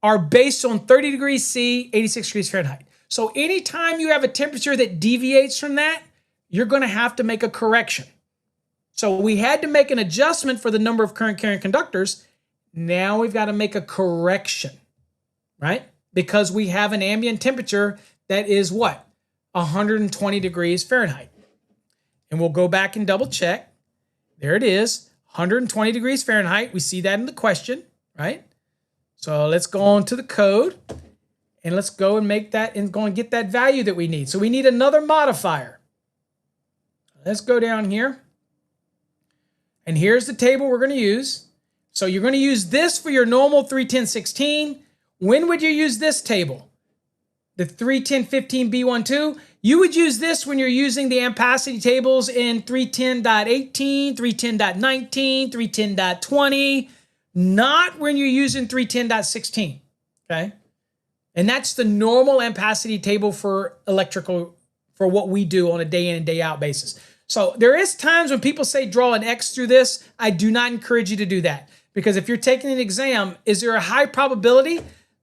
S1: are based on 30 degrees C, 86 degrees Fahrenheit. So anytime you have a temperature that deviates from that, you're going to have to make a correction. So we had to make an adjustment for the number of current carrying conductors. Now we've got to make a correction, right? Because we have an ambient temperature that is what? 120 degrees Fahrenheit. And we'll go back and double check. There it is, 120 degrees Fahrenheit. We see that in the question, right? So let's go on to the code and let's go and make that and go and get that value that we need. So we need another modifier. Let's go down here. And here's the table we're going to use. So you're going to use this for your normal 310.16. When would you use this table? The 310.15b12, you would use this when you're using the ampacity tables in 310.18, 310.19, 310.20, not when you're using 310.16, okay? And that's the normal ampacity table for electrical, for what we do on a day in and day out basis. So there is times when people say draw an X through this. I do not encourage you to do that because if you're taking an exam, is there a high probability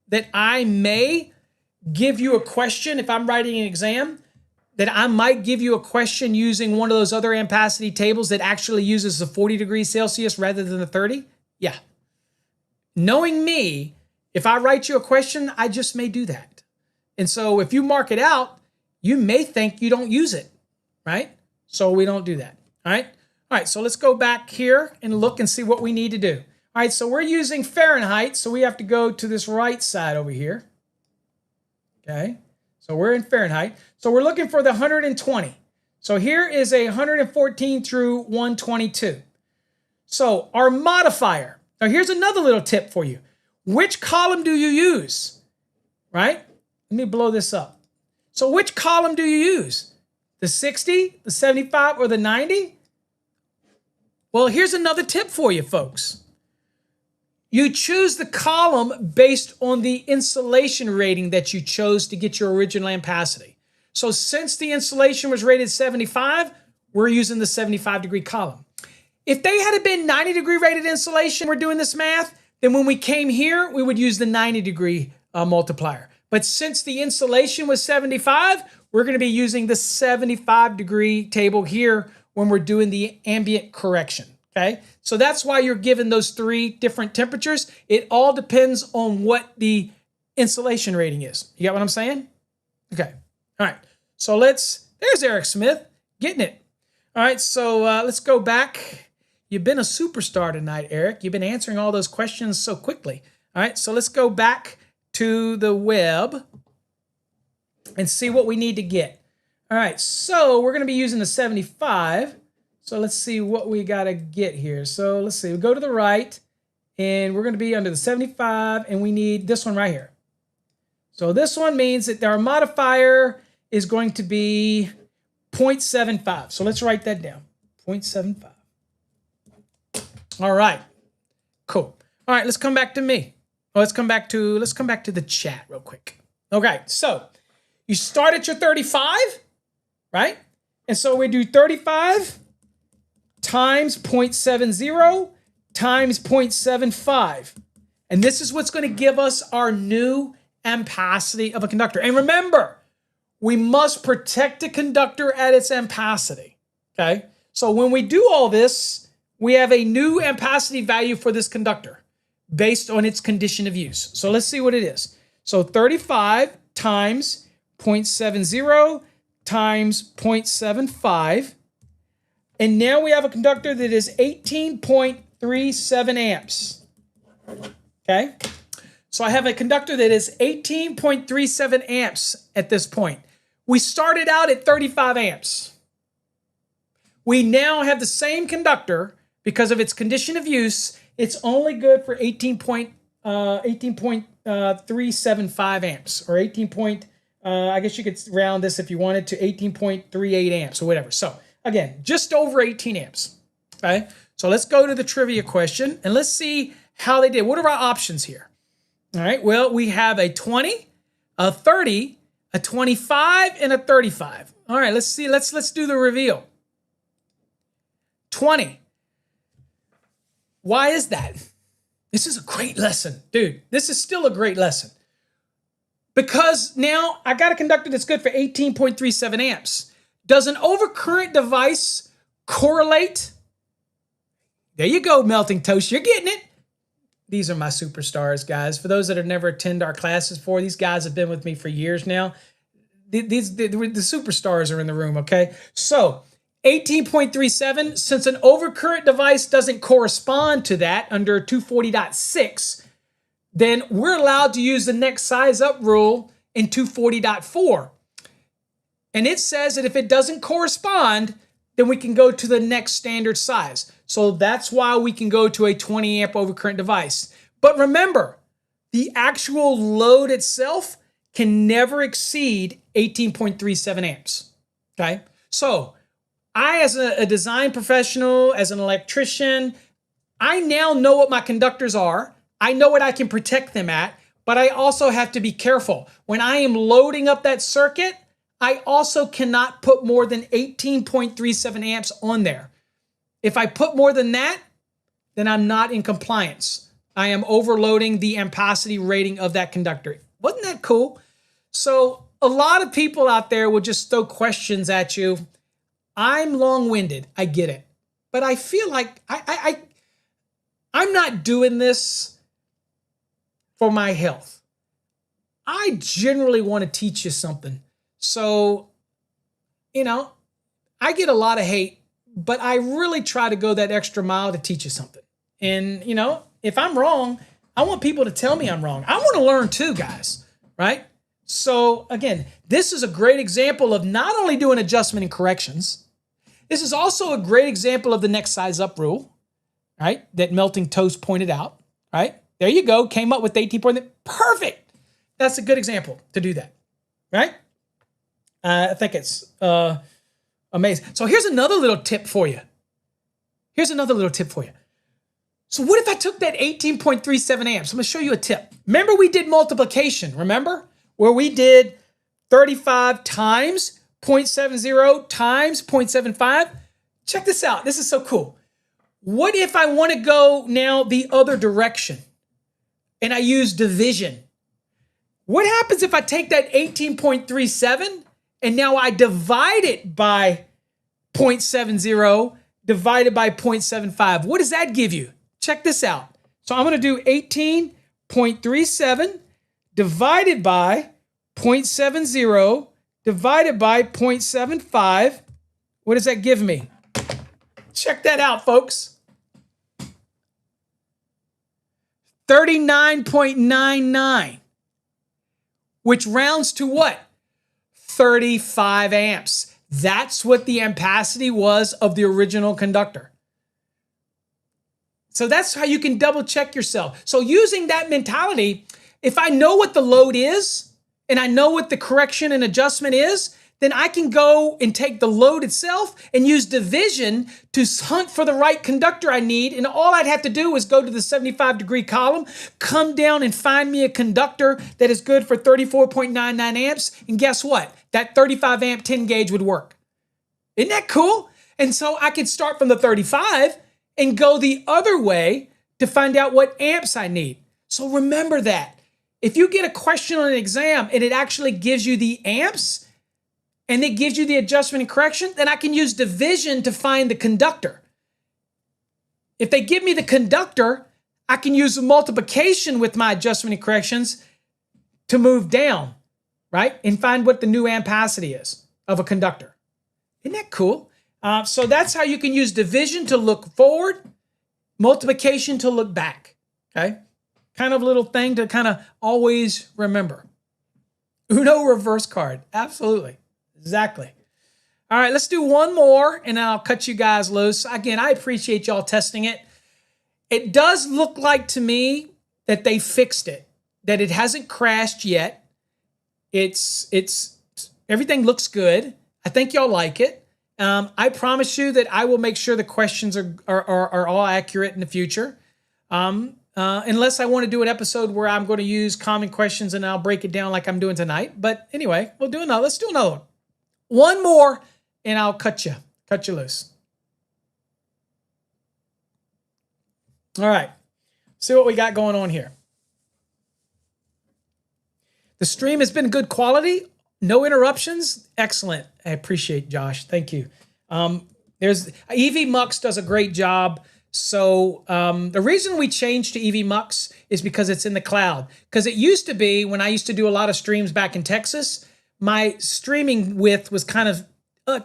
S1: that I may give you a question, if I'm writing an exam, that I might give you a question using one of those other ampacity tables that actually uses the 40 degrees Celsius rather than the 30? Yeah. Knowing me, if I write you a question, I just may do that. And so if you mark it out, you may think you don't use it, right? So we don't do that, all right? All right, so let's go back here and look and see what we need to do. All right, so we're using Fahrenheit, so we have to go to this right side over here. Okay, so we're in Fahrenheit. So we're looking for the 120. So here is a 114 through 122. So our modifier. Now here's another little tip for you. Which column do you use? Right? Let me blow this up. So which column do you use? The 60, the 75, or the 90? Well, here's another tip for you, folks. You choose the column based on the insulation rating that you chose to get your original ampacity. So since the insulation was rated 75, we're using the 75 degree column. If they had been 90 degree rated insulation, we're doing this math, then when we came here, we would use the 90 degree multiplier. But since the insulation was 75, we're going to be using the 75 degree table here when we're doing the ambient correction. Okay, so that's why you're given those three different temperatures. It all depends on what the insulation rating is. You got what I'm saying? Okay, all right. So there's Eric Smith getting it. All right, so let's go back. You've been a superstar tonight, Eric. You've been answering all those questions so quickly. All right, so let's go back to the web and see what we need to get. All right, so we're going to be using the 75. So let's see what we got to get here. So let's see. We go to the right, and we're going to be under the 75, and we need this one right here. So this one means that our modifier is going to be 0.75. So let's write that down, 0.75. All right, cool. All right, let's come back to me. Let's come back to the chat real quick. Okay, so you start at your 35, right? And so we do 35 times 0.70 times 0.75. And this is what's going to give us our new ampacity of a conductor. And remember, we must protect the conductor at its ampacity, okay? So when we do all this, we have a new ampacity value for this conductor based on its condition of use. So let's see what it is. So 35 times 0.70 times 0.75. And now we have a conductor that is 18.37 amps. Okay? So I have a conductor that is 18.37 amps at this point. We started out at 35 amps. We now have the same conductor because of its condition of use. It's only good for 18.375 amps, or 18. I guess you could round this if you wanted to 18.38 amps or whatever. So again, just over 18 amps. Okay, so let's go to the trivia question and let's see how they did. What are our options here? All right, well, we have a 20, a 30, a 25, and a 35. All right, let's see. Let's do the reveal. 20. Why is that? This is a great lesson, dude. This is still a great lesson. Because now I got a conductor that's good for 18.37 amps. Does an overcurrent device correlate? There you go, melting toast. You're getting it. These are my superstars, guys. For those that have never attended our classes before, these guys have been with me for years now. The superstars are in the room, okay? So 18.37, since an overcurrent device doesn't correspond to that under 240.6, then we're allowed to use the next size up rule in 240.4. And it says that if it doesn't correspond, then we can go to the next standard size. So that's why we can go to a 20 amp overcurrent device. But remember, the actual load itself can never exceed 18.37 amps, okay? So I, as a design professional, as an electrician, I now know what my conductors are. I know what I can protect them at, but I also have to be careful. When I am loading up that circuit, I also cannot put more than 18.37 amps on there. If I put more than that, then I'm not in compliance. I am overloading the ampacity rating of that conductor. Wasn't that cool? So a lot of people out there will just throw questions at you. I'm long-winded, I get it. But I feel like I'm not doing this for my health. I generally want to teach you something. So, you know, I get a lot of hate, but I really try to go that extra mile to teach you something. And, you know, if I'm wrong, I want people to tell me I'm wrong. I want to learn too, guys, right? So, again, this is a great example of not only doing adjustment and corrections, this is also a great example of the next size up rule, right? That Melting Toast pointed out, right? There you go. Came up with 18 point. Perfect. That's a good example to do that, right? I think it's amazing. So here's another little tip for you. So what if I took that 18.37 amps? I'm going to show you a tip. Remember we did multiplication, remember? Where we did 35 times 0.70 times 0.75. Check this out. This is so cool. What if I want to go now the other direction and I use division? What happens if I take that 18.37 and now I divide it by 0.70 divided by 0.75? What does that give you? Check this out. So I'm going to do 18.37 divided by 0.70 divided by 0.75. What does that give me? Check that out, folks. 39.99, which rounds to what? 35 amps. That's what the ampacity was of the original conductor. So that's how you can double check yourself. So using that mentality, if I know what the load is, and I know what the correction and adjustment is, then I can go and take the load itself and use division to hunt for the right conductor I need. And all I'd have to do is go to the 75-degree column, come down and find me a conductor that is good for 34.99 amps. And guess what? That 35 amp 10 gauge would work. Isn't that cool? And so I could start from the 35 and go the other way to find out what amps I need. So remember that. If you get a question on an exam and it actually gives you the amps, and it gives you the adjustment and correction, then I can use division to find the conductor. If they give me the conductor, I can use the multiplication with my adjustment and corrections to move down, right? And find what the new ampacity is of a conductor. Isn't that cool? So that's how you can use division to look forward, multiplication to look back, okay? Kind of little thing to kind of always remember. Uno reverse card, absolutely. Exactly. All right, let's do one more and then I'll cut you guys loose. Again, I appreciate y'all testing it. It does look like to me that they fixed it, that it hasn't crashed yet. It's everything looks good. I think y'all like it. I promise you that I will make sure the questions are all accurate in the future. Unless I want to do an episode where I'm going to use common questions and I'll break it down like I'm doing tonight. But anyway, we'll do another. Let's do another one. One more, and I'll cut you loose. All right, see what we got going on here. The stream has been good quality, no interruptions. Excellent. I appreciate Josh. Thank you. There's EV Mux does a great job. So the reason we changed to EV Mux is because it's in the cloud. Because it used to be when I used to do a lot of streams back in Texas, my streaming width was kind of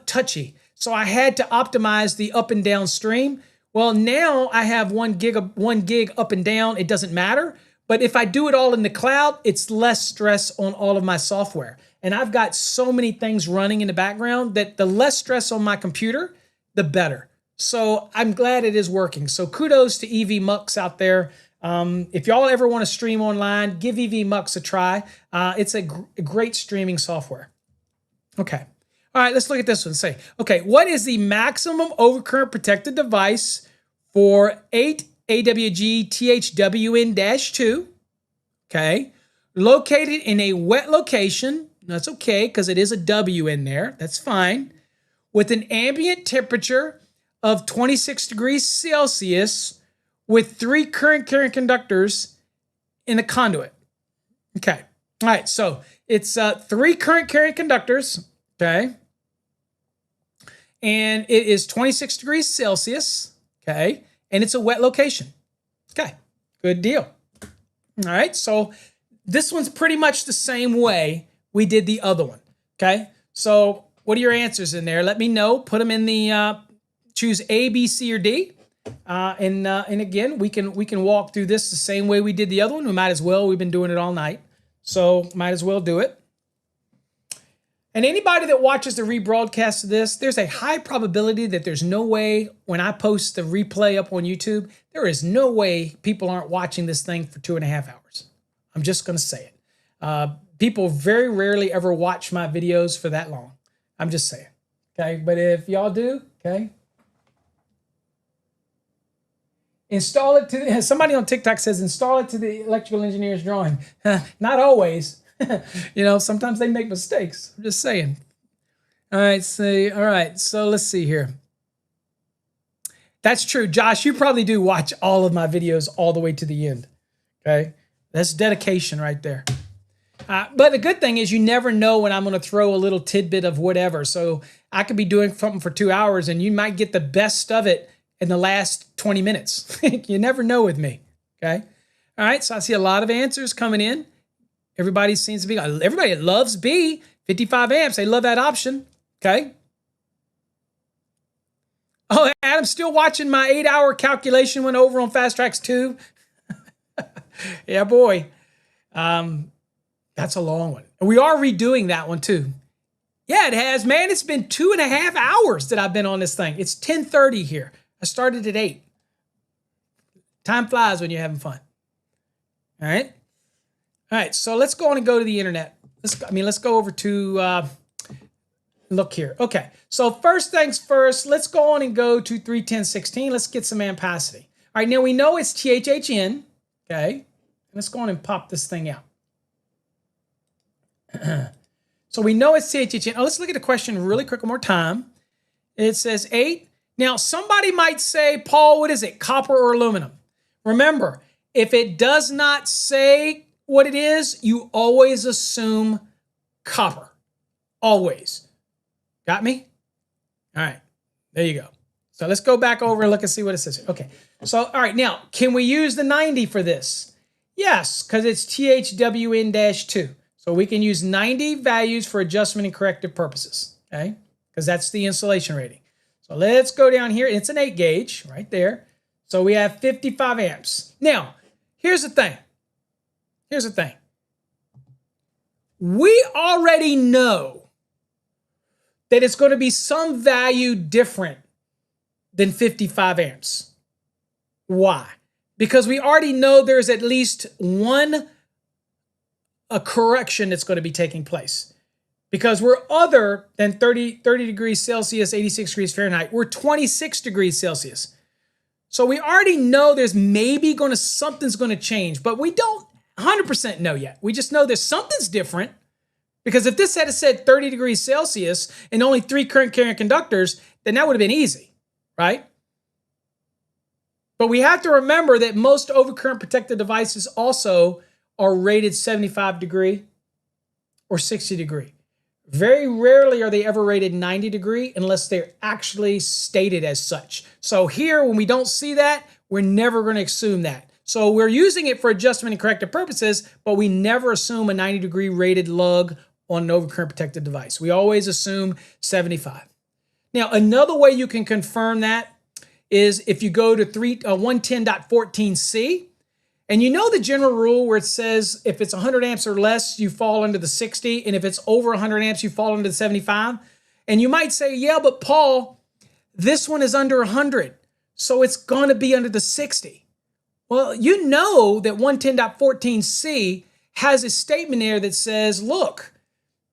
S1: touchy. So I had to optimize the up and down stream. Well, now I have 1 gig up and down. It doesn't matter. But if I do it all in the cloud, it's less stress on all of my software. And I've got so many things running in the background that the less stress on my computer, the better. So I'm glad it is working. So kudos to EV Mux out there. If y'all ever want to stream online, give EV Mux a try. It's a great streaming software. Okay. All right, let's look at this one. Say, okay, what is the maximum overcurrent protected device for 8 AWG THWN-2? Okay. Located in a wet location. That's okay because it is a W in there. That's fine. With an ambient temperature of 26 degrees Celsius with 3 current carrying conductors in the conduit. Okay. All right. So it's 3 current carrying conductors. Okay. And it is 26 degrees Celsius. Okay. And it's a wet location. Okay. Good deal. All right. So this one's pretty much the same way we did the other one. Okay. So what are your answers in there? Let me know. Put them in the, choose A, B, C, or D. And again, we can walk through this the same way we did the other one. We might as well. We've been doing it all night. So might as well do it. And anybody that watches the rebroadcast of this, there's a high probability that there's no way when I post the replay up on YouTube, there is no way people aren't watching this thing for 2.5 hours. I'm just going to say it. People very rarely ever watch my videos for that long. I'm just saying. Okay. But if y'all do, okay. Install it to, somebody on TikTok says, install it to the electrical engineer's drawing. Not always. Sometimes they make mistakes. I'm just saying. All right, so let's see here. That's true. Josh, you probably do watch all of my videos all the way to the end. Okay? That's dedication right there. But the good thing is you never know when I'm going to throw a little tidbit of whatever. So I could be doing something for 2 hours and you might get the best of it in the last 20 minutes. You never know with me. Okay? All right, so I see a lot of answers coming in. Everybody seems to be, everybody loves B, 55 amps. They love that option. Okay. Oh, Adam's still watching my 8-hour calculation went over on Fast Tracks 2. Yeah, boy. That's a long one. And we are redoing that one too. Yeah, it has, man. It's been 2.5 hours that I've been on this thing. It's 10:30 here. I started at 8. Time flies when you're having fun. All right. All right, so let's go on and go to the internet. let's go over to, look here. Okay, so first things first, let's go on and go to 31016. Let's get some ampacity. All right, now we know it's THHN, okay? Let's go on and pop this thing out. So we know it's THHN. Oh, let's look at the question really quick one more time. It says 8. Now, somebody might say, Paul, what is it, copper or aluminum? Remember, if it does not say what it is, you always assume copper. Always. Got me? All right, there you go. So let's go back over and look and see what it says. Okay, so all right, now, can we use the 90 for this? Yes, because it's THWN-2. So we can use 90 values for adjustment and corrective purposes, okay? Because that's the insulation rating. So let's go down here. It's an 8 gauge right there. So we have 55 amps. Now, here's the thing. Here's the thing. We already know that it's going to be some value different than 55 amps. Why? Because we already know there's at least a correction that's going to be taking place. Because we're other than 30 degrees Celsius, 86 degrees Fahrenheit. We're 26 degrees Celsius. So we already know there's maybe something's going to change, but we don't 100% know yet. We just know there's something's different. Because if this had said 30 degrees Celsius and only 3 current carrying conductors, then that would have been easy, right? But we have to remember that most overcurrent protected devices also are rated 75 degree or 60 degree. Very rarely are they ever rated 90 degree unless they're actually stated as such. So here, when we don't see that, we're never going to assume that. So we're using it for adjustment and corrective purposes, but we never assume a 90 degree rated lug on an overcurrent protected device. We always assume 75. Now, another way you can confirm that is if you go to 110.14c, and you know the general rule where it says if it's 100 amps or less, you fall under the 60, and if it's over 100 amps, you fall under the 75. And you might say, yeah, but Paul, this one is under 100, so it's going to be under the 60. Well, you know that 110.14c has a statement there that says, look,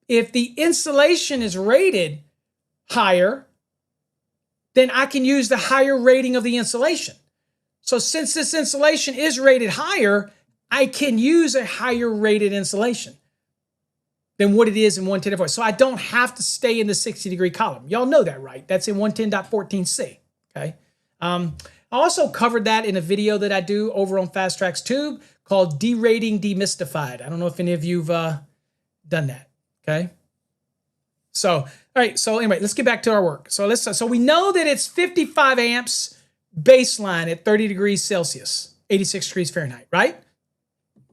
S1: if the insulation is rated higher, then I can use the higher rating of the insulation. So since this insulation is rated higher, I can use a higher rated insulation than what it is in 110.4. So I don't have to stay in the 60 degree column. Y'all know that, right? That's in 110.14c, okay? I also covered that in a video that I do over on Fast Track's Tube called Derating Demystified. I don't know if any of you've done that, okay? So, all right, so anyway, let's get back to our work. So we know that it's 55 amps baseline at 30 degrees Celsius, 86 degrees Fahrenheit, right?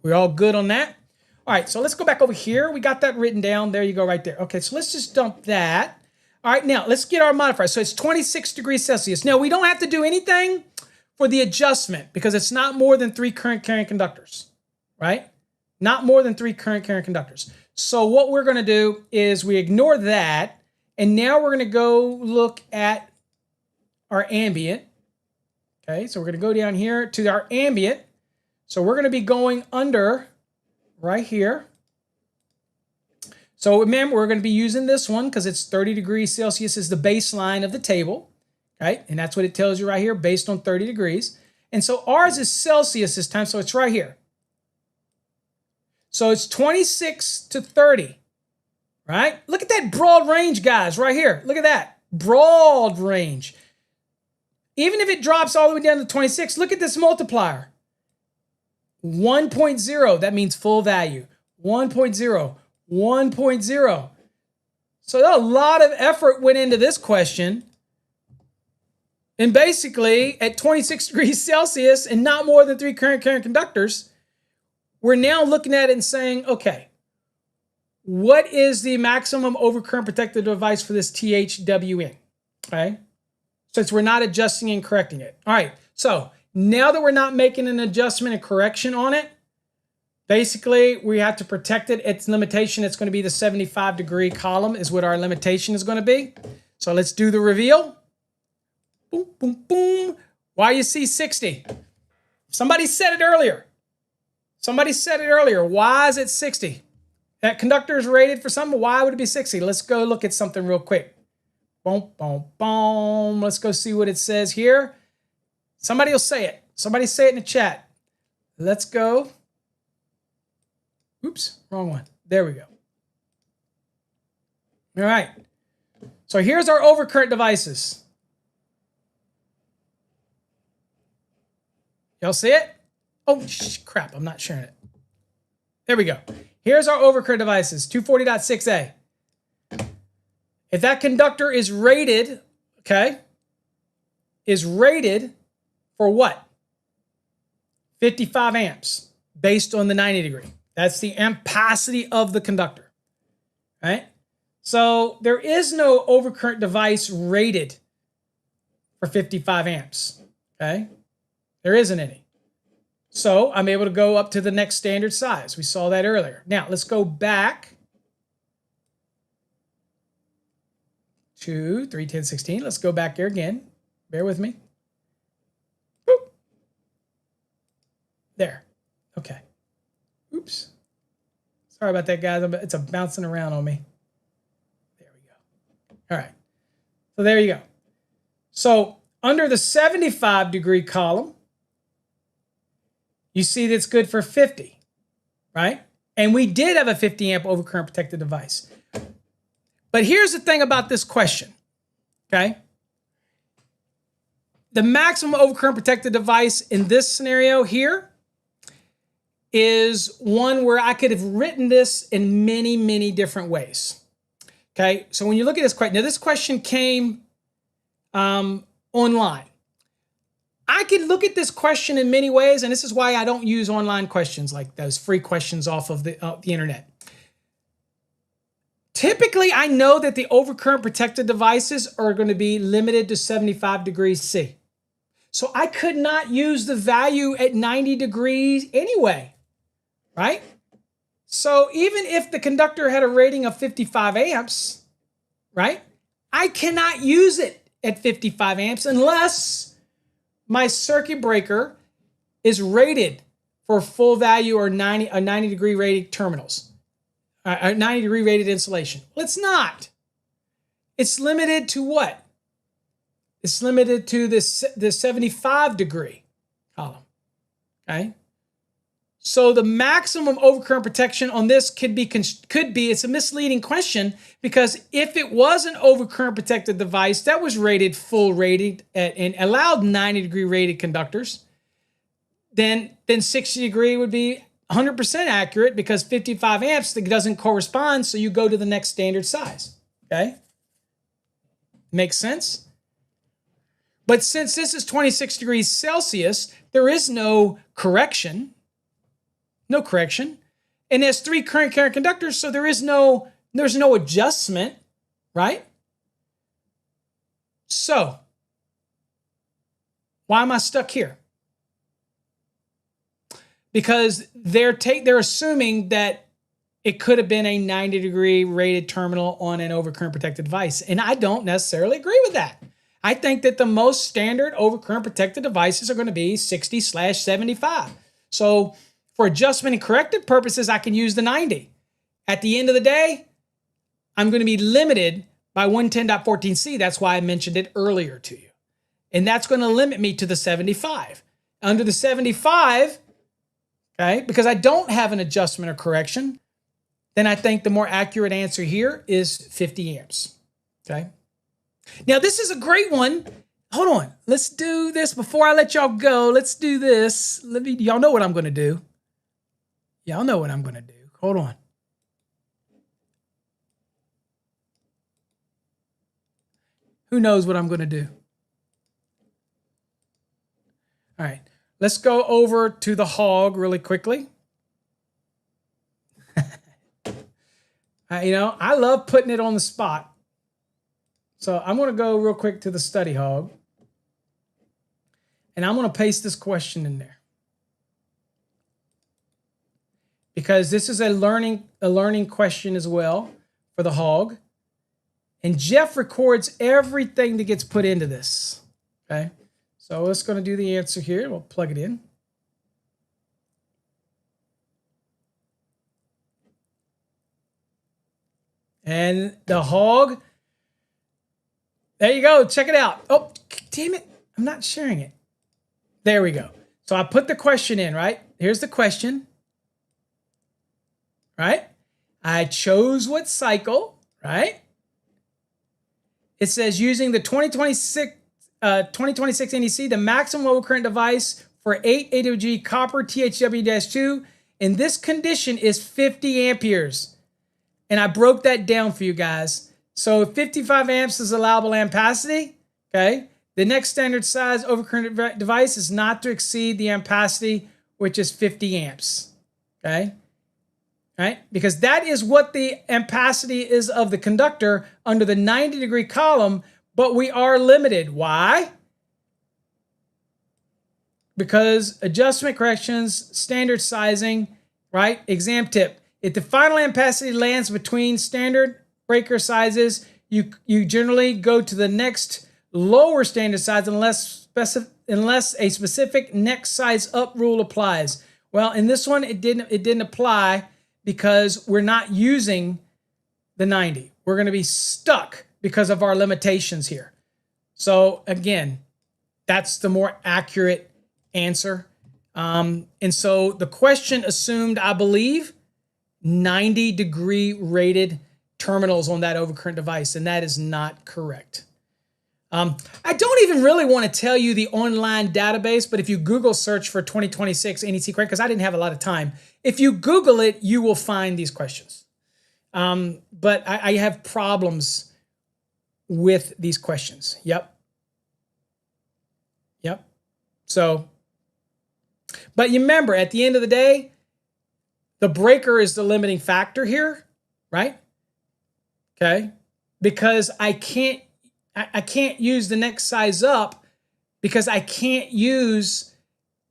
S1: We're all good on that? All right, so let's go back over here. We got that written down. There you go right there. Okay, so let's just dump that. All right, now let's get our modifier. So it's 26 degrees Celsius. Now, we don't have to do anything for the adjustment because it's not more than 3 current carrying conductors, right? Not more than 3 current carrying conductors. So what we're going to do is we ignore that, and now we're going to go look at our ambient. Okay, so we're going to go down here to our ambient. So we're going to be going under right here. So remember, we're going to be using this one because it's 30 degrees Celsius is the baseline of the table, right? And that's what it tells you right here, based on 30 degrees. And so ours is Celsius this time, so it's right here. So it's 26 to 30, right? Look at that broad range, guys, right here. Look at that, broad range. Even if it drops all the way down to 26, look at this multiplier. 1.0, that means full value. 1.0, 1.0. So a lot of effort went into this question. And basically, at 26 degrees Celsius and not more than 3 current carrying conductors, we're now looking at it and saying, okay, what is the maximum overcurrent protective device for this THWN? Okay. Since we're not adjusting and correcting it. All right, so now that we're not making an adjustment and correction on it, basically we have to protect it. Its limitation, it's going to be the 75 degree column is what our limitation is going to be. So let's do the reveal. Boom, boom, boom. Why you see 60? Somebody said it earlier. Somebody said it earlier. Why is it 60? That conductor is rated for something. Why would it be 60? Let's go look at something real quick. Boom, boom, boom. Let's go see what it says here. Somebody will say it. Somebody say it in the chat. Let's go. Oops, wrong one. There we go. All right. So here's our overcurrent devices. Y'all see it? Oh, crap. I'm not sharing it. There we go. Here's our overcurrent devices, 240.6a. If that conductor is rated, okay, is rated for what? 55 amps based on the 90 degree. That's the ampacity of the conductor, right? So there is no overcurrent device rated for 55 amps, okay? There isn't any. So I'm able to go up to the next standard size. We saw that earlier. Now let's go back to 31016. Let's go back there again. Bear with me. Boop. There. Okay. Oops. Sorry about that, guys. It's bouncing around on me. There we go. All right. So there you go. So under the 75 degree column, you see that's good for 50, right? And we did have a 50 amp overcurrent protected device. But here's the thing about this question, okay? The maximum overcurrent protected device in this scenario here is one where I could have written this in many, many different ways, okay? So when you look at this question, now this question came online. I can look at this question in many ways, and this is why I don't use online questions like those free questions off of the internet. Typically, I know that the overcurrent protected devices are going to be limited to 75 degrees C. So I could not use the value at 90 degrees anyway, right? So even if the conductor had a rating of 55 amps, right, I cannot use it at 55 amps unless my circuit breaker is rated for full value or 90 degree rated terminals, 90 degree rated insulation. Well, it's not. It's limited to what? It's limited to the 75 degree column, okay? So the maximum overcurrent protection on this could be, it's a misleading question because if it was an overcurrent protected device that was rated full rated and allowed 90 degree rated conductors, then 60 degree would be 100% accurate because 55 amps doesn't correspond. So you go to the next standard size, okay? Makes sense? But since this is 26 degrees Celsius, there is no correction. No correction. And there's 3 current carrying conductors, so there's no adjustment, right? So, why am I stuck here? Because they're assuming that it could have been a 90 degree rated terminal on an overcurrent protected device. And I don't necessarily agree with that. I think that the most standard overcurrent protected devices are going to be 60/75. So for adjustment and corrective purposes, I can use the 90. At the end of the day, I'm going to be limited by 110.14c. That's why I mentioned it earlier to you. And that's going to limit me to the 75. Under the 75, okay, because I don't have an adjustment or correction, then I think the more accurate answer here is 50 amps, okay? Now, this is a great one. Hold on. Let's do this before I let y'all go. Let's do this. Y'all know what I'm going to do. Y'all know what I'm going to do. Hold on. Who knows what I'm going to do? All right. Let's go over to the hog really quickly. I love putting it on the spot. So I'm going to go real quick to the study hog. And I'm going to paste this question in there. Because this is a learning question as well for the hog. And Jeff records everything that gets put into this. Okay. So let's going to do the answer here. We'll plug it in. And the hog, there you go. Check it out. Oh, damn it. I'm not sharing it. There we go. So I put the question in, right? Here's the question, right? I chose what cycle, right? It says using the 2026 NEC, the maximum overcurrent device for 8 AWG copper THW-2 in this condition is 50 amperes. And I broke that down for you guys. So 55 amps is allowable ampacity, okay? The next standard size overcurrent device is not to exceed the ampacity, which is 50 amps, okay? Right? Because that is what the ampacity is of the conductor under the 90-degree column, but we are limited. Why? Because adjustment corrections, standard sizing, right? Exam tip. If the final ampacity lands between standard breaker sizes, you generally go to the next lower standard size unless a specific next size up rule applies. Well, in this one, it didn't apply because we're not using the 90. We're going to be stuck because of our limitations here. So again, that's the more accurate answer. And so the question assumed, I believe, 90-degree rated terminals on that overcurrent device, and that is not correct. I don't even really want to tell you the online database, but if you Google search for 2026 NEC correct, because I didn't have a lot of time, if you Google it, you will find these questions. But I have problems with these questions. Yep. So, but you remember, at the end of the day, the breaker is the limiting factor here, right? Okay, because I can't use the next size up because I can't use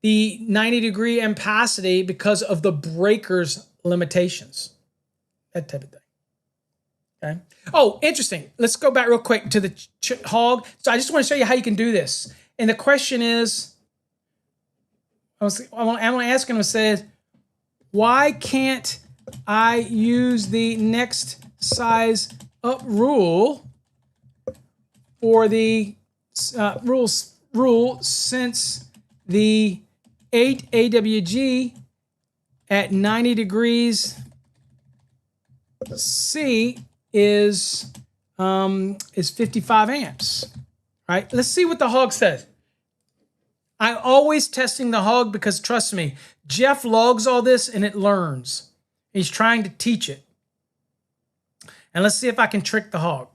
S1: the 90-degree ampacity because of the breaker's limitations. That type of thing. Okay. Oh, interesting. Let's go back real quick to the hog. So I just want to show you how you can do this. And the question is, I'm going to ask him, it says, why can't I use the next size up rule for the rule since the 8 AWG at 90 degrees C is 55 amps, right? Let's see what the hog says. I'm always testing the hog because, trust me, Jeff logs all this and it learns. He's trying to teach it. And let's see if I can trick the hog.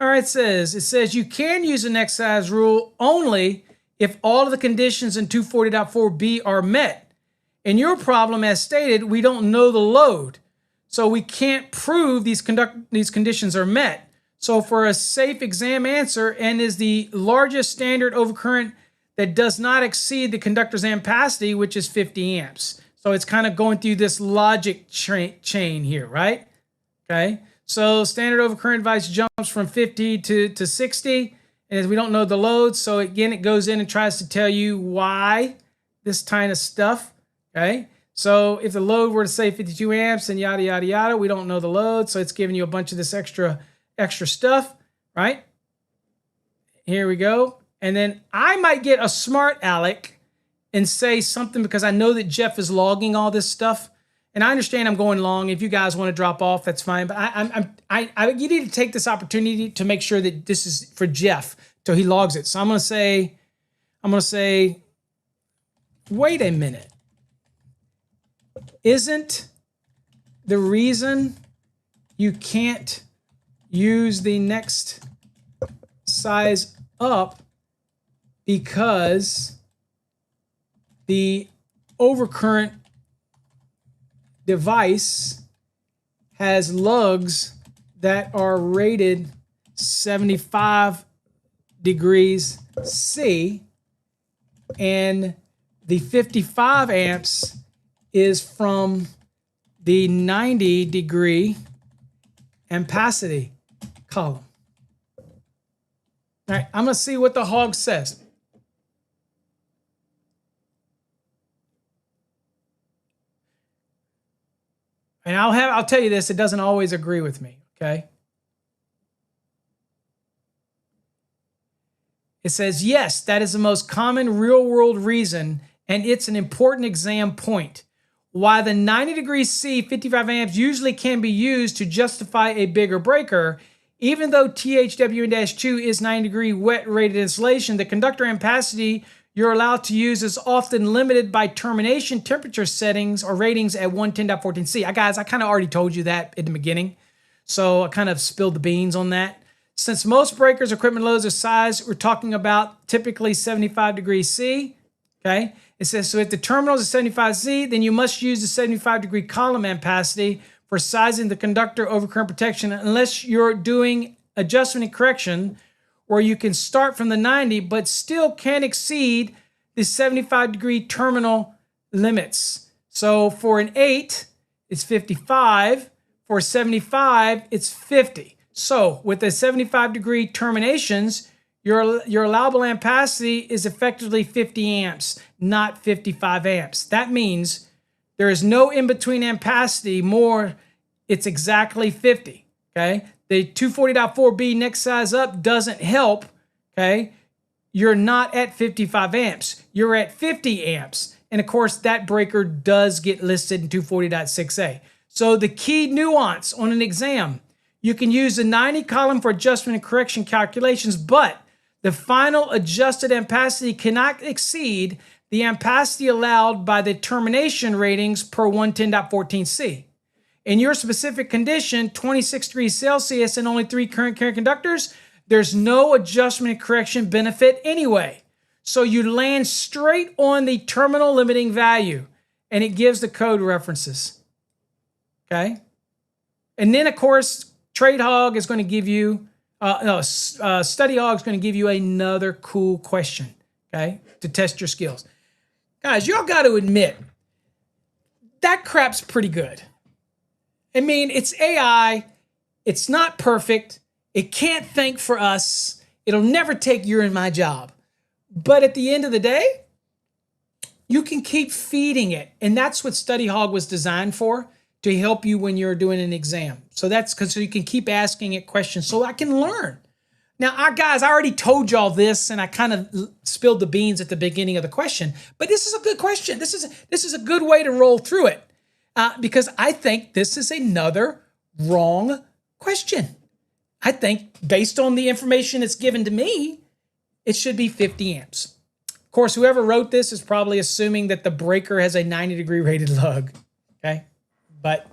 S1: All right, it says you can use the next size rule only if all of the conditions in 240.4b are met. In your problem, as stated, we don't know the load, so we can't prove these conditions are met. So for a safe exam answer, N is the largest standard overcurrent that does not exceed the conductor's ampacity, which is 50 amps. So it's kind of going through this logic chain here, right? Okay. So standard overcurrent device jumps from 50 to 60, and we don't know the load. So again, it goes in and tries to tell you why this kind of stuff. Okay. So if the load were to say 52 amps and yada, yada, yada, we don't know the load. So it's giving you a bunch of this extra stuff, right? Here we go. And then I might get a smart aleck and say something because I know that Jeff is logging all this stuff. And I understand I'm going long. If you guys want to drop off, that's fine. But you need to take this opportunity to make sure that this is for Jeff till he logs it. So I'm going to say, wait a minute. Isn't the reason you can't use the next size up because the overcurrent device has lugs that are rated 75 degrees C, and the 55 amps is from the 90 degree ampacity column. All right, I'm going to see what the hog says. And I'll tell you this, it doesn't always agree with me, okay? It says, yes, that is the most common real-world reason, and it's an important exam point. Why the 90° C 55 amps usually can be used to justify a bigger breaker, even though THWN-2 is 90° wet rated insulation, the conductor ampacity you're allowed to use is often limited by termination temperature settings or ratings at 110.14C. Guys, I kind of already told you that in the beginning, so I kind of spilled the beans on that. Since most breakers, equipment loads are size, we're talking about typically 75° C, okay? It says, so if the terminal is 75 C, then you must use the 75° column ampacity for sizing the conductor overcurrent protection, unless you're doing adjustment and correction, where you can start from the 90, but still can't exceed the 75° terminal limits. So for an 8, it's 55. For 75, it's 50. So with the 75° terminations, your allowable ampacity is effectively 50 amps, not 55 amps. That means there is no in-between ampacity more. It's exactly 50, okay? The 240.4B next size up doesn't help, okay? You're not at 55 amps. You're at 50 amps. And of course, that breaker does get listed in 240.6A. So the key nuance on an exam, you can use the 90 column for adjustment and correction calculations, but the final adjusted ampacity cannot exceed the ampacity allowed by the termination ratings per 110.14C. In your specific condition, 26°C and only 3 current carrying conductors, there's no adjustment and correction benefit anyway. So you land straight on the terminal limiting value, and it gives the code references. Okay? And then, of course, Trade Hog is going to give you, Study Hog is going to give you another cool question, okay, to test your skills. Guys, y'all got to admit, that crap's pretty good. I mean, it's AI. It's not perfect. It can't think for us. It'll never take your and my job. But at the end of the day, you can keep feeding it. And that's what Study Hog was designed for, to help you when you're doing an exam. So that's because you can keep asking it questions so I can learn. Now, guys, I already told y'all this, and I kind of spilled the beans at the beginning of the question, but this is a good question. This is a good way to roll through it, because I think this is another wrong question. I think based on the information that's given to me, it should be 50 amps. Of course, whoever wrote this is probably assuming that the breaker has a 90° rated lug, okay? But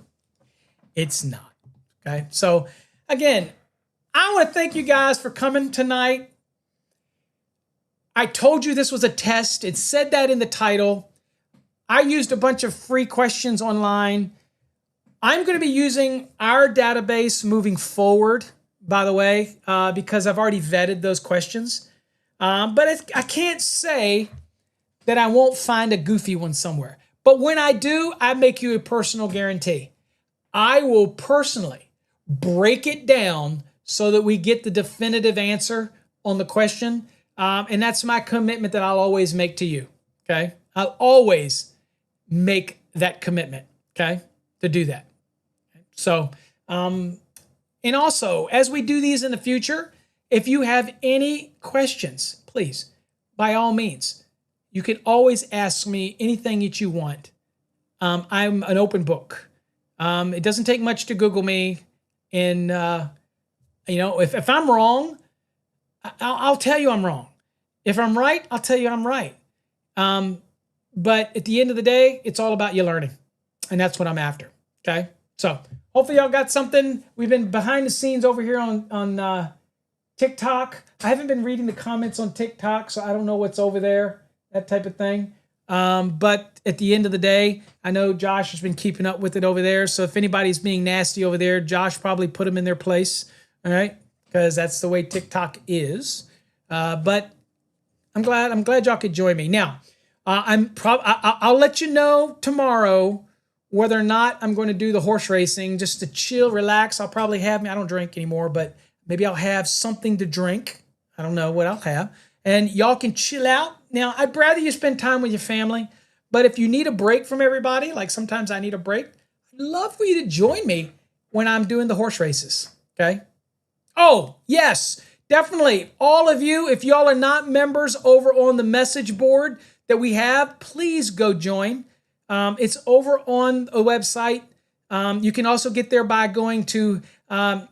S1: it's not, okay? So again, I want to thank you guys for coming tonight. I told you this was a test. It said that in the title. I used a bunch of free questions online. I'm going to be using our database moving forward, by the way, because I've already vetted those questions. But I can't say that I won't find a goofy one somewhere. But when I do, I make you a personal guarantee. I will personally break it down so that we get the definitive answer on the question. And that's my commitment that I'll always make to you, okay? I'll always make that commitment, okay, to do that. So, and also, as we do these in the future, if you have any questions, please, by all means, you can always ask me anything that you want. I'm an open book. It doesn't take much to Google me. And, you know, if I'm wrong, I'll tell you I'm wrong. If I'm right, I'll tell you I'm right. But at the end of the day, it's all about you learning. And that's what I'm after, okay? So hopefully y'all got something. We've been behind the scenes over here on TikTok. I haven't been reading the comments on TikTok, so I don't know what's over there, that type of thing. But at the end of the day, I know Josh has been keeping up with it over there. So if anybody's being nasty over there, Josh probably put them in their place, all right? Because that's the way TikTok is. But I'm glad y'all could join me. Now, I'll let you know tomorrow whether or not I'm going to do the horse racing, just to chill, relax. I'll probably have, I don't drink anymore, but maybe I'll have something to drink. I don't know what I'll have. And y'all can chill out. Now, I'd rather you spend time with your family, but if you need a break from everybody, like sometimes I need a break, love for you to join me when I'm doing the horse races, okay? Oh, yes, definitely. All of you, if y'all are not members over on the message board that we have, please go join. It's over on a website. You can also get there by going to, necchat.com.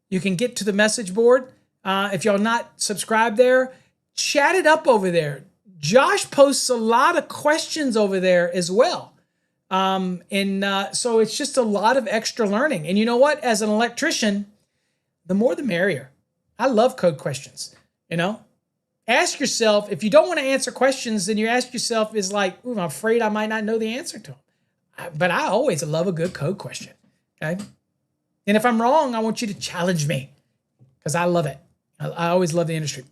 S1: You can get to the message board. If y'all not subscribed there, chat it up over there. Josh posts a lot of questions over there as well. So it's just a lot of extra learning. And you know what? As an electrician, the more the merrier. I love code questions, you know? Ask yourself, if you don't want to answer questions, then you ask yourself is like, ooh, I'm afraid I might not know the answer to them. But I always love a good code question, okay? And if I'm wrong, I want you to challenge me because I love it. I always love the industry.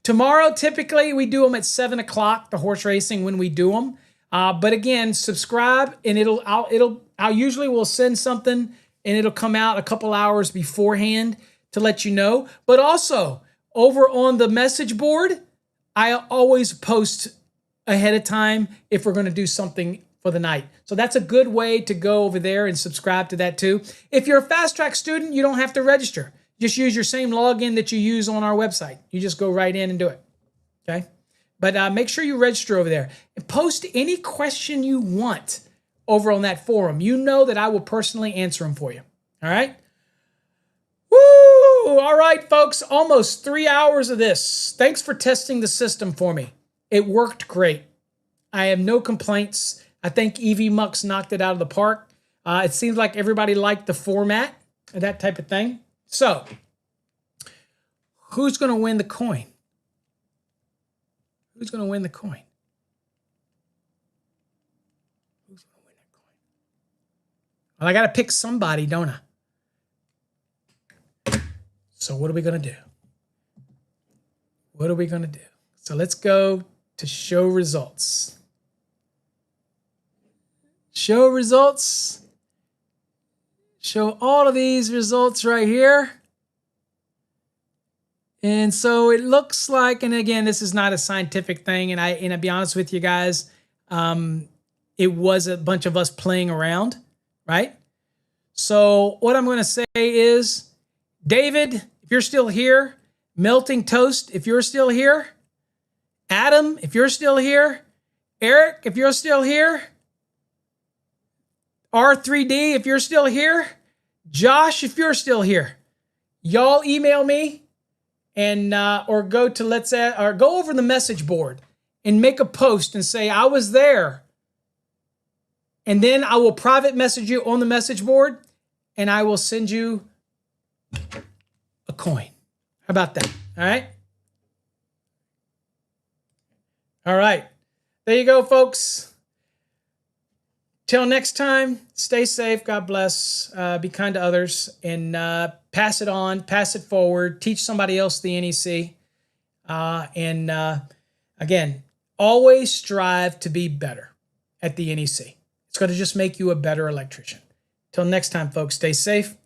S1: Tomorrow, typically, we do them at 7 o'clock, the horse racing, when we do them. But again, subscribe, and I usually will send something, and it'll come out a couple hours beforehand to let you know. But also, over on the message board, I always post ahead of time if we're going to do something for the night. So that's a good way to go over there and subscribe to that too. If you're a fast track student, you don't have to register. Just use your same login that you use on our website. You just go right in and do it, okay? But make sure you register over there and post any question you want over on that forum. You know that I will personally answer them for you, all right? Woo! All right, folks, almost 3 hours of this. Thanks for testing the system for me. It worked great. I have no complaints. I think EV Mux knocked it out of the park. It seems like everybody liked the format and that type of thing. So, who's going to win the coin? Who's going to win the coin? Who's going to win that coin? Well, I got to pick somebody, don't I? So what are we going to do? What are we going to do? So let's go to show results. Show results. Show all of these results right here. And so it looks like, and again, this is not a scientific thing, and I'll be honest with you guys, it was a bunch of us playing around, right? So what I'm going to say is, David, if you're still here, Melting Toast, if you're still here, Adam, if you're still here, Eric, if you're still here, R3D, if you're still here, Josh, if you're still here, y'all email me and or go over the message board and make a post and say I was there, and then I will private message you on the message board, and I will send you a coin. How about that? All right. All right. There you go, folks. Till next time, stay safe. God bless. Be kind to others, and pass it on, pass it forward. Teach somebody else the NEC. Again, always strive to be better at the NEC. It's going to just make you a better electrician. Till next time, folks, stay safe.